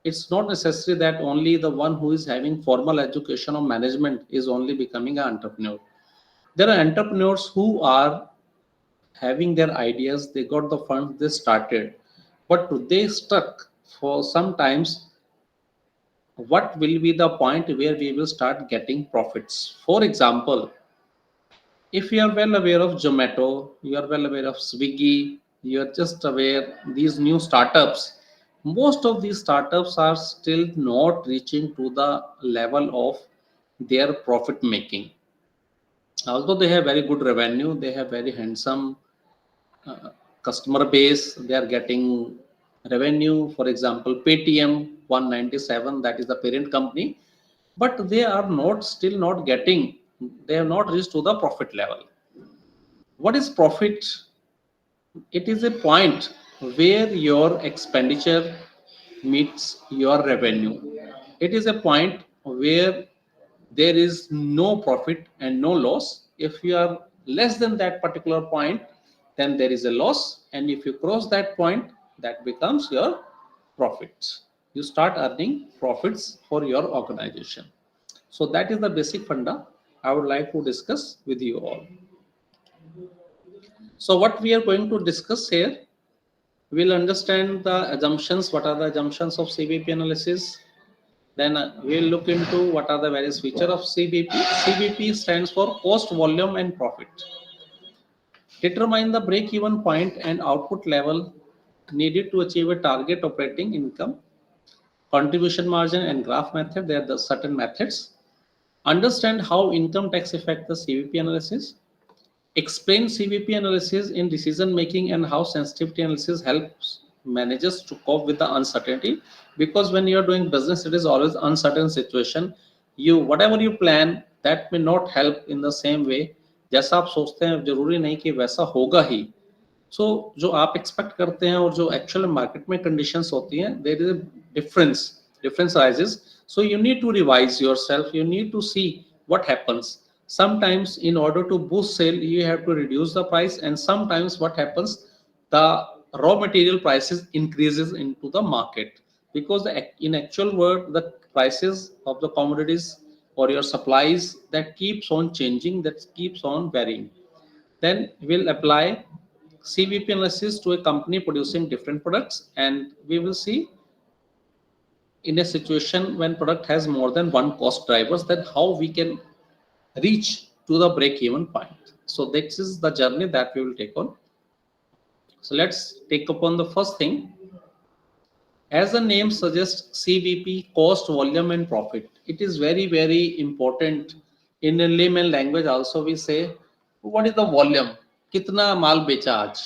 it's not necessary that only the one who is having formal education or management is only becoming an entrepreneur. There are entrepreneurs who are having their ideas, they got the funds, they started, but they stuck for sometimes. What will be the point where we will start getting profits? For example, if you are well aware of Zomato, you are well aware of Swiggy, you are just aware these new startups, most of these startups are still not reaching to the level of their profit making. Although they have very good revenue, they have very handsome uh, customer base, they are getting revenue. For example, Paytm 197, that is the parent company, but they are not still not getting, they have not reached to the profit level. What is profit? It is a point where your expenditure meets your revenue. It is a point where there is no profit and no loss. If you are less than that particular point, then there is a loss. And if you cross that point, that becomes your profits. You start earning profits for your organization. So that is the basic funda I would like to discuss with you all. So what we are going to discuss here, we'll understand the assumptions, what are the assumptions of CBP analysis. Then we'll look into what are the various features of CBP. CBP stands for cost, volume, and profit. Determine the break-even point and output level needed to achieve a target operating income. Contribution margin and graph method, they are the certain methods. Understand how income tax affect the CBP analysis. Explain CVP analysis in decision making and how sensitivity analysis helps managers to cope with the uncertainty. Because when you are doing business, it is always uncertain situation. You whatever you plan, that may not help in the same way. जैसा आप सोचते हैं जरूरी नहीं कि वैसा होगा ही. सो जो आप एक्सपेक्ट करते हैं और जो एक्चुअल मार्केट में कंडीशंस होती हैं, there is a difference arises. So you need to revise yourself, you need to see what happens. Sometimes in order to boost sale, you have to reduce the price, and sometimes what happens, the raw material prices increases into the market, because in actual world the prices of the commodities or your supplies, that keeps on changing, that keeps on varying. Then we'll apply CVP analysis to a company producing different products, and we will see in a situation when product has more than one cost drivers, then how we can reach to the break even point. So this is the journey that we will take on. So let's take upon the first thing. As the name suggests, CVP, cost, volume, and profit. It is very, very important. In a layman language also we say, what is the volume? कितना माल बेचा आज?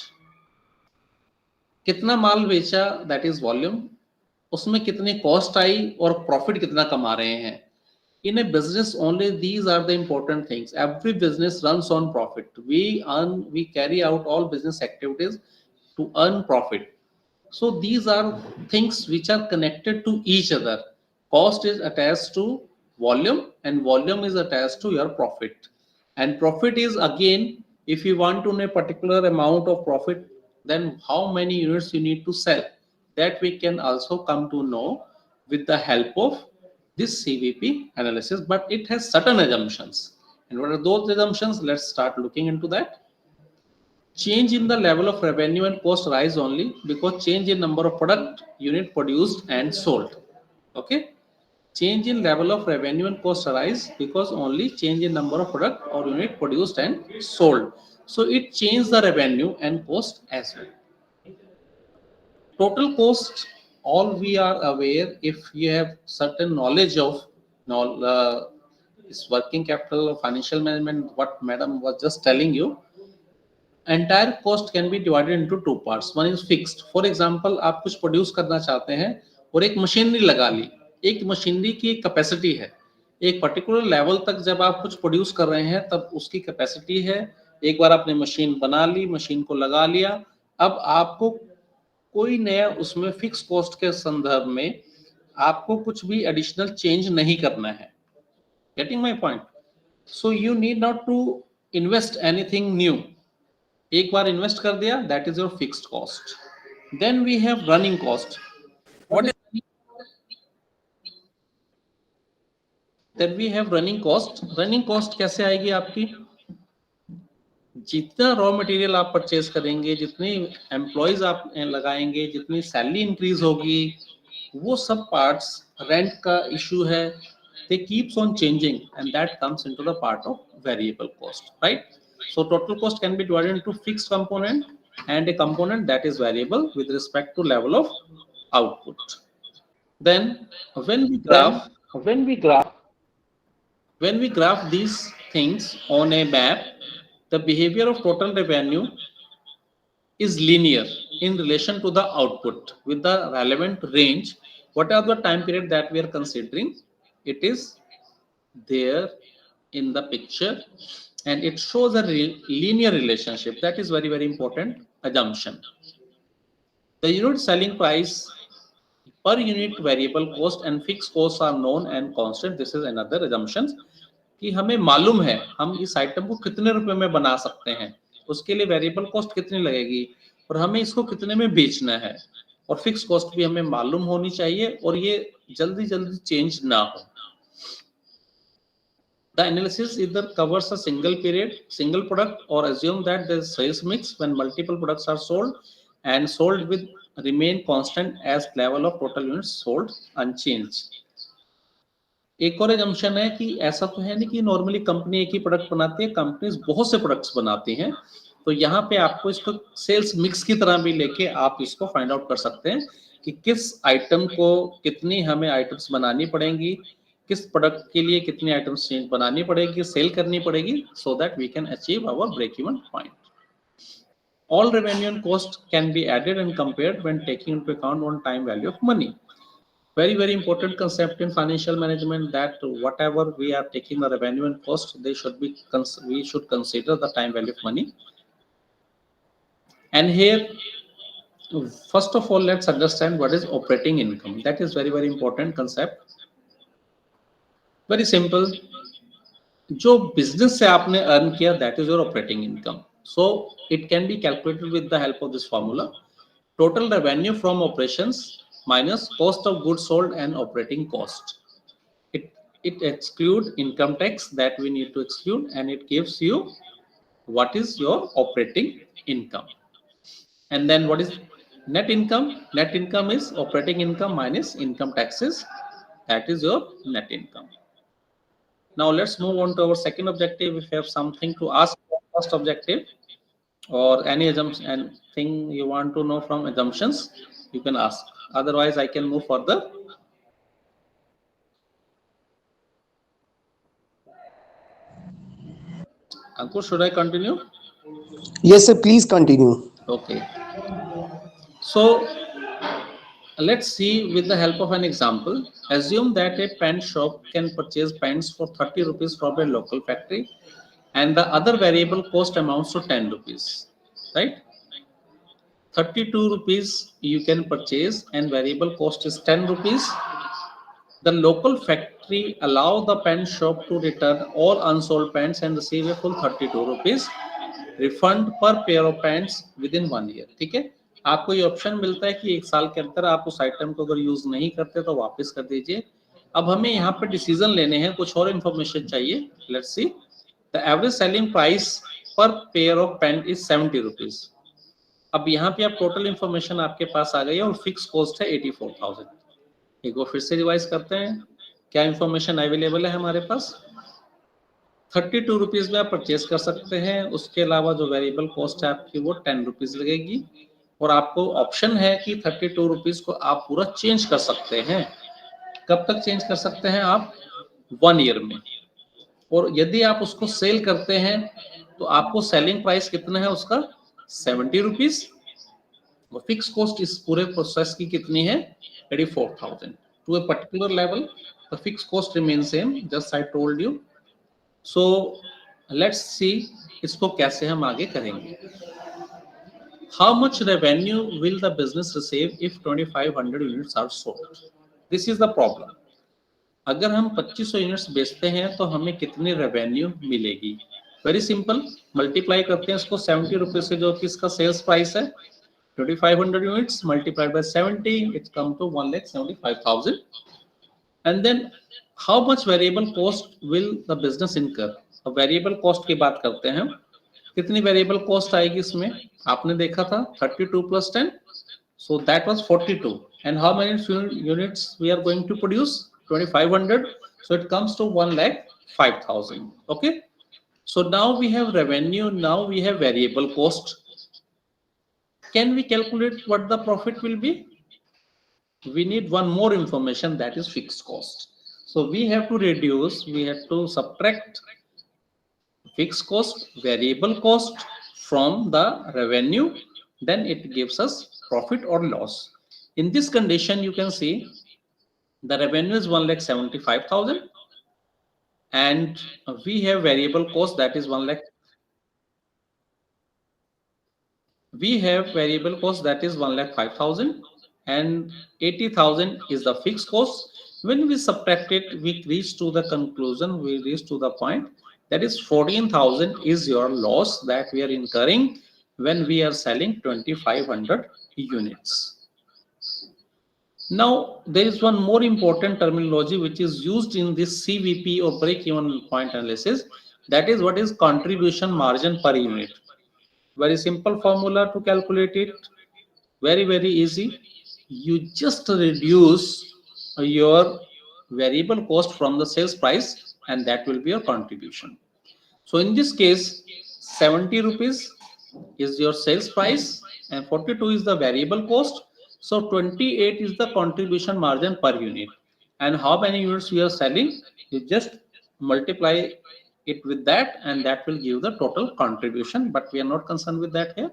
कितना माल बेचा, that is volume. उसमें कितनी cost आई और profit कितना कमा रहे हैं. In a business only these are the important things. Every business runs on profit. We carry out all business activities to earn profit. So these are things which are connected to each other. Cost is attached to volume, and volume is attached to your profit. And profit is, again, if you want to know a particular amount of profit, then how many units you need to sell. That we can also come to know with the help of this CVP analysis, but it has certain assumptions. And what are those assumptions? Let's start looking into that. Change in the level of revenue and cost rise only because change in number of product unit produced and sold. Okay. Change in level of revenue and cost arise because only change in number of product or unit produced and sold. So it changed the revenue and cost as well. Total cost, all we are aware, if you have certain knowledge of this working capital or financial management, what madam was just telling you, entire cost can be divided into two parts. One is fixed. For example, आप कुछ produce करना चाहते हैं और एक machinery लगा ली. एक machinery की कैपेसिटी है, एक पर्टिकुलर लेवल तक जब आप कुछ प्रोड्यूस कर रहे हैं तब उसकी कैपेसिटी है. एक बार आपने मशीन बना ली, मशीन को लगा लिया, अब आपको कोई नया उसमें फिक्स कॉस्ट के संदर्भ में आपको कुछ भी एडिशनल चेंज नहीं करना है. Getting my point? So you need not to invest anything new. एक बार इन्वेस्ट कर दिया, that is your fixed cost. Then we have running cost. What is then we have running cost. Running cost कैसे आएगी आपकी? जितना raw material आप purchase करेंगे, जितने एम्प्लॉयज आप लगाएंगे, जितनी सैलरी इंक्रीज होगी, वो सब पार्ट्स, रेंट का इशू है, they keeps on changing and that comes into the part of variable cost, right? So total cost can be divided into fixed component and a component that is variable with respect to level of output. Then when we graph when we graph these things on a map, the behavior of total revenue is linear in relation to the output with the relevant range. Whatever the time period that we are considering, it is there in the picture, and it shows a linear relationship. That is very important assumption. The unit selling price, per unit variable cost and fixed costs are known and constant. This is another assumption कि हमें मालूम है हम इस item को कितने रुपए में बना सकते हैं, उसके लिए वेरिएबल कॉस्ट कितनी लगेगी और हमें इसको कितने में बेचना है, और फिक्स कॉस्ट भी हमें मालूम होनी चाहिए और ये जल्दी चेंज ना हो. The analysis either covers a single period, single product, or assume that the sales mix when multiple products are sold and sold with remain constant as level of total units sold unchanged. एक और assumption है कि ऐसा तो है नहीं कि normally company एक ही प्रोडक्ट बनाती है, कंपनीज बहुत से प्रोडक्ट्स बनाती हैं. तो यहाँ पे आपको इसको सेल्स मिक्स की तरह भी लेके आप इसको फाइंड आउट कर सकते हैं कि किस आइटम को कितनी हमें आइटम्स बनानी पड़ेंगी, किस प्रोडक्ट के लिए कितनी आइटम्स बनानी पड़ेगी, सेल करनी पड़ेगी, so that we can achieve our break even point. All revenue and cost can be added and compared when taking into account one time value of money. Very important concept in financial management that whatever we are taking the revenue and cost, we should consider the time value of money. And here, first of all, let's understand what is operating income. That is very important concept. Very simple. जो business से आपने earn किया, that is your operating income. So it can be calculated with the help of this formula. Total revenue from operations minus cost of goods sold and operating cost. It exclude income tax that we need to exclude, and it gives you what is your operating income. And then what is net income? Net income is operating income minus income taxes. That is your net income. Now let's move on to our second objective. If you have something to ask first objective or any assumption, anything you want to know from assumptions, you can ask. Otherwise, I can move further. Ankur, should I continue? Yes, sir. Please continue. Okay. So let's see with the help of an example. Assume that a pen shop can purchase pens for 30 rupees from a local factory, and the other variable cost amounts to 10 rupees, right? 32 rupees you can purchase and variable cost is 10 rupees. The local factory allow the pen shop to return all unsold pens and receive a full 32 rupees refund per pair of pens within 1 year. ठीक है, आपको ये option मिलता है कि 1 साल के अंदर आप उस आइटम को अगर यूज नहीं करते तो वापस कर दीजिए. अब हमें यहाँ पे डिसीजन लेने हैं, कुछ और इन्फॉर्मेशन चाहिए. Let's see. The average selling price per pair of pen is 70 rupees. अब यहाँ पे आप टोटल इंफॉर्मेशन आपके पास आ गई है और फिक्स कॉस्ट है 84,000. एक बार फिर से रिवाइज करते हैं क्या इंफॉर्मेशन अवेलेबल है हमारे पास. 32 रुपीज में आप परचेज कर सकते हैं. उसके अलावा जो वेरिएबल कॉस्ट है आपकी वो 10 रुपीज लगेगी, और आपको ऑप्शन है कि 32 रुपीज को आप पूरा चेंज कर सकते हैं. कब तक चेंज कर सकते हैं आप? 1 ईयर में. और यदि आप उसको सेल करते हैं तो आपको सेलिंग प्राइस कितना है उसका? 70 रुपीज. और फिक्स कॉस्ट इस पूरे प्रोसेस की कितनी है? 84,000. To a particular level the fix cost remain same, just I told you. So let's see इसको कैसे हम आगे करेंगे. How much revenue will the business receive if 2500 units are sold? This is the problem. अगर हम 2500 units बेचते हैं तो हमें कितनी रेवेन्यू मिलेगी? वेरी सिंपल, मल्टीप्लाई करते हैं इसको 70 रुपए से, जो कि इसका सेल्स प्राइस है. 2500 units multiplied by 70, it comes to 1,75,000. And then how much variable cost will the business incur? अब वेरिएबल कॉस्ट की बात करते हैं. कितनी वेरिएबल कॉस्ट आएगी इसमें? आपने देखा था 32 plus 10, so that was 42. And how many units we are going to produce? 2500, so it comes to 1,05,000. Okay, so now we have revenue, now we have variable cost. Can we calculate what the profit will be? We need one more information, that is fixed cost. So we have to subtract fixed cost, variable cost from the revenue, then it gives us profit or loss. In this condition, you can see the revenue is 1,75,000 and we have variable cost, that is 1 lakh. We have variable cost, that is 1,05,000, and 80,000 is the fixed cost. When we subtract it, we reach to the conclusion, we reach to the point, that is 14,000 is your loss that we are incurring when we are selling 2,500 units. Now, there is one more important terminology which is used in this CVP or break-even point analysis. That is, what is contribution margin per unit. Very simple formula to calculate it. Very easy. You just reduce your variable cost from the sales price, and that will be your contribution. So in this case, 70 rupees is your sales price and 42 is the variable cost. So 28 is the contribution margin per unit. And how many units we are selling? You just multiply it with that, and that will give the total contribution. But we are not concerned with that here.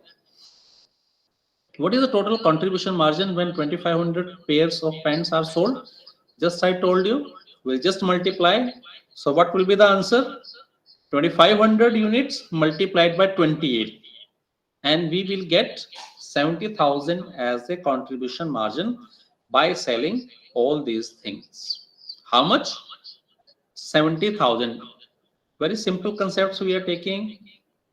What is the total contribution margin when 2,500 pairs of pants are sold? Just I told you, we'll just multiply. So what will be the answer? 2,500 units multiplied by 28, and we will get 70,000 as a contribution margin by selling all these things. How much? 70,000. Very simple concepts we are taking.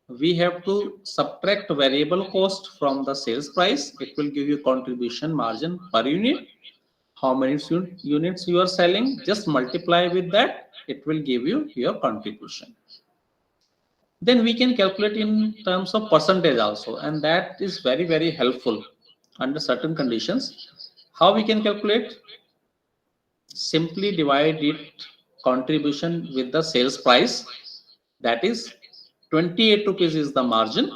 We have to subtract variable cost from the sales price. It will give you contribution margin per unit. How many units you are selling, just multiply with that, it will give you your contribution. Then we can calculate in terms of percentage also, and that is very helpful under certain conditions. How we can calculate? Simply divide it contribution with the sales price, that is 28 rupees is the margin,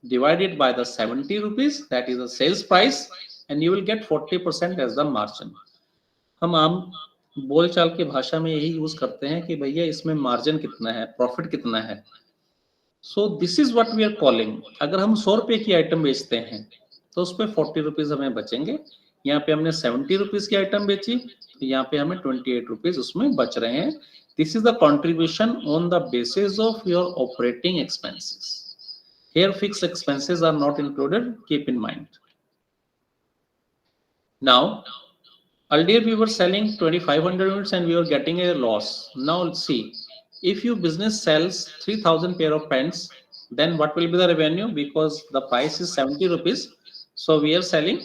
divided by the 70 rupees, that is the sales price, and you will get 40% as the margin. हम आम बोलचाल की भाषा में यही use करते हैं कि भैया इसमें मार्जिन कितना है, प्रॉफिट कितना है. So this is what we are calling. अगर हम 100 रुपए की आइटम बेचते हैं तो उस पर 40 रुपीज हमें बचेंगे. यहाँ पे हमने 70 रुपीज की आइटम बेची, तो यहाँ पे हमें 28 रुपीज उसमें बच रहे हैं. This is the contribution on the basis of your operating expenses. Here fixed expenses are not included, keep in mind. Now, earlier we were selling 2,500 units and we were getting a loss. Now let's see, if your business sells 3,000 pair of pants, then what will be the revenue? Because the price is 70 rupees, so we are selling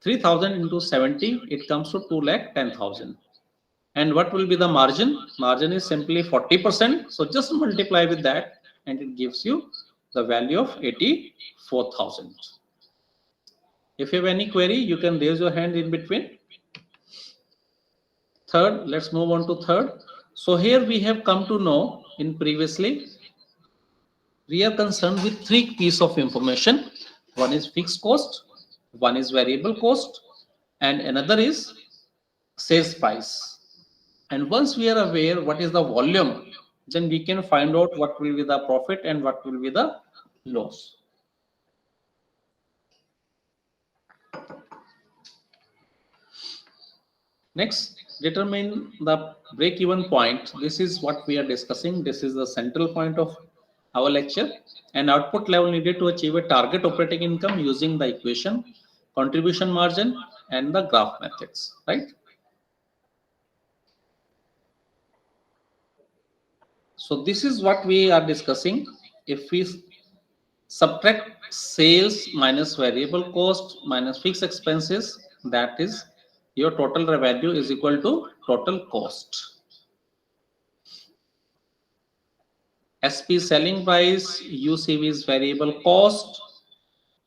3,000 into 70, it comes to 2,10,000. And what will be the margin? Margin is simply 40%, so just multiply with that and it gives you the value of 84,000. If you have any query, you can raise your hand in between. Third, let's move on to third. So here we have come to know in previously, we are concerned with three pieces of information. One is fixed cost, one is variable cost, and another is sales price. And once we are aware what is the volume, then we can find out what will be the profit and what will be the loss. Next, determine the break-even point. This is what we are discussing. This is the central point of our lecture, and output level needed to achieve a target operating income using the equation, contribution margin, and the graph methods, right? So this is what we are discussing. If we subtract sales minus variable cost minus fixed expenses, that is your total revenue is equal to total cost. SP selling price, UCV is variable cost,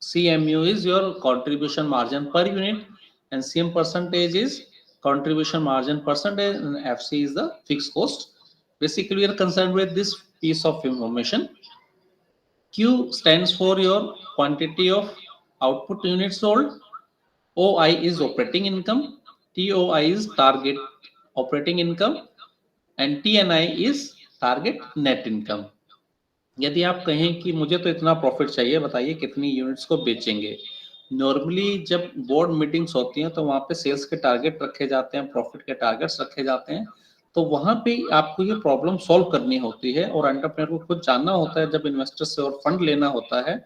CMU is your contribution margin per unit, and CM percentage is contribution margin percentage, and FC is the fixed cost. Basically, we are concerned with this piece of information. Q stands for your quantity of output units sold. OI is operating income. TOI is target operating income, and TNI is target net income. यदि आप कहें कि मुझे तो इतना profit चाहिए, बताइए कितनी यूनिट्स को बेचेंगे। नॉर्मली जब बोर्ड मीटिंग्स होती हैं तो वहाँ पे सेल्स के टारगेट रखे जाते हैं, प्रॉफिट के टारगेट्स रखे जाते हैं, तो वहाँ पे आपको ये प्रॉब्लम सॉल्व करनी होती है और एंटरप्रेन्योर को खुद जानना होता है जब इन्वेस्टर से और फंड लेना होता है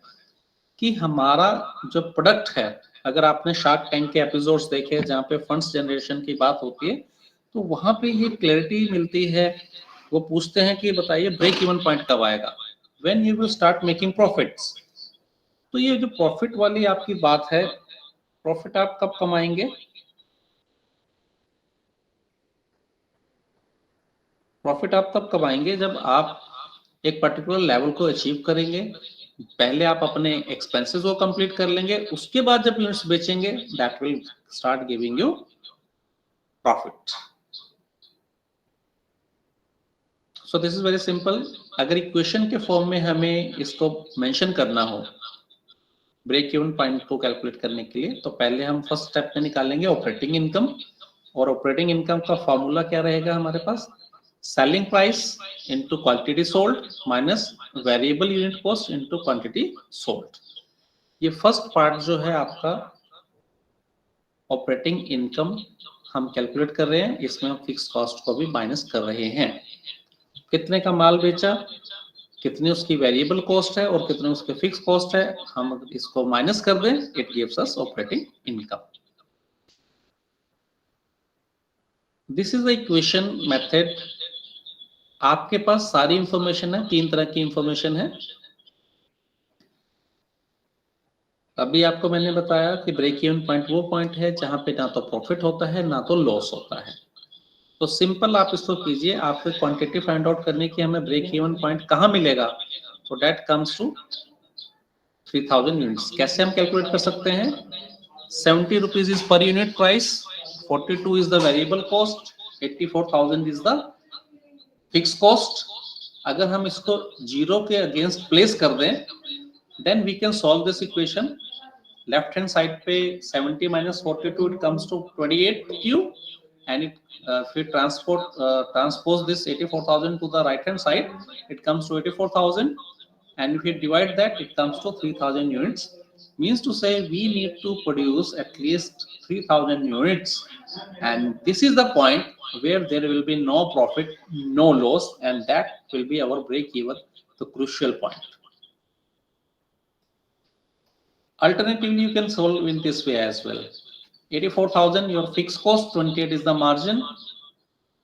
कि हमारा जो प्रोडक्ट है, अगर आपने शार्क टैंक के एपिसोड्स देखे जहाँ पे फंड्स जनरेशन की बात होती है तो वहाँ पे ये क्लैरिटी मिलती है। वो पूछते हैं कि बताइए ब्रेक इवन पॉइंट कब आएगा, when you will start making profits. तो ये जो प्रॉफिट वाली आपकी बात है, प्रॉफिट आप कब कमाएंगे? प्रॉफिट आप तब कमाएंगे जब आप एक पर्टिकुलर लेवल को अचीव करेंगे। पहले आप अपने एक्सपेंसेस को कंप्लीट कर लेंगे, उसके बाद जब यूनिट्स बेचेंगे that will start giving you profit. So this is very simple. अगर इक्वेशन के फॉर्म में हमें इसको मेंशन करना हो ब्रेक इवन पॉइंट को कैलकुलेट करने के लिए, तो पहले हम फर्स्ट स्टेप में निकालेंगे ऑपरेटिंग इनकम, और ऑपरेटिंग इनकम का फॉर्मूला क्या रहेगा हमारे पास? Selling price into quantity sold minus variable unit cost into quantity sold. ये फर्स्ट पार्ट जो है आपका ऑपरेटिंग इनकम हम कैलकुलेट कर रहे हैं, इसमें हम फिक्स कॉस्ट को भी माइनस कर रहे हैं। कितने का माल बेचा, कितनी उसकी वेरिएबल कॉस्ट है और कितनी उसकी फिक्स कॉस्ट है, हम इसको माइनस कर दें, it gives us operating income. This is the equation method. आपके पास सारी इंफॉर्मेशन है, तीन तरह की इंफॉर्मेशन है। अभी आपको मैंने बताया कि ब्रेक इवन पॉइंट वो पॉइंट है जहां पे ना तो प्रॉफिट होता है ना तो लॉस होता है। तो सिंपल आप इसको कीजिए, आपको क्वांटिटी फाइंड आउट करने की हमें ब्रेक इवन पॉइंट कहाँ मिलेगा, तो दैट कम्स टू 3000 यूनिट्स। कैसे हम कैलकुलेट कर सकते हैं? 70 rupees is per unit price, 42 is the variable cost, 84,000 is the fix cost. अगर हम इसको जीरो के अगेंस्ट प्लेस कर दें then we can solve this equation. Left hand side पे 70 minus 42 it comes to 28q, and if we transpose this 84,000 to the right hand side it comes to 84,000, and if we divide that it comes to 3,000 units. Means to say we need to produce at least 3,000 units, and this is the point where there will be no profit, no loss, and that will be our break even, the crucial point. Alternatively, you can solve in this way as well. 84,000 your fixed cost, 28 is the margin,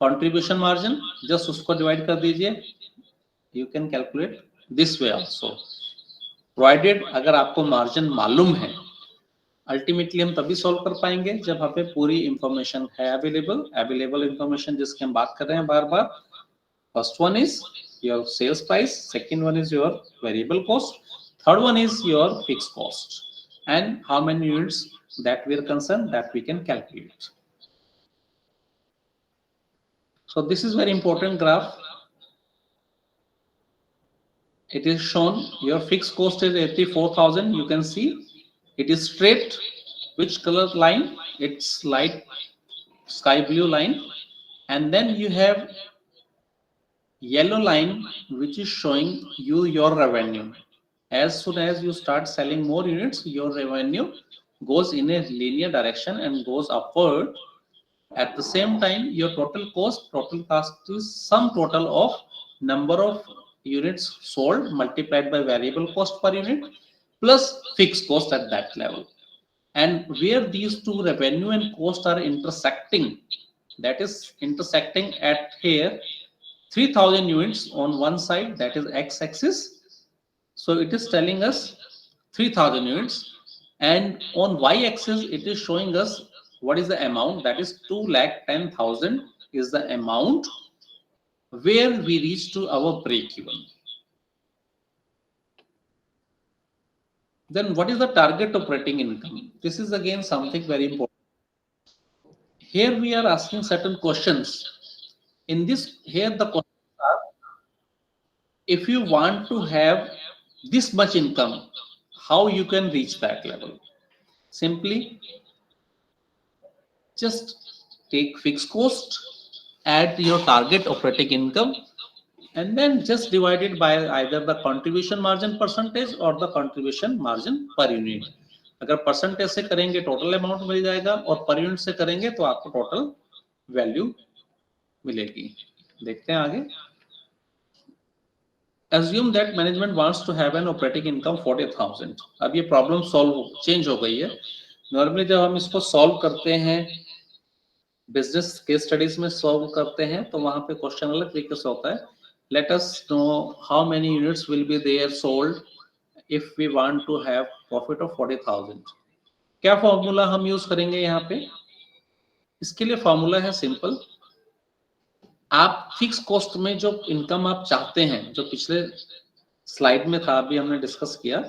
contribution margin, just उसको divide कर दीजिए. You can calculate this way also. Provided अगर आपको margin मालूम है, ultimately हम तभी solve कर पाएंगे जब हमें पूरी इंफॉर्मेशन है अवेलेबल इंफॉर्मेशन जिसके हम बात कर रहे हैं बार बार। First one is your sales price, second one is your variable cost, third one is your fix cost, and how many units that we are concerned that we can calculate. So this is very important graph. It is shown your fixed cost is 84,000. You can see it is straight. Which color line? It's light sky blue line, and then you have yellow line which is showing you your revenue. As soon as you start selling more units, your revenue goes in a linear direction and goes upward. At the same time, your total cost is sum total of number of units sold multiplied by variable cost per unit plus fixed cost at that level. And where these two revenue and cost are intersecting, that is intersecting at here 3000 units on one side, that is x-axis. So it is telling us 3000 units, and on y-axis it is showing us what is the amount, that is 2,10,000 is the amount where we reach to our break even. Then what is the target operating income? This is again something very important. Here we are asking certain questions. In this, here the questions are, if you want to have this much income, how you can reach that level? Simply just take fixed cost, add your target operating income, and then just divide it by either the contribution margin percentage or the contribution margin per unit. अगर percentage से करेंगे total amount मिल जाएगा, और per unit से करेंगे तो आपको total value मिलेगी. देखते हैं आगे. Assume that management wants to have an operating income 40,000. अब ये प्रॉब्लम सॉल्व चेंज हो गई है. नॉर्मली जब हम इसको सॉल्व करते हैं, बिजनेस केस स्टडीज में सॉल्व करते हैं, तो वहां पे क्वेश्चन अलग तरीके से होता है. Let us know how many units will be there sold if we want to have profit of 40,000. क्या फॉर्मूला हम यूज करेंगे यहाँ पे? इसके लिए फॉर्मूला है सिंपल. आप फिक्स कॉस्ट में जो इनकम आप चाहते हैं, जो पिछले स्लाइड में था, अभी हमने डिस्कस किया,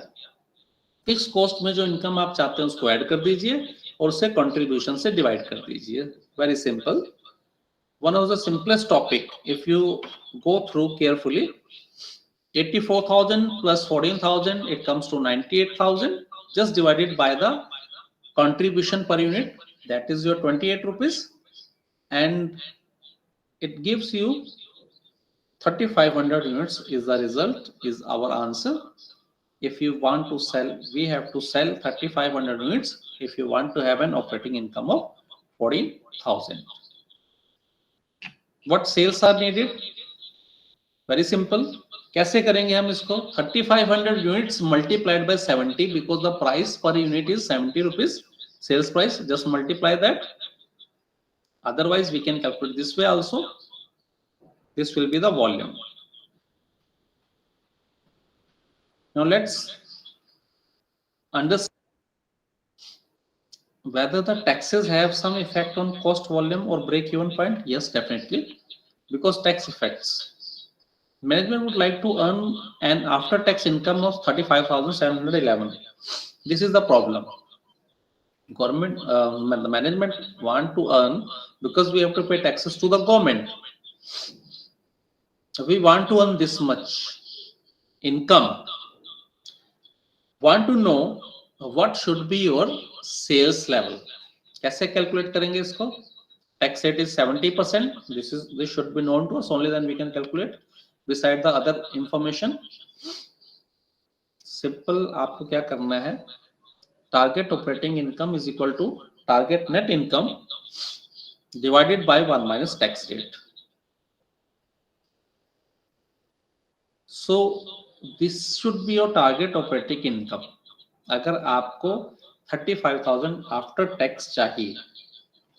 फिक्स कॉस्ट में जो इनकम आप चाहते हैं उसको ऐड कर दीजिए और उसे कंट्रीब्यूशन से डिवाइड कर दीजिए. Very simple. One of the simplest topic, if you go through carefully, 84,000 plus 14,000, it comes to 98,000. Just divided by the contribution per unit, that is your 28 rupees, and it gives you 3,500 units is the result, is our answer. If you want to sell, we have to sell 3,500 units if you want to have an operating income of 40,000. What sales are needed? Very simple. कैसे करेंगे हम इसको? 3,500 units multiplied by 70, because the price per unit is 70 rupees. Sales price, just multiply that. Otherwise, we can calculate this way also. This will be the volume. Now let's understand whether the taxes have some effect on cost, volume, or break-even point. Yes, definitely, because tax effects. Management would like to earn an after-tax income of 35,711. This is the problem. Government, the management want to earn, because we have to pay taxes to the government. We want to earn this much income. Want to know what should be your sales level. कैसे calculate करेंगे इसको? Tax rate is 70%. This should be known to us, only then we can calculate. Beside the other information, simple आपको क्या करना है? Target operating income is equal to target net income divided by 1 minus tax rate. So this should be your target operating income. अगर आपको 35,000 after tax चाहिए,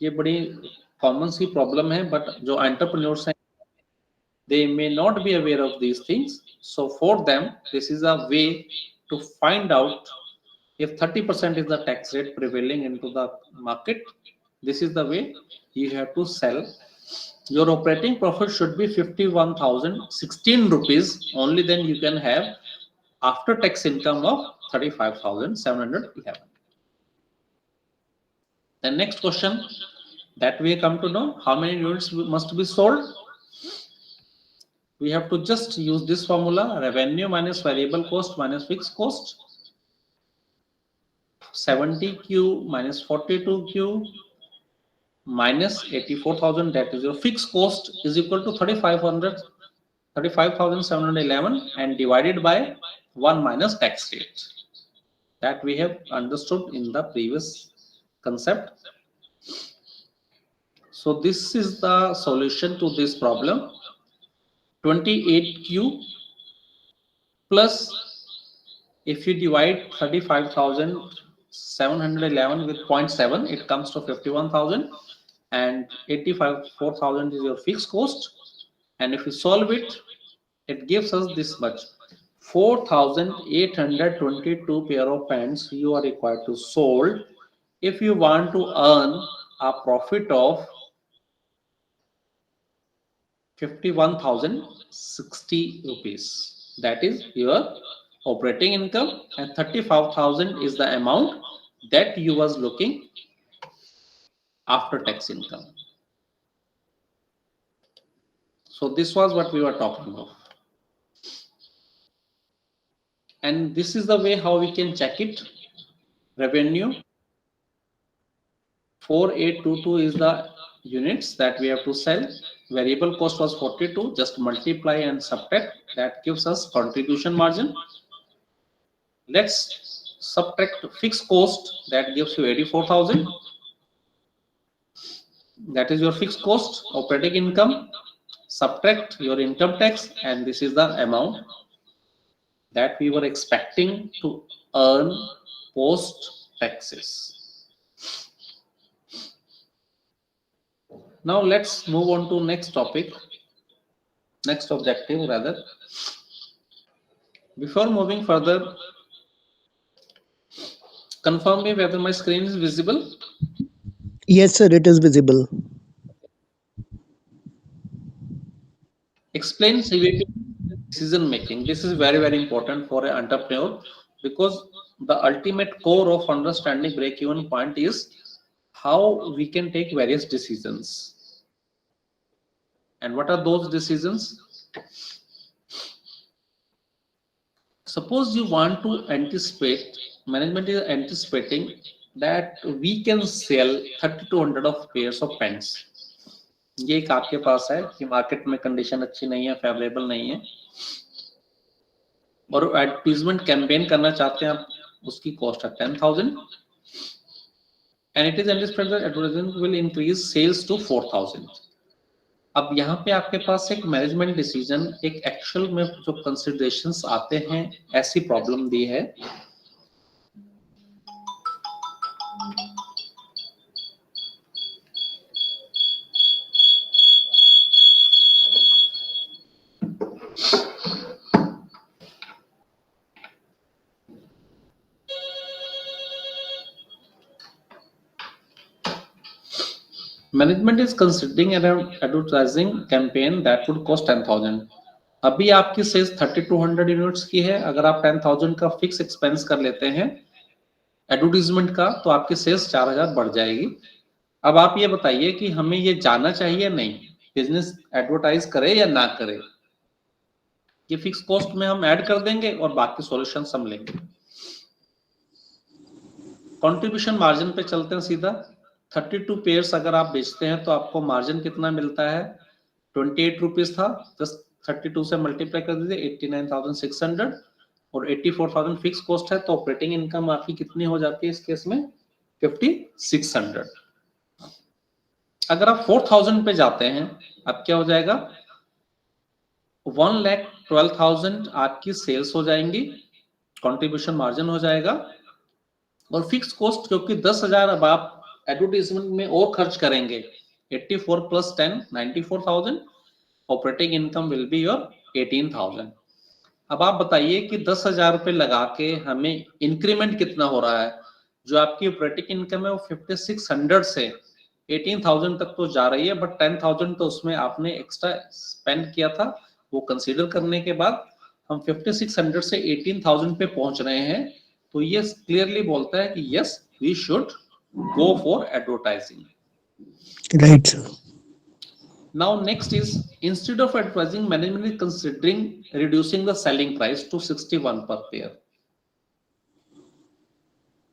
ये बड़ी common सी problem है, बट जो एंटरप्रेन्योर्स हैं, they may not be aware of these things. So for them, this is a way to find out if 30% is the tax rate prevailing into the market. This is the way you have to sell. Your operating profit should be 51,016 rupees. Only then you can have after tax income of 35,711. The next question that we come to know, how many units must be sold? We have to just use this formula: revenue minus variable cost minus fixed cost. 70Q minus 42Q minus 84,000, that is your fixed cost, is equal to 35,711, and divided by 1 minus tax rate. That we have understood in the previous concept. So this is the solution to this problem. 28Q plus if you divide 35,711 with 0.7, it comes to 51,000, and 84,000 is your fixed cost. And if you solve it, it gives us this much: 4,822 pair of pants you are required to sold if you want to earn a profit of 51,060 rupees. That is your operating income, and 35,000 is the amount that you was looking after tax income. So this was what we were talking about, and this is the way how we can check it. Revenue 4822 is the units that we have to sell. Variable cost was 42. Just multiply and subtract. That gives us contribution margin. Let's subtract fixed cost. That gives you 84,000. That is your fixed cost. Operating income. Subtract your income tax, and this is the amount that we were expecting to earn post taxes. Now let's move on to next topic, next objective rather. Before moving further, confirm me whether my screen is visible. Yes, sir, it is visible. Explain CVP decision making. This is very, very important for an entrepreneur, because the ultimate core of understanding break-even point is how we can take various decisions. And what are those decisions? Suppose you want to anticipate, management is anticipating that we can sell 3,200 of pairs of pants. ये एक आपके पास है कि market में condition अच्छी नहीं है, favourable नहीं है, और एडवर्टाइजमेंट कैंपेन करना चाहते हैं आप, उसकी कॉस्ट है 10,000, and it is anticipated that advertisement will increase sales to 4,000. अब यहाँ पे आपके पास एक मैनेजमेंट डिसीजन, एक एक्चुअल में जो कंसिडरेशंस आते हैं, ऐसी प्रॉब्लम दी है। Management is considering N advertising campaign that would cost 10,000। अभी आपकी सेल्स 3,200 यूनिट्स की है, अगर आप 10,000 का फिक्स एक्सपेंस कर लेते हैं एडवर्टाइजमेंट का, तो आपकी सेल्स 4,000 बढ़ जाएगी। अब आप ये बताइए कि हमें ये जानना चाहिए नहीं, बिजनेस एडवर्टाइज करे या ना करे, ये फिक्स कॉस्ट में हम ऐड कर देंगे और बाकी सॉल्यूशन हम लेंगे। कंट्रीब्यूशन मार्जिन पे चलते हैं सीधा। 32 पेयर्स अगर आप बेचते हैं तो आपको मार्जिन कितना मिलता है? 28 रुपीज था, जस्ट 32 से मल्टीप्लाई कर दीजिए, 89,600, और 84,000 फिक्स कॉस्ट है, तो ऑपरेटिंग इनकम आपकी कितनी हो जाती है इस केस में? 5,600। अगर आप 4,000 पे जाते हैं, अब क्या हो जाएगा? 1,12,000 आपकी सेल्स हो जाएंगी, कंट्रीब्यूशन मार्जिन हो जाएगा, और फिक्स कॉस्ट क्योंकि 10,000 अब आप एडवर्टाइजमेंट में और खर्च करेंगे, 84 plus 10 94,000, operating income will be your 18,000। अब आप बताइए कि 10,000 रुपए लगा के हमें इंक्रीमेंट कितना हो रहा है? जो आपकी ऑपरेटिंग इनकम है वो 5,600 से 18,000 तक तो जा रही है, बट 10,000 तो उसमें आपने एक्स्ट्रा स्पेंड किया था, वो कंसीडर करने के बाद हम 5,600 से 18,000 पे पहुंच रहे हैं। तो ये क्लियरली बोलता है कि yes, we should go for advertising. Right, sir. Now next is, instead of advertising, management is considering reducing the selling price to 61 per pair.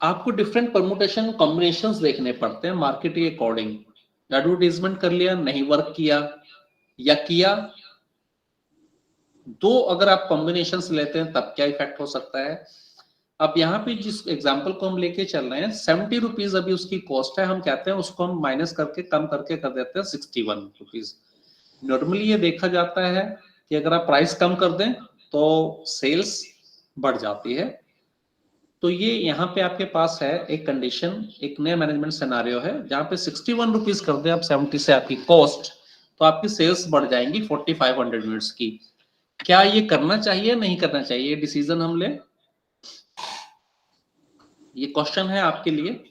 आपको डिफरेंट परमुटेशन कॉम्बिनेशंस देखने पड़ते हैं मार्केट के अकॉर्डिंग। एडवर्टाइजमेंट कर लिया, नहीं वर्क किया, या किया, दो अगर आप कॉम्बिनेशंस लेते हैं तब क्या इफेक्ट हो सकता है? अब यहाँ पे जिस एग्जांपल को हम लेके चल रहे हैं, 70 रुपीज अभी उसकी कॉस्ट है, हम कहते हैं उसको हम माइनस करके कम करके कर देते हैं 61 रुपीज। नॉर्मली ये देखा जाता है कि अगर आप प्राइस कम कर दें तो सेल्स बढ़ जाती है। तो ये यहाँ पे आपके पास है एक कंडीशन, एक नया मैनेजमेंट सिनेरियो है जहाँ पे 61 रुपीज कर दे आप 70 से आपकी कॉस्ट, तो आपकी सेल्स बढ़ जाएंगी 4500 यूनिट्स की। क्या ये करना चाहिए नहीं करना चाहिए, ये डिसीजन हम ले, ये क्वेश्चन है आपके लिए।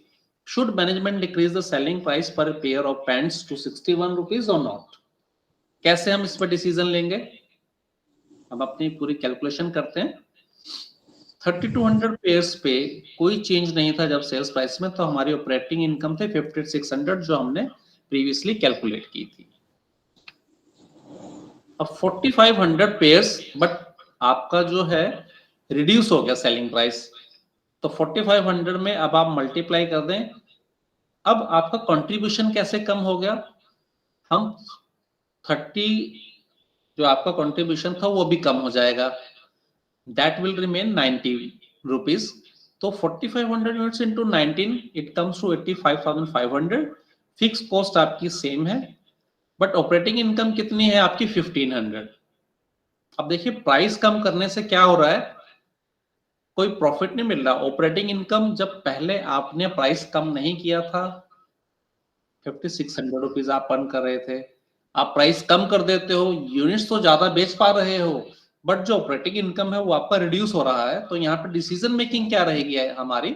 Should management decrease the selling price per pair of pants to 61 rupees or not? कैसे हम इस पर डिसीजन लेंगे? अब अपनी पूरी कैलकुलेशन करते हैं। 3200 पेयर्स पे कोई चेंज नहीं था जब सेल्स प्राइस में, तो हमारी ऑपरेटिंग इनकम थे 5600 जो हमने प्रीवियसली कैलकुलेट की थी। अब 4500 पेयर्स, बट आपका जो है रिड्यूस हो गया सेलिंग प्राइस, तो 4500 में अब आप मल्टीप्लाई कर दें। अब आपका कंट्रीब्यूशन कैसे कम हो गया? हम 30 जो आपका कंट्रीब्यूशन था वो भी कम हो जाएगा, that will remain 90 rupees. तो 4500 units into 19 it comes to 85,500। Fix cost आपकी सेम है, बट ऑपरेटिंग इनकम कितनी है आपकी 1500। अब देखिए प्राइस कम करने से क्या हो रहा है, कोई प्रॉफिट नहीं मिल रहा। ऑपरेटिंग इनकम जब पहले आपने प्राइस कम नहीं किया था 5600 रुपीज आप अर्न कर रहे थे, आप प्राइस कम कर देते हो, यूनिट्स तो ज्यादा बेच पा रहे हो, बट जो ऑपरेटिंग इनकम है वो आपका रिड्यूस हो रहा है। तो यहाँ पे डिसीजन मेकिंग क्या रहेगी हमारी?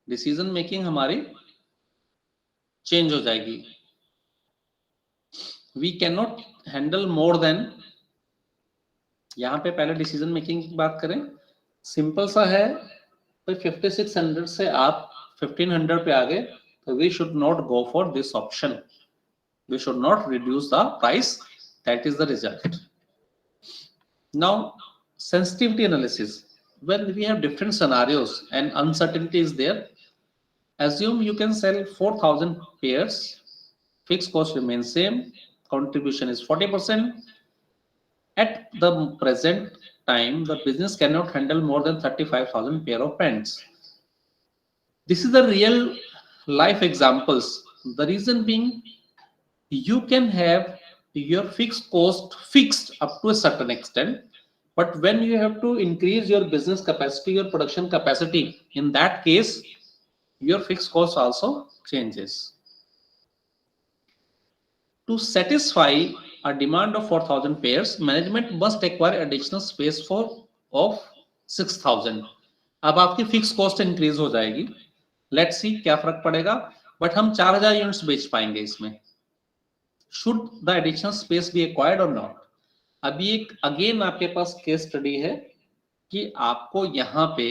डिसीजन मेकिंग हमारी चेंज हो जाएगी। We can not handle more than, यहाँ पे पहले डिसीजन मेकिंग की बात करें, सिंपल सा है, तो 5600 से आप 1500 पे आ गए, तो we should not go for this option, we should not reduce the price, that is the result. Now, sensitivity analysis. When we have different scenarios and uncertainty is there, assume you can sell 4,000 pairs, fixed cost remains same, contribution is 40%. At the present time, the business cannot handle more than 35,000 pair of pants. This is the real life examples. The reason being, you can have your fixed cost fixed up to a certain extent, but when you have to increase your business capacity, your production capacity, in that case your fixed cost also changes. To satisfy a demand of 4,000 pairs, management must acquire additional space for of 6,000. अब आपकी fix cost increase हो जाएगी, let's see क्या फर्क पड़ेगा, but हम 4000 units बेच पाएंगे इसमें। Should the additional space be acquired or not? अभी एक अगेन आपके पास केस स्टडी है कि आपको यहाँ पे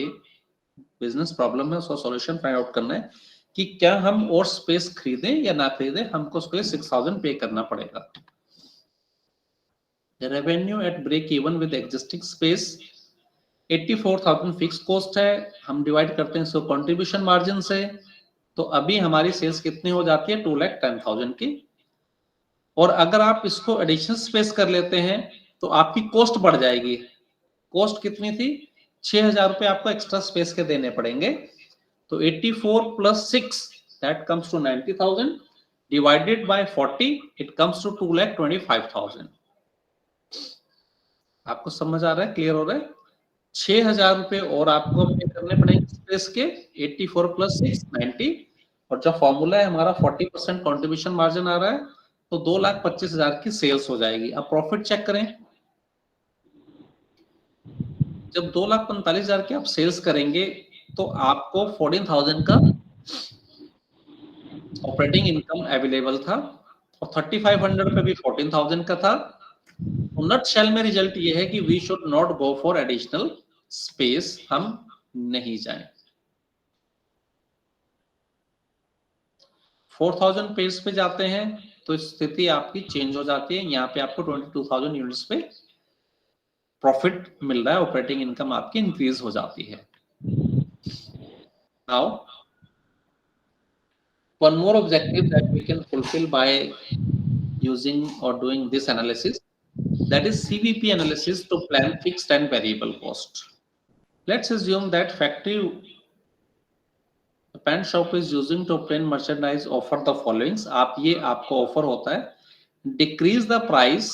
बिजनेस प्रॉब्लम है, उसका सॉल्यूशन फाइंड आउट करना है कि क्या हम और स्पेस खरीदें या ना खरीदें, हमको उसके लिए 6000 पे करना पड़ेगा। Revenue at break even with existing space 84,000 fix cost है, हम डिवाइड करते हैं इसको कंट्रीब्यूशन मार्जिन से, तो अभी हमारी सेल्स कितनी हो जाती है 2,10,000 की। और अगर आप इसको एडिशनल स्पेस कर लेते हैं तो आपकी कॉस्ट बढ़ जाएगी। कॉस्ट कितनी थी? 6,000 रुपए आपको एक्स्ट्रा स्पेस के देने पड़ेंगे, तो 84 plus 6 that comes to 90,000 divided by 40 it comes to 2,25,000। आपको समझ आ रहा है, क्लियर हो रहा है? 6,000 रुपए और आपको पे करने पड़ेंगे स्पेस के, 84 प्लस 6 90, और जो फॉर्मूला है हमारा 40% कंट्रीब्यूशन मार्जिन आ रहा है, तो 2,25,000 की सेल्स हो जाएगी। अब प्रॉफिट चेक करें, जब 2,45,000 की आप सेल्स करेंगे तो आपको 14,000 का ऑपरेटिंग इनकम अवेलेबल था, और 3,500 पे भी 14,000 का था। तो नट शेल में रिजल्ट ये है कि we should not go for additional space, हम नहीं जाएं। 4,000 पेज पे जाते हैं तो स्थिति आपकी चेंज हो जाती है, यहाँ पे आपको 22,000 यूनिट्स पे प्रॉफिट मिल रहा है, ऑपरेटिंग इनकम आपकी इंक्रीज हो जाती है। Now one more objective that we can fulfil by using और doing this analysis, that is CVP analysis to plan fixed and variable cost. Let's assume that factory pant shop is using to obtain merchandise offer the followings. आप ये आपको offer होता है, decrease the price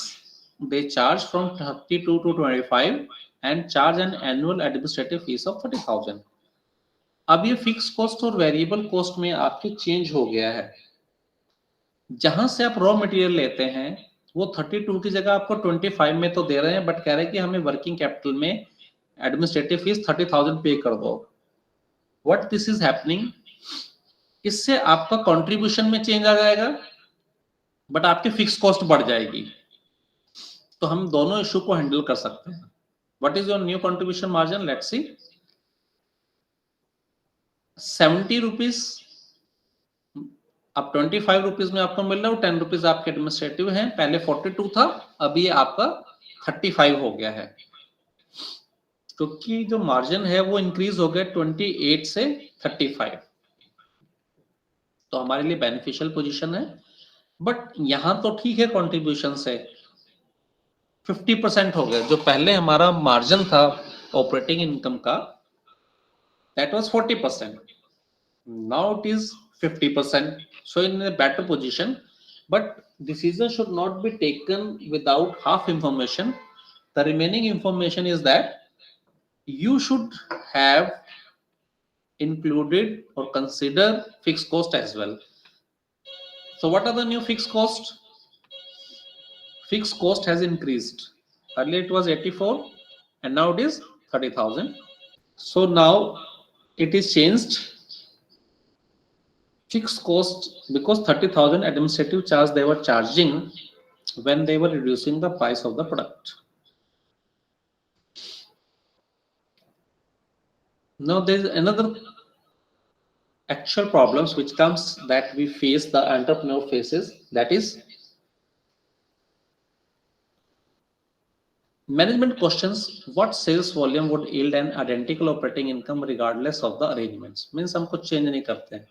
they charge from 32 to 25 and charge an annual administrative fees of 30,000. अब ये fix cost और variable cost में आपके चेंज हो गया है। जहां से आप रॉ मटेरियल लेते हैं वो 32 की जगह आपको 25 में तो दे रहे हैं, बट कह रहे हैं कि हमें वर्किंग कैपिटल में एडमिनिस्ट्रेटिव फीस 30,000 पे कर दो। व्हाट दिस इज हैपनिंग, इससे आपका कंट्रीब्यूशन में चेंज आ जाएगा बट आपकी फिक्स कॉस्ट बढ़ जाएगी। तो हम दोनों इशू को हैंडल कर सकते हैं। What is your new contribution margin, let's see. 70 rupees, अब 25 रुपीज में आपको मिल रहा है, 10 रुपीज आपके एडमिनिस्ट्रेटिव हैं। पहले 42 था, अभी आपका 35 हो गया है, क्योंकि जो मार्जिन है वो इंक्रीज हो गया 28 से 35। तो हमारे लिए बेनिफिशियल पोजीशन है। बट यहां तो ठीक है, कंट्रीब्यूशन से 50% हो गया। जो पहले हमारा मार्जिन था ऑपरेटिंग इनकम का, that was 40%, now it is 50%, so in a better position. But decision should not be taken without half information. The remaining information is that you should have included or consider fixed cost as well. So what are the new fixed cost? Fixed cost has increased. Earlier it was 84 and now it is 30,000. So now it is changed. Fixed cost, because 30,000 administrative charge they were charging when they were reducing the price of the product. Now there is another actual problems which comes that we face, the entrepreneur faces, that is management questions what sales volume would yield an identical operating income regardless of the arrangements. Means हम कुछ change नहीं करते हैं।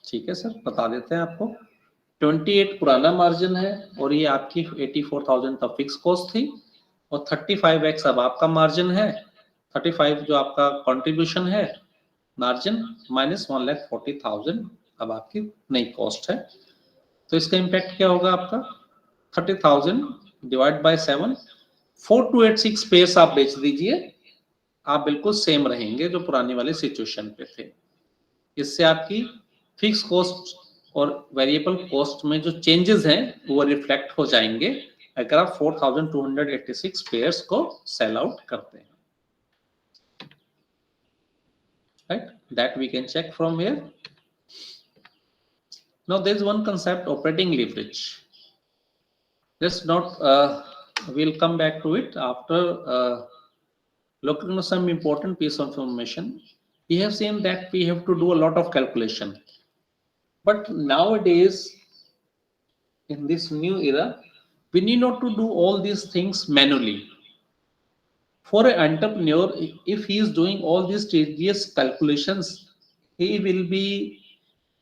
ठीक है sir, बता देते हैं आपको। 28 पुराना मार्जिन है और ये आपकी 84,000 का फिक्स कॉस्ट थी, और 35x अब आपका मार्जिन है। 35 जो आपका कंट्रीब्यूशन है मार्जिन माइनस 1,40,000 अब आपकी नई कॉस्ट है। तो इसका इम्पैक्ट क्या होगा आपका, 30,000 डिवाइड बाय 7, 4286 पेयर्स आप बेच दीजिए, आप बिल्कुल सेम रहेंगे जो पुरानी वाली सिचुएशन पे थे। इससे आपकी फिक्स कॉस्ट और वेरिएबल कॉस्ट में जो चेंजेस हैं वो रिफ्लेक्ट हो जाएंगे अगर आप 4,286 पेयर्स को सेल आउट करते हैं। Right, that we can check from here. Now there is one concept, operating leverage. Let's not we'll come back to it after looking at some important piece of information. We have seen that we have to do a lot of calculation, but nowadays in this new era we need not to do all these things manually. For an entrepreneur, if he is doing all these tedious calculations, he will be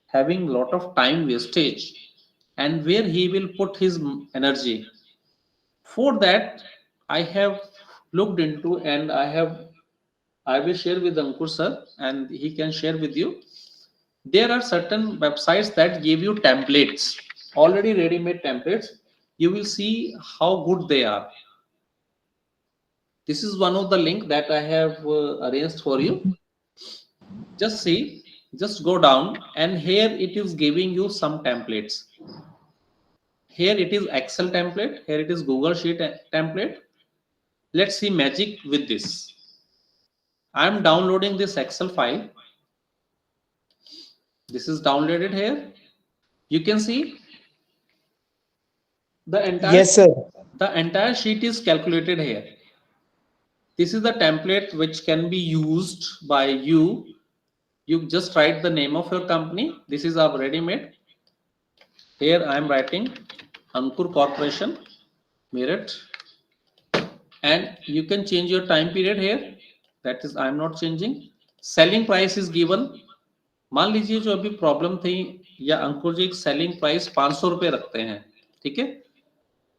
having a lot of time wastage, and where he will put his energy. For that, I have looked into, and I will share with Ankur sir, and he can share with you. There are certain websites that give you templates, already ready-made templates. You will see how good they are. This is one of the link that I have arranged for you. Just see, just go down, and here it is giving you some templates. Here it is Excel template, here it is Google Sheet template. Let's see magic with this. I am downloading this Excel file. This is downloaded here. You can see the entire, Yes, sir. the entire sheet is calculated here. This is the template which can be used by you. You just write the name of your company. This is our ready-made. Here I am writing Ankur Corporation, Meerut, and you can change your time period here. That is I am not changing. Selling price is given. मान लीजिए जो अभी problem थी, या अंकुर जी selling price 500 रुपए रखते हैं, ठीक है।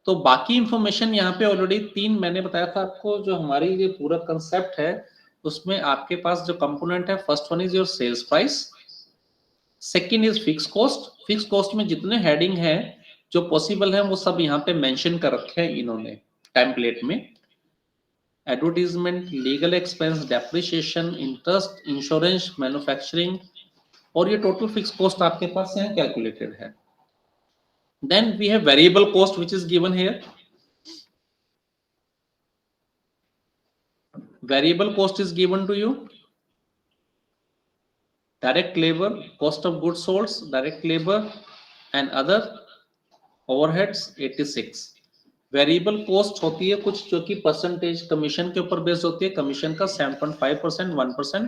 तो बाकी इंफॉर्मेशन यहाँ पे ऑलरेडी 3 मैंने बताया था आपको। जो हमारी ये पूरा कंसेप्ट है उसमें आपके पास जो कंपोनेंट है, first one is your sales price, second is fix cost. Fix cost में जितने हेडिंग है, जो पॉसिबल है वो सब यहाँ पे मेंशन कर रखे हैं इन्होंने टेम्पलेट में। Advertisement, legal expense, depreciation, interest, insurance, manufacturing, और ये टोटल फिक्स कॉस्ट आपके पास यहाँ कैलकुलेटेड है। Then we have variable cost which is given here. Variable cost is given to you. Direct labor, cost of goods sold, direct labor and other overheads 86. Variable cost होती है कुछ जो कि percentage commission के ऊपर based होती है। Commission का 7.5%, 1%,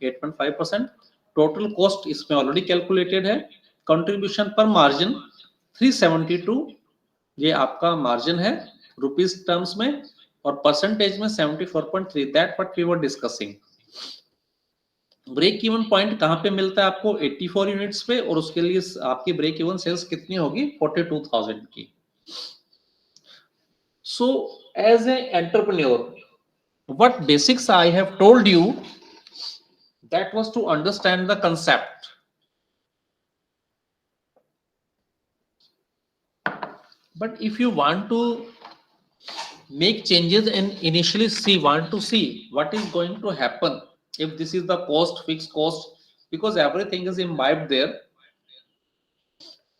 8.5%। टोटल कॉस्ट इसमें ऑलरेडी कैलकुलेटेड है। कंट्रीब्यूशन पर मार्जिन 372, ये आपका मार्जिन है रुपीस टर्म्स में, और परसेंटेज में 74.3, that what we were discussing. Break even point कहां पे मिलता है आपको? 84 यूनिट्स पे, और उसके लिए आपकी ब्रेक इवन सेल्स कितनी होगी? 42,000 की। So as a entrepreneur, what basics I have told you, that was to understand the concept. But if you want to make changes and initially want to see what is going to happen if this is the cost, fixed cost, because everything is imbibed there.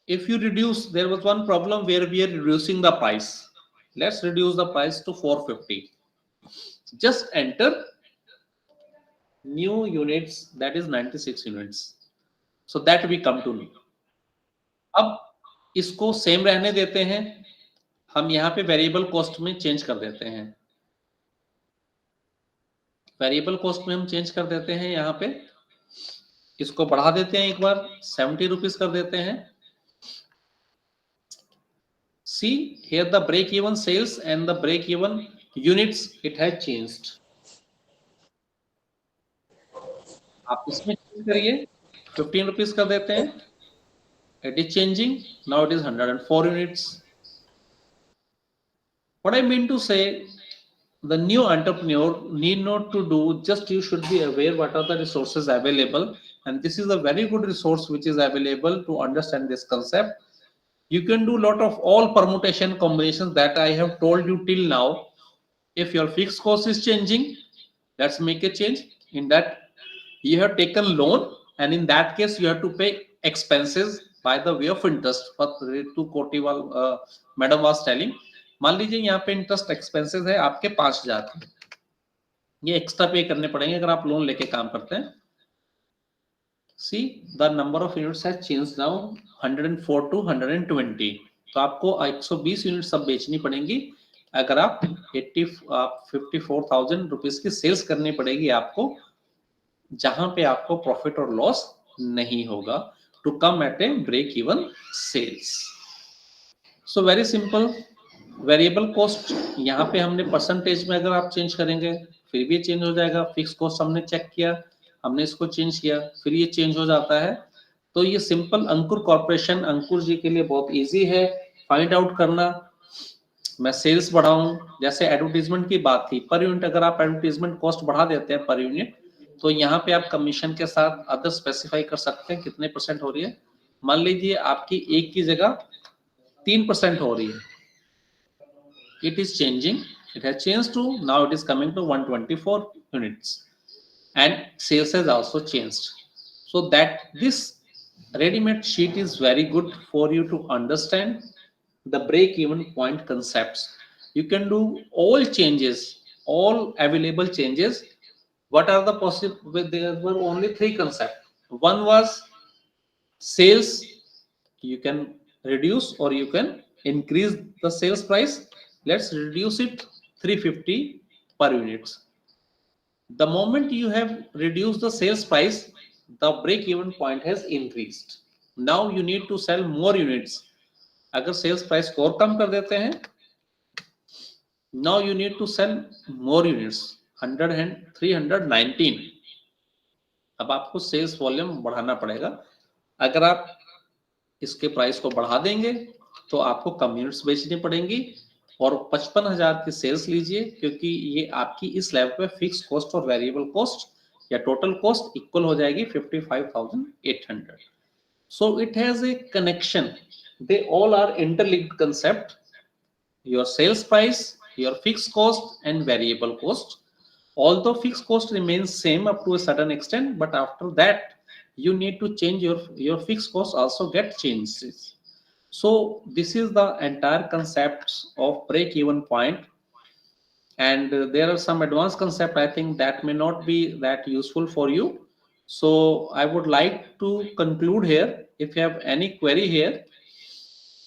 If you reduce, there was one problem where we are reducing the price. Let's reduce the price to 450. Just enter new units, that is 96 units. So that we come to know. अब इसको same रहने देते हैं, हम यहाँ पे variable cost में change कर देते हैं। वेरिएबल कॉस्ट में हम चेंज कर देते हैं, यहाँ पे इसको बढ़ा देते हैं, एक बार 70 रुपीज कर देते हैं। See here the break even sales and the break even units, it has changed. आप इसमें चेंज करिए, 15 रुपीज कर देते हैं। It is changing, now it is 104 units. What I mean to say, the new entrepreneur need not to do, just you should be aware what are the resources available, and this is a very good resource which is available to understand this concept. You can do lot of all permutation combinations that I have told you till now. If your fixed cost is changing, let's make a change. In that you have taken loan, and in that case you have to pay expenses by the way of interest. What to Kotiwal madam was telling, मान लीजिए यहाँ पे interest expenses है आपके 5,000, ये extra पे करने पड़ेंगे अगर आप लोन लेके काम करते हैं। See the number of units has changed now 104 to 120, तो आपको 120 यूनिट सब बेचनी पड़ेंगी अगर आप 54,000 रुपीज की सेल्स करनी पड़ेगी आपको, जहां पे आपको प्रॉफिट और लॉस नहीं होगा, to come at a break even sales. So very simple. Variable cost यहाँ पे हमने परसेंटेज में अगर आप चेंज करेंगे फिर भी चेंज हो जाएगा। फिक्स कॉस्ट हमने चेक किया, हमने इसको चेंज किया, फिर ये चेंज हो जाता है। तो ये सिंपल अंकुर कॉर्पोरेशन, अंकुर जी के लिए बहुत इजी है फाइंड आउट करना। मैं सेल्स बढ़ाऊं, जैसे एडवर्टीजमेंट की बात थी, पर यूनिट अगर आप एडवर्टीजमेंट कॉस्ट बढ़ा देते हैं पर यूनिट, तो यहाँ पे आप कमीशन के साथ अदर स्पेसिफाई कर सकते हैं कितने परसेंट हो रही है। मान लीजिए आपकी एक की जगह 3% हो रही है, it is changing, it has changed to, now it is coming to 124 units, and sales has also changed. So that this ready-made sheet is very good for you to understand the break even point concepts. You can do all changes, all available changes. What are the possible? There were only 3 concepts. One was sales, you can reduce or you can increase the sales price. Let's reduce it 350 per units. The moment you have reduced the sales price, the break even point has increased. Now you need to sell more units. अगर sales price को और कम कर देते हैं, now you need to sell more units, 100 and 319. अब आपको sales volume बढ़ाना पड़ेगा। अगर आप इसके प्राइस को बढ़ा देंगे तो आपको कम यूनिट्स बेचनी पड़ेंगी, और 55,000 की सेल्स लीजिए, क्योंकि ये आपकी इस लेवल पे फिक्स कॉस्ट और वेरिएबल कॉस्ट या टोटल कॉस्ट इक्वल हो जाएगी 55,800। So it has a connection they all are interlinked concept. Your sales price, your fixed cost and variable cost. Although fixed cost remains same up to a certain extent, but after that you need to change your fixed cost also get changes. So this is the entire concept of break even point. And there are some advanced concept I think that may not be that useful for you. So I would like to conclude here. If you have any query here,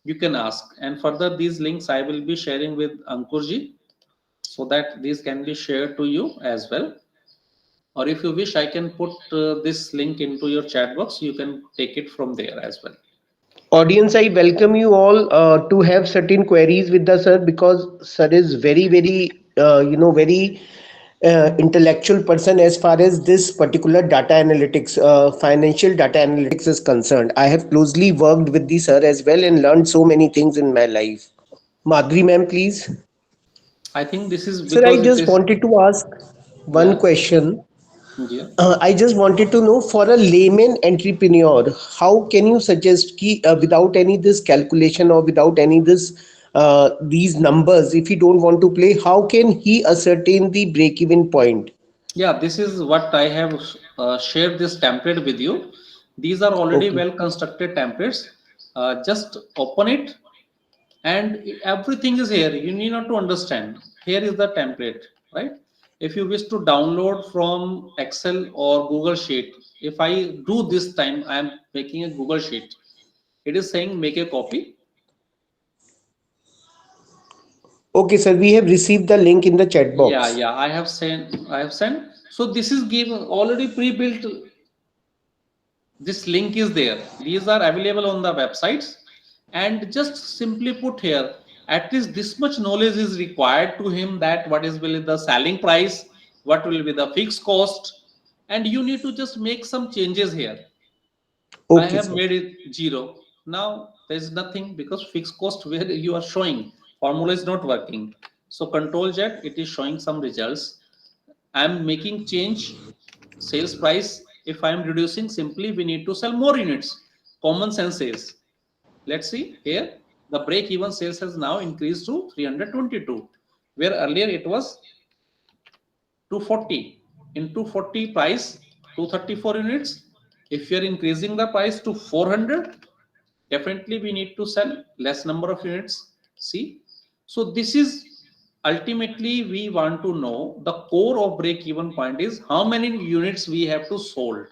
you can ask, and further these links I will be sharing with Ankurji so that these can be shared to you as well. Or if you wish, I can put this link into your chat box. You can take it from there as well. Audience, I welcome you all to have certain queries with the sir, because sir is very, very, very intellectual person as far as this particular data analytics, financial data analytics is concerned. I have closely worked with the sir as well and learned so many things in my life. Madhuri ma'am, please. I think this is Sir, I because it just is. wanted to ask one Yeah, question. yeah. I just wanted to know, for a layman entrepreneur, how can you suggest ki, without any this calculation or without any this these numbers, if he don't want to play, how can he ascertain the break even point? Yeah, this is what I have shared this template with you. These are already Okay. well constructed templates. Just open it and everything is here. You need not to understand. Here is the template, right? If you wish to download from Excel or Google Sheet, if I do this time, I am making a Google Sheet. It is saying make a copy. Okay, sir. We have received the link in the chat Yeah, box. yeah, I have sent. I have sent. So this is given already pre-built. This link is there. These are available on the websites, and just simply put here, at least this much knowledge is required to him, that what is will be the selling price, what will be the fixed cost, and you need to just make some changes here. I Okay, have sir. made it 0. Now there is nothing because fixed cost where you are showing formula is not working. So control Z, it is showing some results. I am making change sales price. If I am reducing, simply we need to sell more units. Common sense says. Let's see here. The break even sales has now increased to 322, where earlier it was 240. In 240 price, 234 units. If you are increasing the price to 400, definitely we need to sell less number of units. See, so this is ultimately we want to know the core of break even point is how many units we have to sold.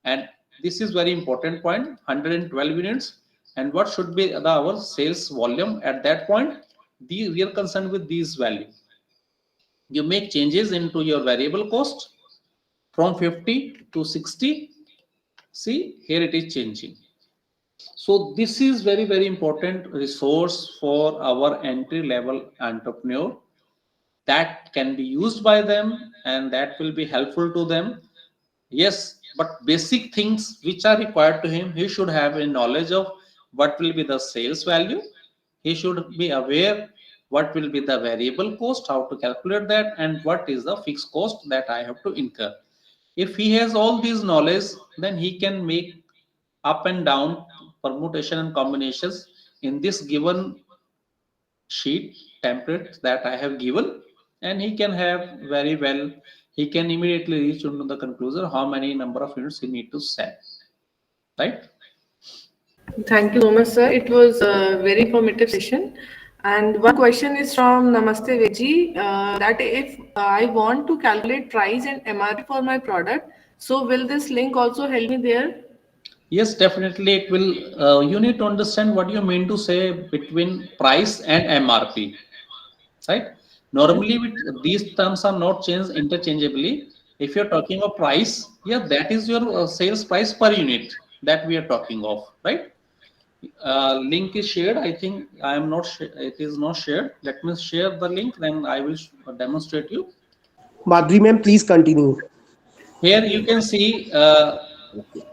And this is very important point, 112 units. And what should be our sales volume at that point? We are concerned with these value. You make changes into your variable cost from 50 to 60. See, here it is changing. So this is very, very important resource for our entry level entrepreneur, that can be used by them and that will be helpful to them. Yes, but basic things which are required to him, he should have a knowledge of what will be the sales value. He should be aware what will be the variable cost, how to calculate that, and what is the fixed cost that I have to incur. If he has all these knowledge, then he can make up and down permutation and combinations in this given sheet template that I have given, and he can have very well, he can immediately reach into the conclusion how many number of units he need to sell, right? Thank you so much, sir. It was a very informative session. And one question is from Namaste Veji, that if I want to calculate price and MRP for my product, so will this link also help me there? Yes, definitely it will. You need to understand what you mean to say between price and MRP, right? Normally, these terms are not changed interchangeably. If you're talking of price, yeah, that is your sales price per unit that we are talking of, right? Link is shared. I think I am not. It is not shared. Let me share the link. Then I will demonstrate you. Madhuri ma'am, please continue. Here you can see.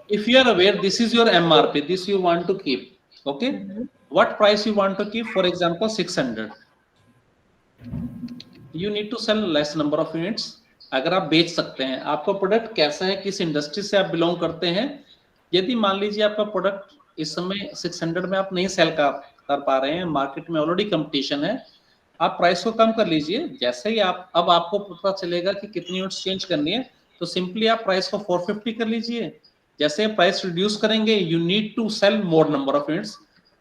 If you are aware, this is your MRP. This you want to keep. Okay. What price you want to keep? For example, 600. You need to sell less number of units. अगर आप बेच सकते हैं, आपका product कैसा है, किस industry से आप बिलोंग करते हैं. यदि मान लीजिए आपका प्रोडक्ट इस समय 600 में आप नहीं सेल कर पा रहे हैं, मार्केट में ऑलरेडी कंपटीशन है, आप प्राइस को कम कर लीजिए। जैसे ही आप, अब आपको पता चलेगा कि कितनी यूनिट्स चेंज करनी है, तो सिंपली आप प्राइस को 450 कर लीजिए। जैसे प्राइस रिड्यूस करेंगे, you need to sell more number of units.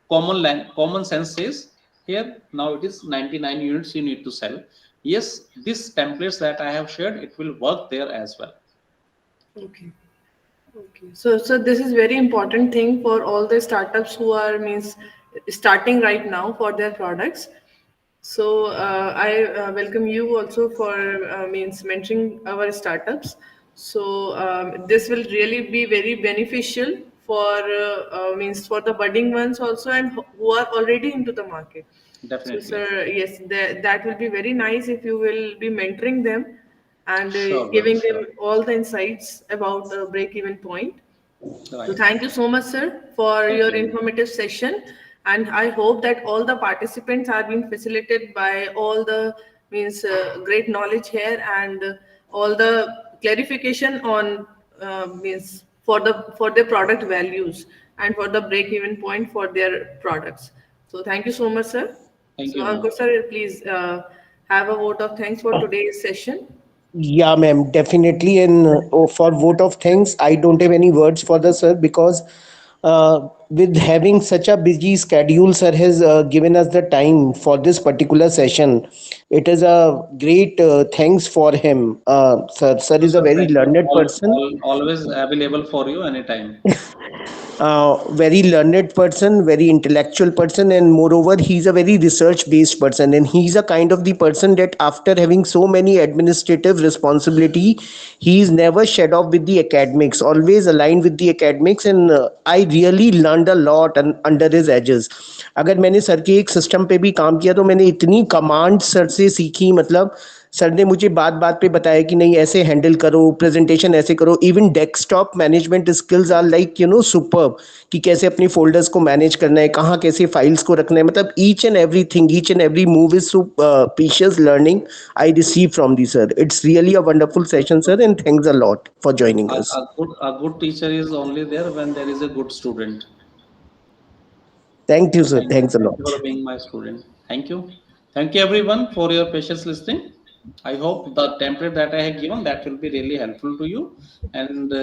Common sense says here now it is 99 units you need to sell. Yes, this templates that I have shared, it will work there as well. Okay. Okay. So this is very important thing for all the startups who are means starting right now for their products. So I welcome you also for means mentoring our startups. So this will really be very beneficial for means for the budding ones also, and who are already into the market. So Definitely. sir, yes, that will be very nice if you will be mentoring them and Sure, giving sure. them all the insights about the break-even point. So Right. thank you so much, sir, for Thank your you. informative session. And I hope that all the participants are being facilitated by all the means great knowledge here and all the clarification on means for their product values and for the break-even point for their products. So thank you so much, sir. Thank So you, Ankur ma'am. sir, please have a vote of thanks for today's session. Yeah, ma'am, definitely. And for vote of thanks, I don't have any words for the sir because with having such a busy schedule, sir has given us the time for this particular session. It is a great thanks for him. Sir No, is a sir, very thank you. learned person. Always available for you anytime. Very learned person, very intellectual person, and moreover, he's a very research based person. And he's a kind of the person that, after having so many administrative responsibility, he's never shed off with the academics, always aligned with the academics. And I really learned a lot under his edges. अगर मैंने sir के एक system पे भी काम किया तो मैंने इतनी कमांड सर से सीखी, मतलब सर ने मुझे बात बात पे बताया कि नहीं ऐसे हैंडल करो, प्रेजेंटेशन ऐसे करो। Even desktop management skills are like superb, कि कैसे अपनी फोल्डर्स को मैनेज करना है, कहाँ कैसे फाइल्स को रखना है, मतलब each and every thing, each and every move is so precious learning I receive from the sir. It's really a wonderful session sir, and thanks a lot for joining us. A good teacher is only there when there is a good student. Thank you So sir, thanks a thank you lot. for being my student. Thank you. Thank you everyone for your patience listening. I hope the template that I have given, that will be really helpful to you. And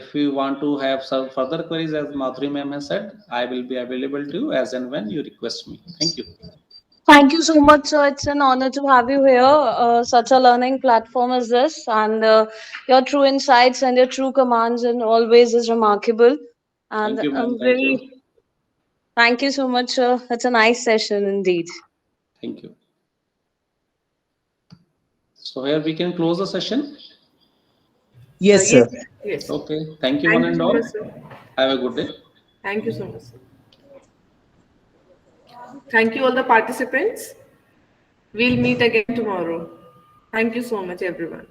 if you want to have some further queries, as Madhuri ma'am has said, I will be available to you as and when you request me. Thank you. Thank you so much, sir. It's an honor to have you here. Such a learning platform as this, and your true insights and your true commands and always is remarkable. And Thank you, ma'am. I'm Thank you. very thank you so much, sir. It's a nice session indeed. Thank you. So here we can close the session. Yes Yes, sir. yes. Okay. Thank you, one Thank you and so much, all. sir. Have a good day. Thank you so much, sir. Thank you, all the participants. We'll meet again tomorrow. Thank you so much, everyone.